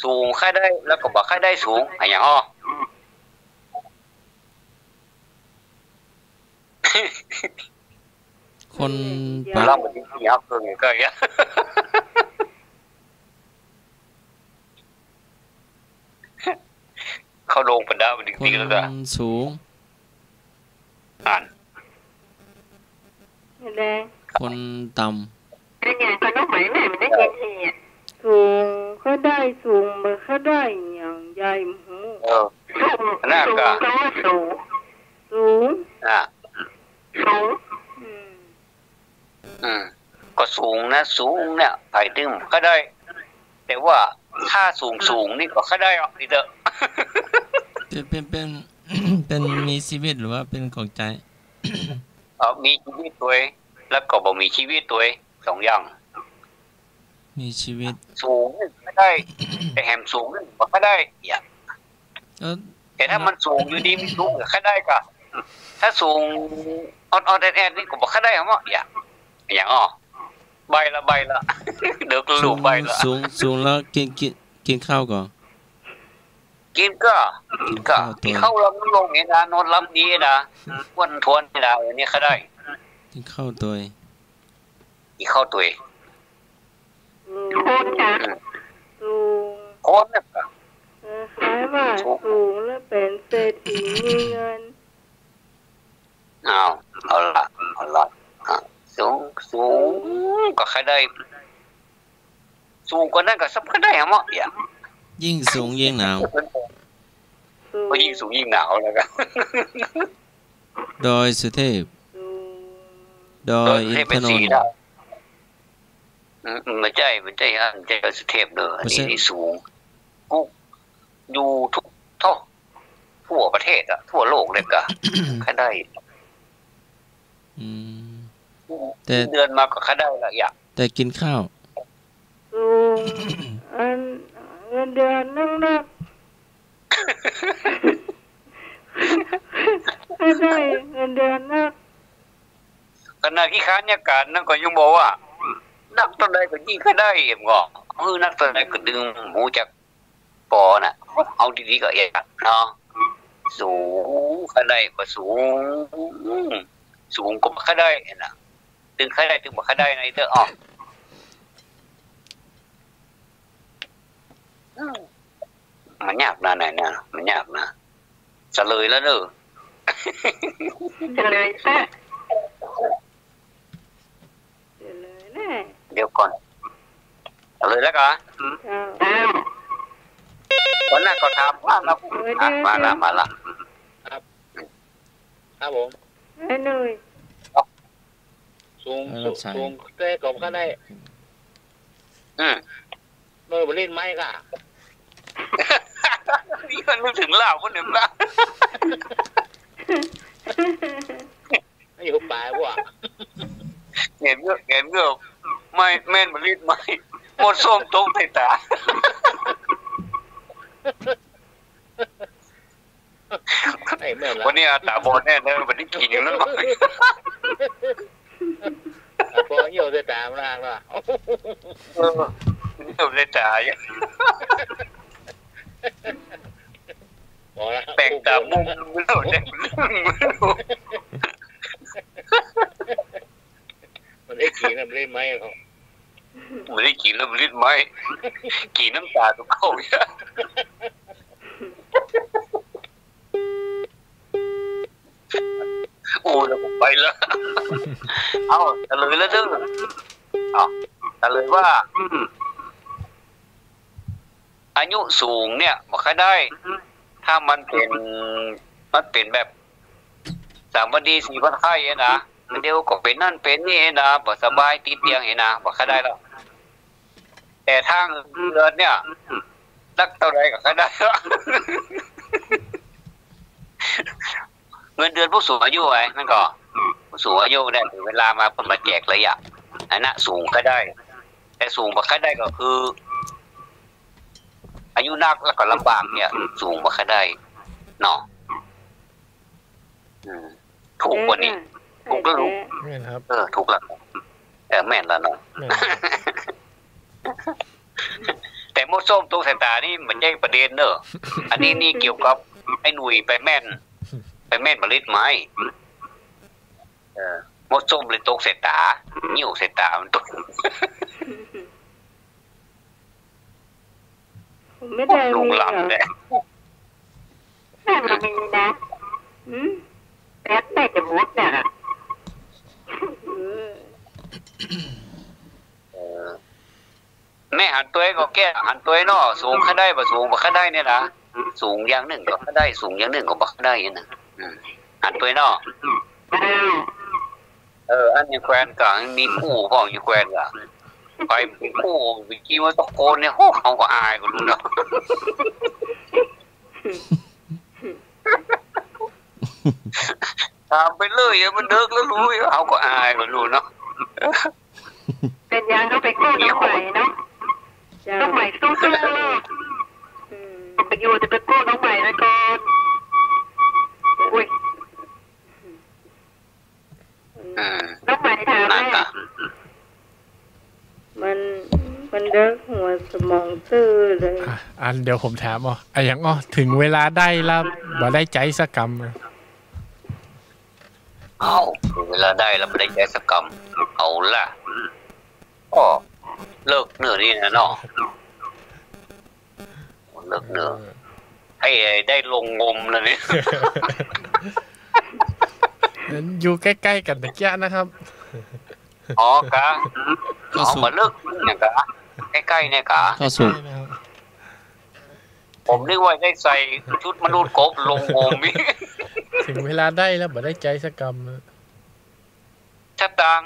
สูงแค่ได้แล้วก็บ่แค่ได้สูงไอ้อย่างอ้อ คนปาก เรามันจริงๆครับคือก็อย่างเขาลงปันดามันจ ค ริงๆแล้วก็ นสูง อ่าน ไม่แดง คนต่ เป็นอย่างก็น้องหมายแม่มันได้ยินทีอ่ะสูงเขาได้สูงมาเขาได้อย่างใหญ่หู สูงนั่นก็ สูง สูงก็สูงนะสูงเนี่ยไปถึงก็ได้ แต่ว่าถ้าสูงนี่ก็ค่ได้หรอกนี่เด้อ ำเป็นมีชีวิตหรือว่าเป็นของใจ มีชีวิตตัวเองแล้วก็บ่มีชีวิตตัวเองสองอย่าง มีชีวิต สูงก็ได้ แต่แหมสูงก็ค่ได้อย่า แล้ว แต่ถ้ามันสูงอยู่ดีไม่สูงก็ค่ได้ก็ถ้าสูงออดๆแอดๆนี่ก็บ่ค่ได้หรอกอย่างอ้อใบละ เดี๋ยวก็รู้ใบละ สูงแล้วกินข้าวก่อน กินเข้าลำลงนี่นะนอนลำดีนะวันทวนนี่นะอันนี้ก็ได้ กินข้าวตัว อีเข้าตัว โคนจ้ะสูง โคนเนี่ย คล้ายว่าสูงแล้วเป็นเศรษฐีมีเงิน เอาละสูงก็ค่ได้สูงกว่านั้นก็สับก็ได้หมดอย่า ยิ่งสูงยิ่งหนาว ก็ยิ่งสูงยิ่งหนาวแล้วกัน ดอยสุเทพ ดอยอินทนนท์ ไม่ใช่สุเทพเด้อนี่สูงกูอยู่ทุกทั่วประเทศอะทั่วโลกเลยก็ค่ได้ แต่เดือนมาก็ค่าได้ละอย่างแต่กินข้าวเงินเดือนนึงนะไม่ได้เงินเดือนนะขณะที่ค้านเนี่ยการนั่นก็ยังบอกว่านักตอนใดก็ยิ่งค่าได้เอ็มก็นักตอนใดก็ดึงหมูจากปอน่ะเอาดีๆก็เอ็ดเนาะสูงค่าได้ก็สูงก็ค่าได้น่ะถึงค่าได้ถึงบ่ค่าได้ในเด้อมันยากนะไหนเนี่ยมันยากนะเฉลยแล้วเด้อเฉลยซะเดี๋ยวก่อนเฉลยแล้วกันวันนั้นก็ถามว่าเรามาละครับผมไอ้หนุ่ยสูงแต่กบก็ได้เมื่อบริเวณไม้ก่ะนี่มันนึกถึงเล่าคนหนึ่งละไม่อยู่ป่าว่ะเห็นเงือบไม่แม่นบริเวณไม้หมดส้มตรงใส่ตาวันนี้ตาบอดแน่เลยวันนี้กินอย่างนั้นมาพอเหี่ยวใส่ตามันนานว่ะเหี่ยวใส่ตาอย่างแปลงตามุมไม่รู้เนี่ยมันได้กินน้ำเล่นไหมเขามันได้กินน้ำเล่นไหมกินน้ำตาตัวเขาเนี่ยโอ้แล้วผมไปแล้วเอาแต่เลยแล้วซึ่งแต่เลยว่าอายุสูงเนี่ยบอกค่าได้ถ้ามันเป็นแบบ3 วันดี4 วันไข้นะเดี๋ยวก็เป็นนั่นเป็นนี่นะบอกสบายติดเตียงเห็นนะบอกค่าได้แล้วแต่ทางเดือนเนี่ยรักเท่าไรกับค่าได้เงินเดือนผู้สูงอายุไว้นั่นก็ผู้สูงอายุได้ถึงเวลามาเพิ่มมาแจกระยะอันนั้นสูงก็ได้แต่สูงกว่าค่าได้ก็คืออายุนักแล้วก็ลำบากเนี่ยสูงกว่าค่าได้เนาะถูกกว่านี้ถูกก็รู้ถูกแล้วแม่นแล้วเนาะแต่มดส้มตรงสายตานี่มันใหญ่ประเด็นเนอะอันนี้นี่เกี่ยวกับไอ้หนุ่ยไปแม่นผลิตไม้มดส้มเลยตกเสตานิ้วเสตามันตกไม่ได้ลุง มี หลับเลยไม่มีนะแต่จะมุดเนี่ยแม่หันตัวก็แก้หันตัวเนาะสูงค่าได้บ่สูงบ่ค่าได้เนี่ยนะสูงอย่างหนึ่งก็ค่าได้สูงอย่างหนึ่งก็บ่ค่าได้นะหันตัวเนาะอันนี้แควนก็มีคู่พ่ออยู่แควนก็ไปคู่วิกี้ว่าตะโกนเนี่ยเขาก็อายก็รู้เนาะถามไปเลยมันเดิกแล้วรู้เขาก็อายก็รู้เนาะเป็นยังเขาไปกู้น้องใหม่เนาะน้องใหม่สู้ๆไปอยู่จะไปกู้น้องใหม่นะก่อนอุ้ยน้องใหม่ถามแม่มันเดินหัวสมองซื่อเลยเดี๋ยวผมถามอย่างถึงเวลาได้แล้วบ่ได้ใจสักกรรมถึงเวลาได้แล้วบ่ได้ใจสักกรรมเอาล่ะก็เลิกเนื้อนี่นะเนาะเลิกเนื้อให้ได้ลงงมแล้วนี่อยู่ใกล้ๆกันตะเกียนะครับกะมาเลิกเนี่ยกะใกล้ๆเนี่ยกะผมนึกว่าได้ใส่ชุดมนุษย์กบลงงมถึงเวลาได้แล้วบ่ได้ใจสักกรรมชัดตัง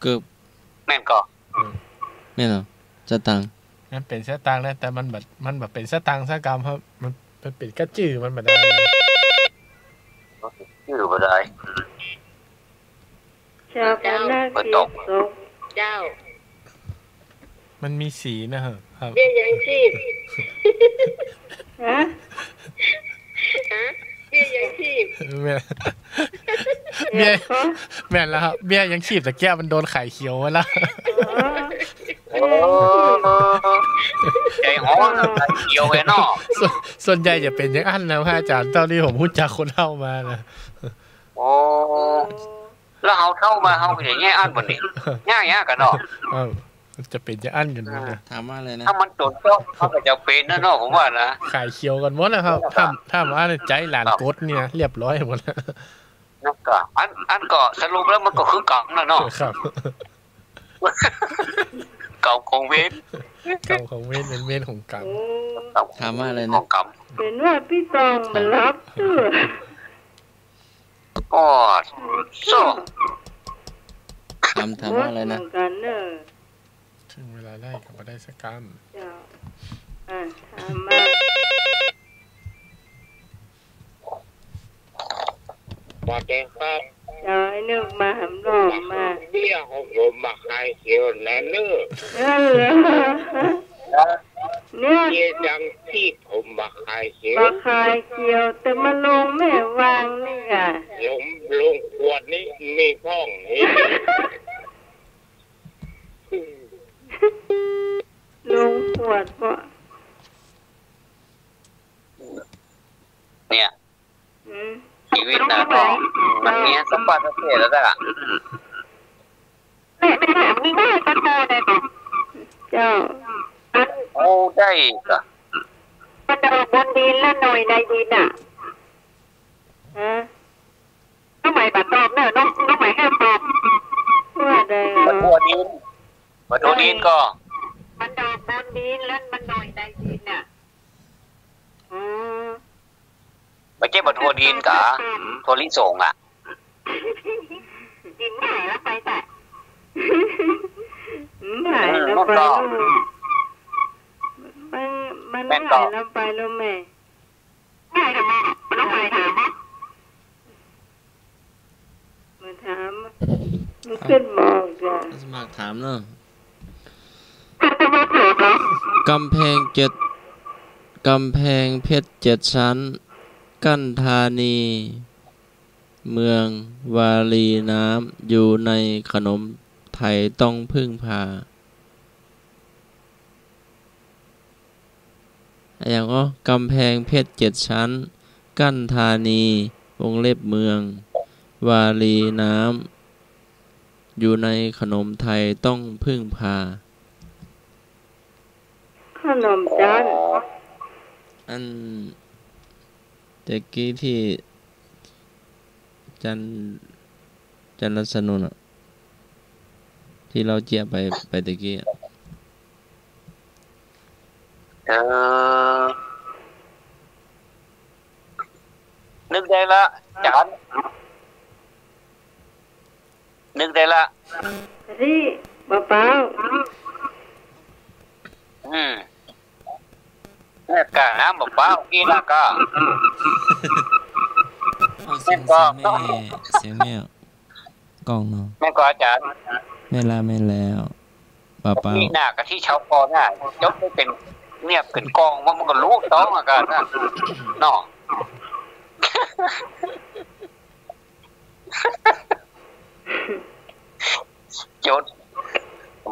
เกือบแม่นก็แม่นเหรอจะตังมันเป็นสตางค์แล้วแต่มันแบบเป็นสตางค์สักกรรมครับมันเป็นกระจื้อมันบ่ได้จื้อบ่ได้ ชาวพนักกิจศพเจ้ามันมีสีนะครับเบี้ยยังชีพฮะเบี้ยยังชีพแม่แม่แล้วครับเบี้ยยังชีพแต่แก้วมันโดนไข่เขียวแล้วใจหอมไข่เขียวไงเนาะส่วนใหญ่จะเป็นอย่างอันนะพระอาจารย์เท่าที่ผมพูดจากคนเท่ามานะโอ้แล้วเอาเข้ามาเอาไปอย่างเงี้ยอันบนนี้ง่ายๆกันเนาะจะเป็นจะอั้นกันนะถามว่าอะไรนะถ้ามันจดก็เขาก็จะเป็นนะเนาะผมว่านะขายเขียวกันหมดนะครับถ้าว่าใจหลานกดเนี่ยเรียบร้อยหมดแล้วนั่นก็อันก็สรุปแล้วมันก็คือกรรมนะเนาะครับกรรมของเวรของเวรเป็นเวรของกรรมถามว่าอะไรนะเป็นว่าพี่ตองมารับด้วยก็สู้ถามว่าอะไรนะถึงเวลาได้กับมาได้สักกรรมถามมาว่าแกครับจะให้นึกมาหำรอมาเบี้ยของผมมาขายเขียวแน่เนื้อเนี่ยจังที่ผมมาขายเขียวมาขายเขียวแต่มาลงแม่วางนี่อ่ะลงขวดนี้มีพ่องนี่ลงขวดก็เนี่ยชีวิตนะมันเนี้ยสมบัติเสียแล้วจ้ะแม่ถามนี่ได้ก็โตได้ไหมเจ้าโอ้ได้จ้ะมันจะบนดินแล้วหน่อยในดินอ่ะน้องใหม่บัดตอบเนอะน้องใหม่ห้ามตอบว่าได้มาทัวดินก็มันดอกบนดินแล้วมันหน่อยในดินอ่ะไม่ใช่มาทัวดินกะทัวลิสงอ่ะดินไหนแล้วไปแต่ไหนแล้วไปมันไหนแล้วไปแล้วแม่ไหนทำไมแล้วไปถามมาถามมันขึ้นมองจ้ะสมัครถามเนาะกำแพงเพชร7 ชั้นกั้นธานีเมืองวารีน้ำอยู่ในขนมไทยต้องพึ่งพาอย่างก็กำแพงเพชร7 ชั้นกั้นธานีวงเล็บเมืองวารีน้ำอยู่ในขนมไทยต้องพึ่งพาขนมจันอันเด็กกี้ที่จันรัศนุนที่เราเจียไปตะกี้นึกได้ละจันนึกได้ละที่เปล่านี่กะน้ำเปล่ากี่ละกะเสียงแม่กล้องเนาะแม่ก็อาจารย์ไม่แล้วป้านี่หน้ากะที่ชาวกอน่ะยกได้เป็นเนี่ยเป็นกองว่ามันก็รู้ต้องอาการนะเนาะจด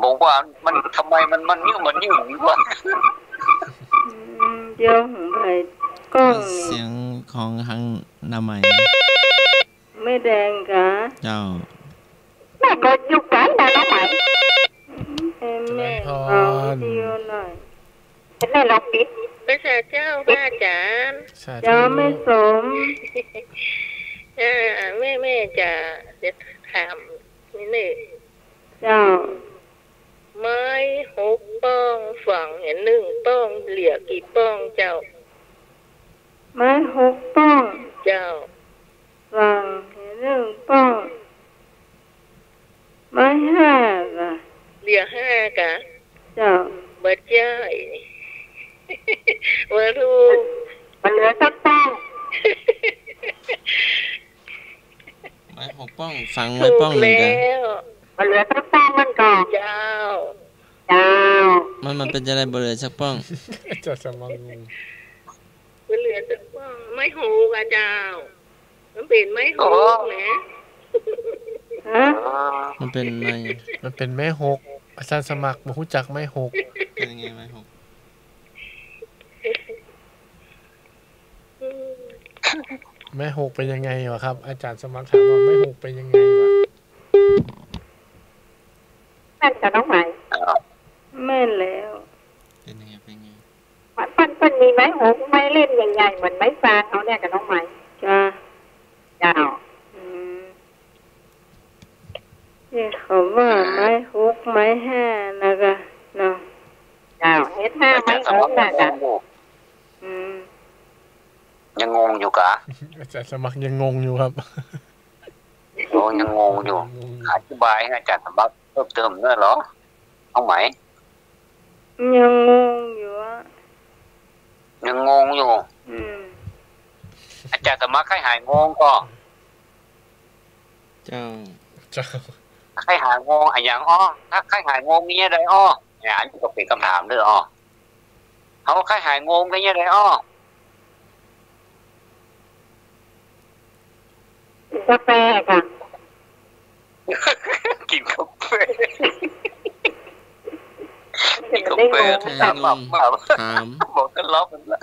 บอกว่ามันทำไมมันยิ่งนี่วะเดี๋ยวของใครกล้องเสียงของทางนาใหม่ไม่แดงกะเจ้าแม่ก็อยู่กันนะน้องใหม่แม่ขอเดียวหน่อยแม่ลองปิดพระเจ้าพระอาจารย์เจ้าไม่สมแม่จะถามนี่หนึ่งเจ้าไม้6 ป้องฝั่งเห็น1 ป้องเหลือกี่ป้องเจ้าไม้6 ป้องเจ้าฝั่งเห็น1 ป้องไม้5ค่ะเหลือ5กะเจ้าเบิดใจมาดูมันเหลือสักป้อง ไม้หกป้องฟังไม้ป้องหนึ่งกันเหลือสักป้องมันก่อนเจ้ามันเป็นจะได้บ่เหลือสักป้องจะสมังเหลือสักป้องไม้หูกับเจ้ามันเป็นไม้หูนะมันเป็นไม้มันเป็นไม้หกอาจารย์สมัครบ่ฮู้จักไม้หกเป็นยังไงไม้หกไม้หกเป็นยังไงวะครับอาจารย์สมัครถามว่าไม้หกเป็นยังไงวะแม่นกับน้องใหม่แม่นแล้วเป็นยังไงมันมีไม้หกไม้เล่นใหญ่ๆเหมือนไม้ฟางเขาเนี่ยกับน้องใหม่จ้านี่เขาว่าไม้หกไม้ห้านะคะเนาะจ้าเฮ็ดห้าไม้หกน่ะจ้ะยังงงอยู่กะอาจารย์สมัครยังงงอยู่ครับโอ้ยังงงอยู่อธิบายให้อาจารย์สมัครเพิ่มเติมด้วยเหรอเอาไหมยังงงอยู่ยังงงอยู่อาจารย์สมัครให้หายงงก็เจ้าให้หายงงอย่างอ้อถ้าให้หายงงนี่ยังไงอ้อเนี่ยอันนี้ก็เป็นคำถามด้วยอ้อเขาให้หายงงได้ยังไงอ้อกาแฟค่ะกินกาแฟกินกาแฟถามบอกกันล็อกกันละ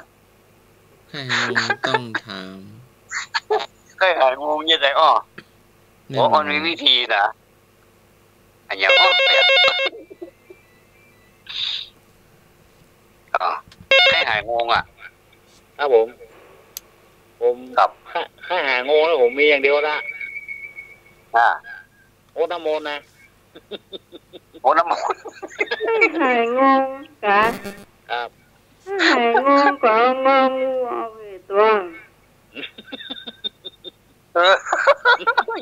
ให้งงต้องถามให้หายงงยังไงอ้อเพราะมันมีวิธีนะอย่างอ้อให้หายงงอ่ะครับผมกับให้หายงงแล้วผมมีอย่างเดียวละโอ้น้ำมนต์นะโอ้น้ำมนต์หายงงกันครับหายงงก็งงเอาไปตัว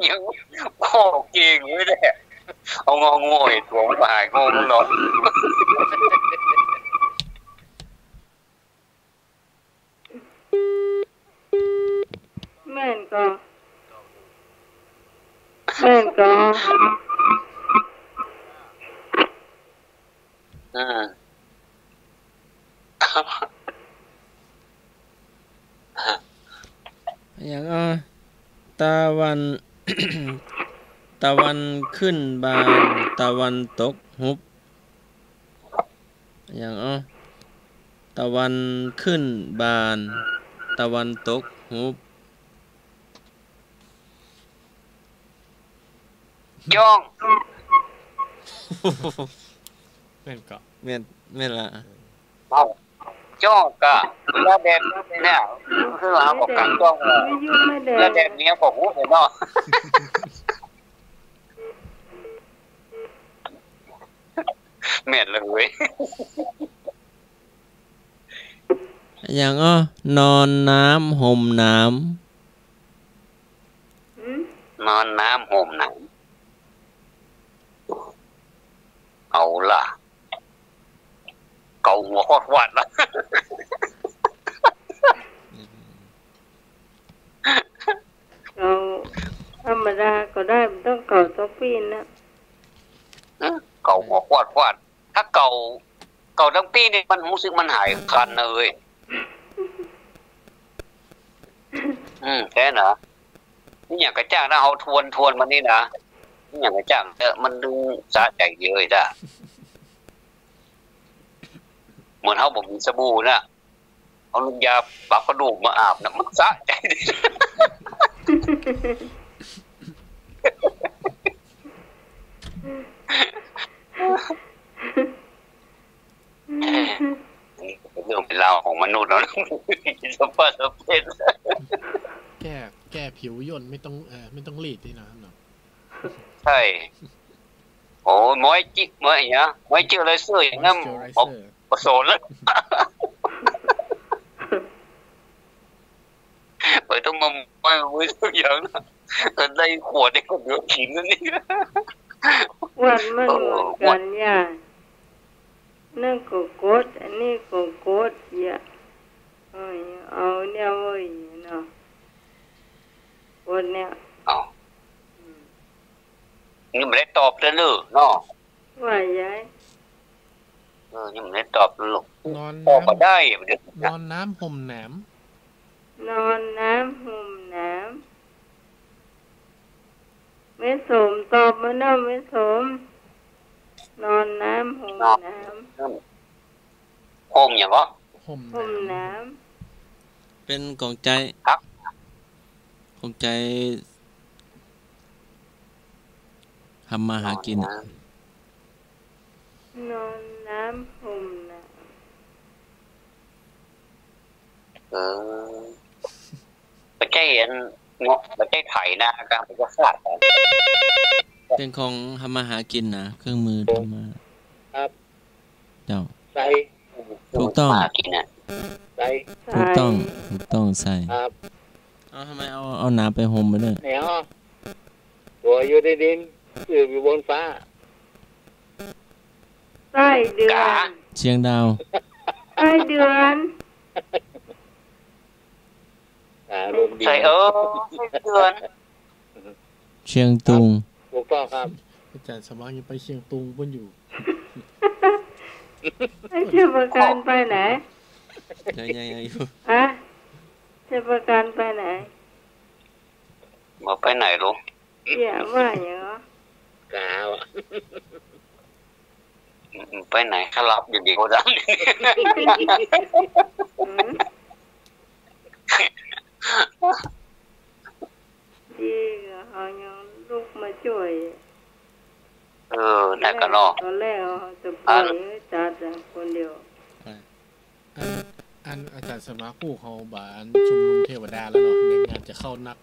ยังพ่อเก่งไม่ได้เอางองูไอ้ตัวหายงงเนาะแม่นก็อย่างตะวันขึ้นบานตะวันตกหุบอย่างตะวันขึ้นบานตะวันตกหุบย่องแม่นก็แม่นละจ้องกะแล้วแดดเนี่ยคือหาบอกกันจ้องแล้วแดดเนี้ยผมพูดเลยเนาะแม่นเลยอย่างนอนน้ำห่มน้ำนอนน้ำห่มน้ำเอาล่ะเกาหัวโคตรหวานละเราธรรมดาก็ได้ไม่ต้องเก่าต้องปีนนะเกาหัวโคตรหวานถ้าเกาทั้งปีนี่มันรู้สึกมันหายคันเลยแค่นะนี่อย่างกระจ้างถ้าเขาทวนมันนี่นะนี่อย่างกระจ้างมันดูสะใจเยอะจ้ะเหมือนเขาบอกมีสบู่นะเอาลูกยาปรับกระดูกมาอาบนะมันสะใจดิเรื่องเป็นราวของมนุษย์เนาะสปาสเปนแก้ผิวย่นไม่ต้องรีดด้วยนะครับเนาะใช่โอ้มอยจิมอยอย่างเงี้ยมอยเจออะไรเสื้ออย่างนั้นผสมแล้วไปต้องมาไม่ทุกอย่างนะแต่ได้ขวดได้ก็เหลือขิงนั่นนี่วันมันเหมือนกันเนี่ยนั่นก็กดอันนี้ก็กดอย่าเอาเนี่ยเว้ยเนาะกดเนี่ย ยังไม่ได้ตอบเลยเนาะ ว่ายาย ยังไม่ได้ตอบเลยลูก นอน ตอบก็ น้ำ ได้เดี๋ยวน อนน้ำห่มแหนม นอนน้ำห่มน้ำไม่สมตอบมาเนาะไม่สมนอนน้ำห่มน้ำ โฮมอย่างก็ ห่ม ห่ม แหนม น้ เป็นของใจ ครับ ของใจทำมาหากินอะ ำนอนน้ำห่มน้ เออไปใช้เงาะไปใช้ไถนากลางไปก็ฟาด เป็นของทำมาหากินนะเครื่องมือทำมา ครับ เจ้า ใส่ ถูกต้อง มากินน่ะ ใส่ ำ ถูกต้องถูกต้องใส่ ครับ เอาทำไมเอาน้ำไปห่มไปด้วย แหนวตัวอยู่ในดินอยู่บนฟ้า ใต้เดือน เชียงดาว ใต้เดือน ลมดี ใส่เดือน เชียงตุง ถูกต้องครับ อาจารย์สมางยังไปเชียงตุงบนอยู่ ให้เชื่อประกันไปไหน ยังอยู่ อะเชื่อประกันไปไหน มาไปไหนลูก อย่าว่าอย่างนั้น กาวอะ ไปไหนเขารับอยู่ดีเขาดัง อืมดีก็เขายังลูกมาช่วย นั่นก็เนาะ ตอนแรกเขาจะปล่อยให้จัดคนเดียว อันอาจารย์สมาคู่เขาบาอันชุมนุมเทวดาแล้วเนาะในงานจะเข้านัก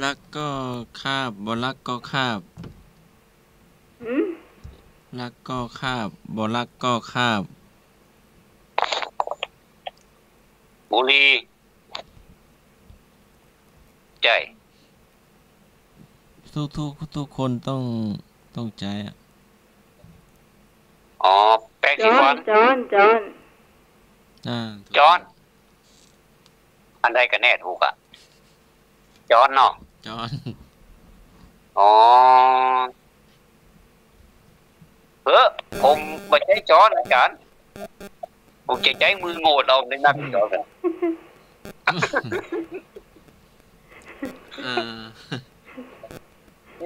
รักก็คาบบ่รักก็คาบ อืม รักก็คาบบ่รักก็คาบ บุรีใจ ทุกคนต้องใจอ่ะ อ๋อแป้ง จ สี อ ฟั น น จอนจอน ถูก จอน อันใดกันแน่ถูกอ่ะจอนเนาะ จอน อ๋อผมไม่ใช่จอนอาจารย์ผมจะใช้มือโง่เราในนักจอนกัน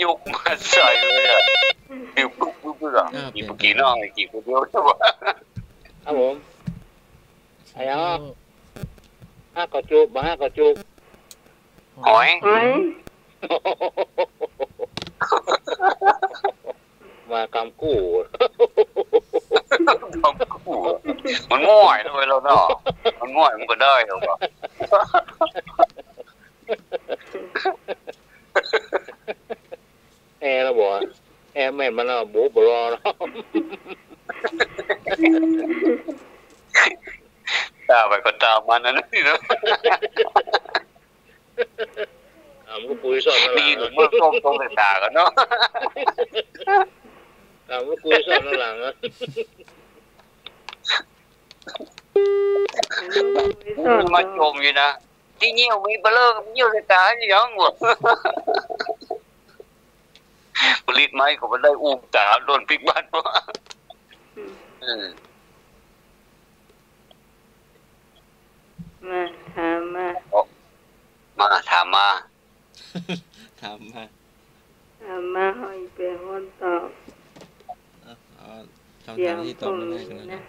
ยุกมาใส่เลยอ่ะอยู่ปุ๊บอ่ะกี่ปุกี้น้องกี่ปุกเดียวใช่ปะ ครับผมไอ้อ๋อห้ากระจุกมาห้ากระจุก หอย หอย มากำกู้ มันง่อยเลยเราเนาะมันง่อยมันก็ได้หรอก แอร์เราบอกแอร์แม่มันเราบูบรอเนาะ ตาไปก็ตามมันนั่นนี่เนาะ มันก็ปุยสอนนั่นแห นี่ ละ เมื่อตรงตากันเนาะ มันก็ปุยสอนนั่นหลังนะ มาชมอยู่นะที่เงี้ยวมีเบลอเงี้ยวในตาอย่างหมดผลิตไม้ก็ไม่ได้อุ้มตาโดนปิกบ้านวะ มาถามมา มาถามมา ถามมา ถามมาให้เป็นคนตอบ เอาคำถามที่ตอบไม่ได้กันนะ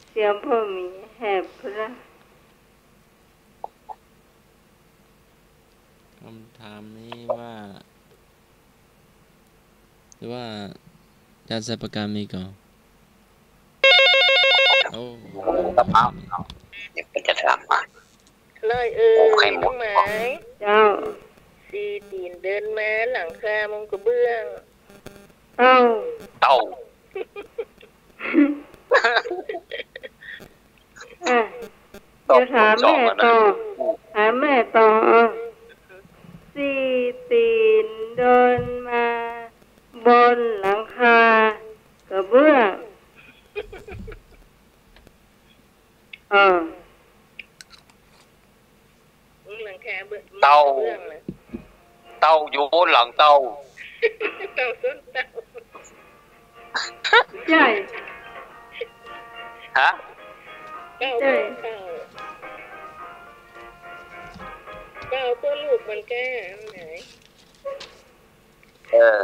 เสียงพ่อมีแหบพระ คำถามนี้ว่าหรือว่าจะใช้ประกันมีก่อนโอ้ เดี๋ยวจะถามมา เลยน้องหมาย เจ้า สีตีนเดินมาหลังคามงกระเบื้อง เอ้า เต้า อ่ะเดี๋ยวถามแม่ต่อถามแม่ต่อสี่ตีนเดินมาบนหลังคากระเบื้อง หลังคาเบื้อง เตา เบื้องเลย เตาอยู่บนหลังเตา เตาส้นเตา ใช่ ฮะ เตาเตาเตาตัวลูกมันแก้ไหน เออ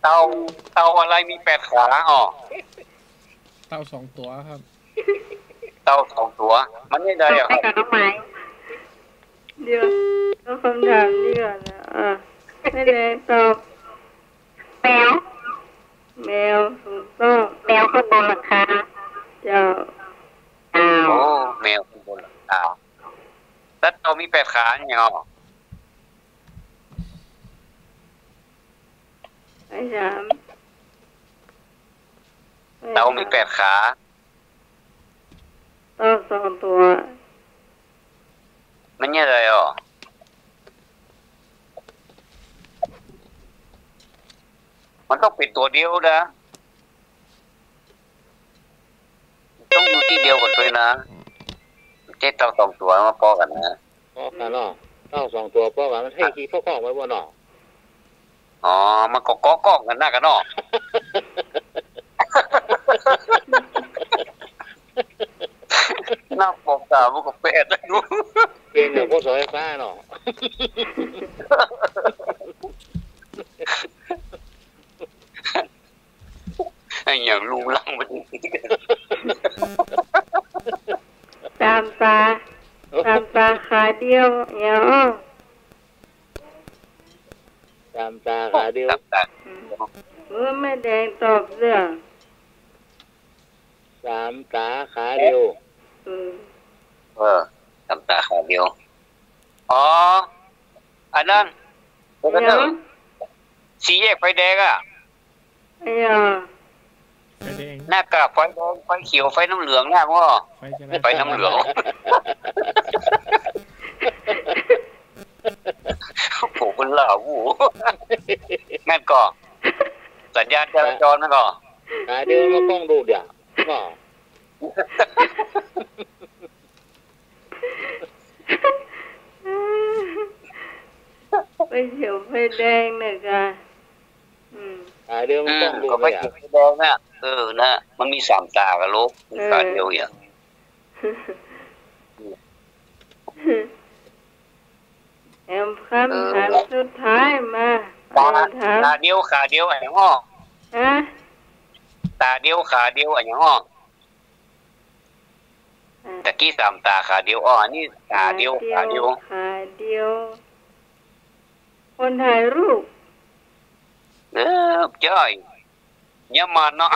เตาอะไรมี8 ขาอ๋อ เต้า2 ตัวครับ เตา2 ตัว มันไม่ได้อะค ให้ รับ กับน้องไม้เดี๋ยวเอาคำถามนี้ก่อนนะไม่ได้ตอบแมวแมวถูกต้องแมวขึ้นบนหลังคาเจ้าอ้าว โอ้แมวข้างบนหลังคาแล้วเตามี8 ขาเนี่ยอ๋อ ไอ้สาม เตามี8 ขา ตอบ2 ตัว มันเนี่ยอะไรอ๋อมันต้องเป็นตัวเดียวนะต้องอยู่ที่เดียวกันด้วยนะเจ๊เตา2 ตัวมาพอกันนะ พ่อกันเนาะเต้า2 ตัวพ่อกันมันให้ขี้พ่อไว้บ่เนาะ อ๋อมันก็ก้องกันหน้ากันเนาะ หน้าปกตามันก็เป็ดเลยดู เป็นกับพวกเสาไฟฟ้าเนาะ ไอ้อย่างลุงลังมัน ตามตาขาเดียวอย่าง ตามตาขาเดียว ตัก มือไม่แดงตอบเรื่อง 3 ตาขาเดียว ตำตาขาเดียวอ๋ออันนั้นพวกนั้นเนอะสี่แยกไฟแดงอ่ะ ไอ้ยา ไฟแดง หน้ากากไฟแดงไฟเขียวไฟน้ำเหลืองหน้ามั้ง ไฟจะได้ ไฟน้ำเหลืองผมเป็นเหล่าวูแม่นก่อสัญญาณจราจรนั่นก่อ ขาเดียวมากล้องดูเดี๋ยวเนาะ ไปเขียวไฟแดงเนี่ยค่ะ ขาเดียวมากล้องดู ก็ไฟ เดี๋ยว เขียวไฟแดงน่ะนะมันมี3 ตากับลูกตาเดียวอย่าง แอมคำถามสุดท้ายมา ตาเดียวขาเดียวไอ้ห้อ ฮะ ตาเดียวขาเดียวไอ้ห้อตะกี้3 ตาขาเดียวอันนี้ตาเดียวขาเดียว ขาเดียว คนถ่ายรูป จ้อยเนี่ยมันเนาะ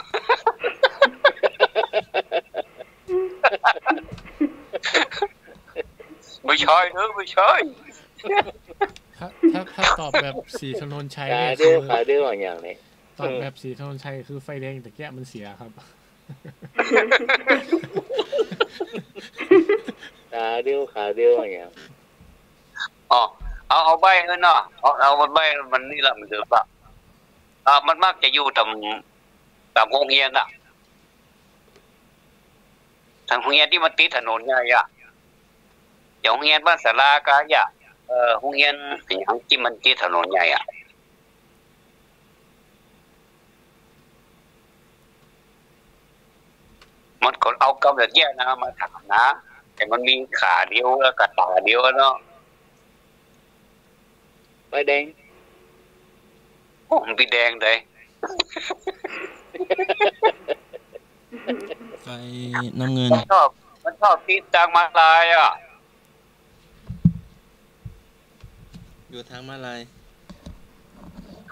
ไม่ใช่เนอะไม่ใช่ ถ้าตอบแบบสีถนนชัย ขา เนี่ย เดียวขาเดียวอย่างนี้ ตอบแบบสีถนนชัยคือไฟแดงแต่แก้มันเสียครับ ขาเดียวขาเดียวอย่าง อ๋อเอาใบเนาะเอาใบมันนี่แหละมันเดือดปะมันมักจะอยู่ตามโรงเรียนอ่ะทางโรงเรียนที่มันติดถนนไงอ่ะอย่างโรงเรียนบ้านสารากายะโรงเรียนอย่างที่มันติดถนนใหญ่อ่ะมันก็เอากำเนิดแย่นะมาถามนะแต่มันมีขาเดียวแล้วก็ตาเดียวเนาะ ไฟแดง ผมพี่แดงเลย ไฟน้ำเงิน มันชอบติดทางมาลายอ่ะ อยู่ทางมาลาย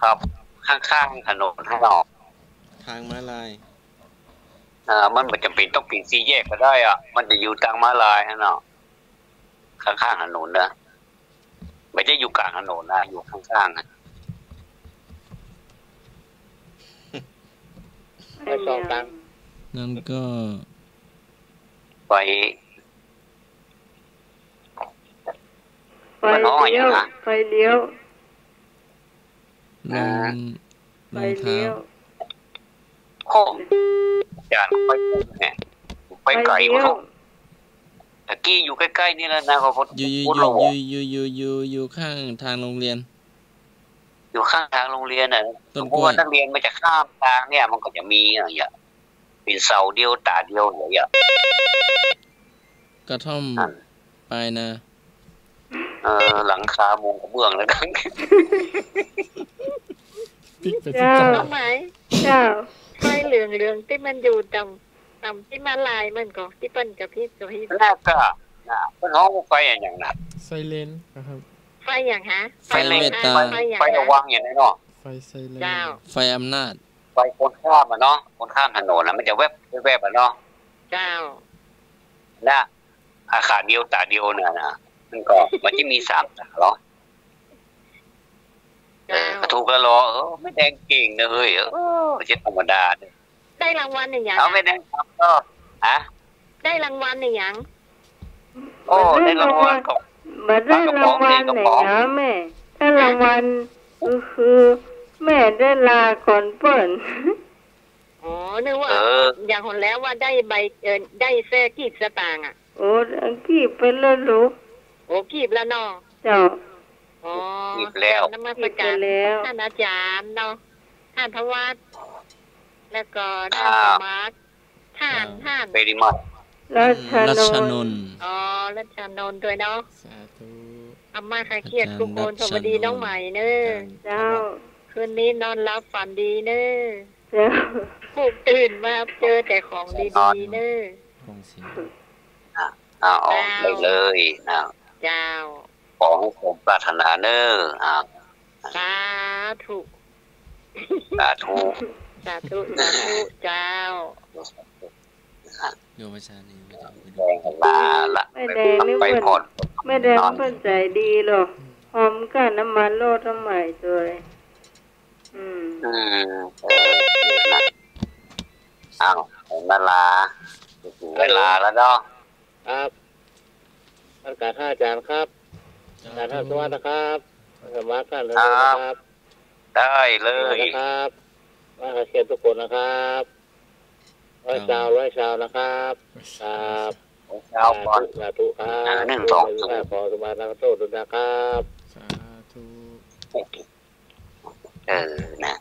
ครับ ข้างๆถนนข้างนอก ทางมาลาย มันไม่จำเป็นต้องปีนสี่แยกก็ได้อ่ะ มันจะอยู่ทางมาลายข้างนอกข้างๆถนนนะไม่ได้อยู่กลางถนนนะอยู่ข้างๆ ไฟสองตัง นั่นก็ ไป ไฟเลี้ยวไฟเลี้ยว รองร ไฟ องเท้า เลี้ยว โค้งจานไปเนี่ยไปไก่ เลี้ยว เขา ตะกี้อยู่ใกล้ๆนี่แล้วนะเขาพูด อยู่ข้างทางโรงเรียนอยู่ข้างทางโรงเรียนน่ะเพราะว่านักเรียนมันจะข้ามทางเนี่ยมันก็จะมีอย่างเป็นเสาเดียวตาเดียวอย่างเงี้ยกระท่อมปลายนาหลังคามุงกระเบื้องแล้วกันเจ้าไหมเจ้าไฟเหลืองที่มันอยู่ต่ำที่มาลายมันก็ที่ปั้นกับพี่น่าก็เพิ่นห้องไฟอย่างนั้นไซเลนนะครับไฟอย่างฮะไฟเมตตาไฟระวังอย่างนี้เนาะไฟไซเลนไฟอำนาจไฟคนข้ามเนาะคนข้ามถนนมันจะแวบเนาะเจ้าน่ะอาคารเดียวตาเดียวเนี่ยนะมันจะมี3ตาเหรอถูกแล้วเหรอไม่แดงเก่งนะเฮ้ยไม่ใช่ธรรมดาได้รางวัลอย่างเอาไม่แดงครับก็ได้รางวัลอย่างโอ้ได้รางวัลของมาได้รางวัลไหนนะแม่ถ้ารางวัลคือแม่ได้ลาก่อนเปิ่นอ๋อนึกว่าอย่างคนแล้วว่าได้ใบได้แซ่กีบสตางค์โอ้กีบเป็นแล้วลูกโอ้กีบแล้วเนาะเจ้าอ๋อกีบแล้วนมัสการท่านอาจารย์เนาะท่านพระวัดแล้วก็ท่านสมาร์ทท่านเปริมารัชนนท์อ๋อรัชนนท์ด้วยเนาะสาธุอาม่าใครเครียดทุกคนสวัสดีน้องใหม่เนอะเจ้าคืนนี้นอนรับฝันดีเนอะเจ้าปลุกตื่นมาเจอแต่ของดีๆเนอะเอาได้เลยเจ้าของผมปรารถนาเนอะสาธุ สาธุเจ้าโยมชานีไม่แดงนี่เพิ่นไม่แดงเพิ่นใจดีหรอกหอมกันน้ำมันโลดทำไมตัวอ้าวเวลาแล้วเนาะครับท่านอาจารย์ครับอาจารย์ท่านสวัสดีครับสวัสดีครับได้เลยครับมาเชียร์ทุกคนนะครับร้อยชาวนะครับครับชาวก่อนสาธุครับ1 2ขอสมาธิโตดุนะครับสาธุนะ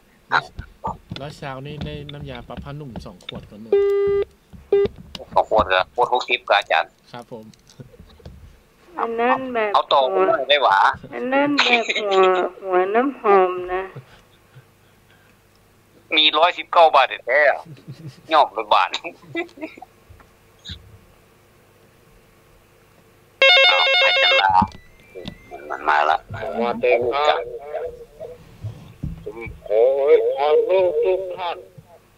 แล้วเช้านี้ได้น้ำยาปลาผ้านุ่ม2 ขวดก่อนหนึ่ง2 ขวดเหรอขวด60อาจารย์ครับผมอันนั้นแบบเอาต่อได้หวาอันนั้นแบบหัวน้ำหอมนะมี119 บาทแท้ๆย่อมบาทอาจารย์ลามันมาละมาเต็มครับขอให้ทุกท่าน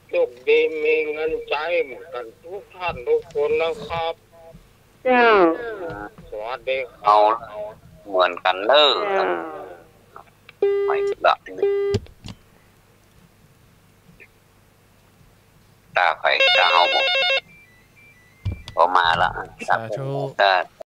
โชคดีมีเงินใจเหมือนกันทุกท่านทุกคนนะครับเจ้าสวัสดีเอาเหมือนกันเนอะไปละตาไฟตาเฮาบอกพอมาละสาธุ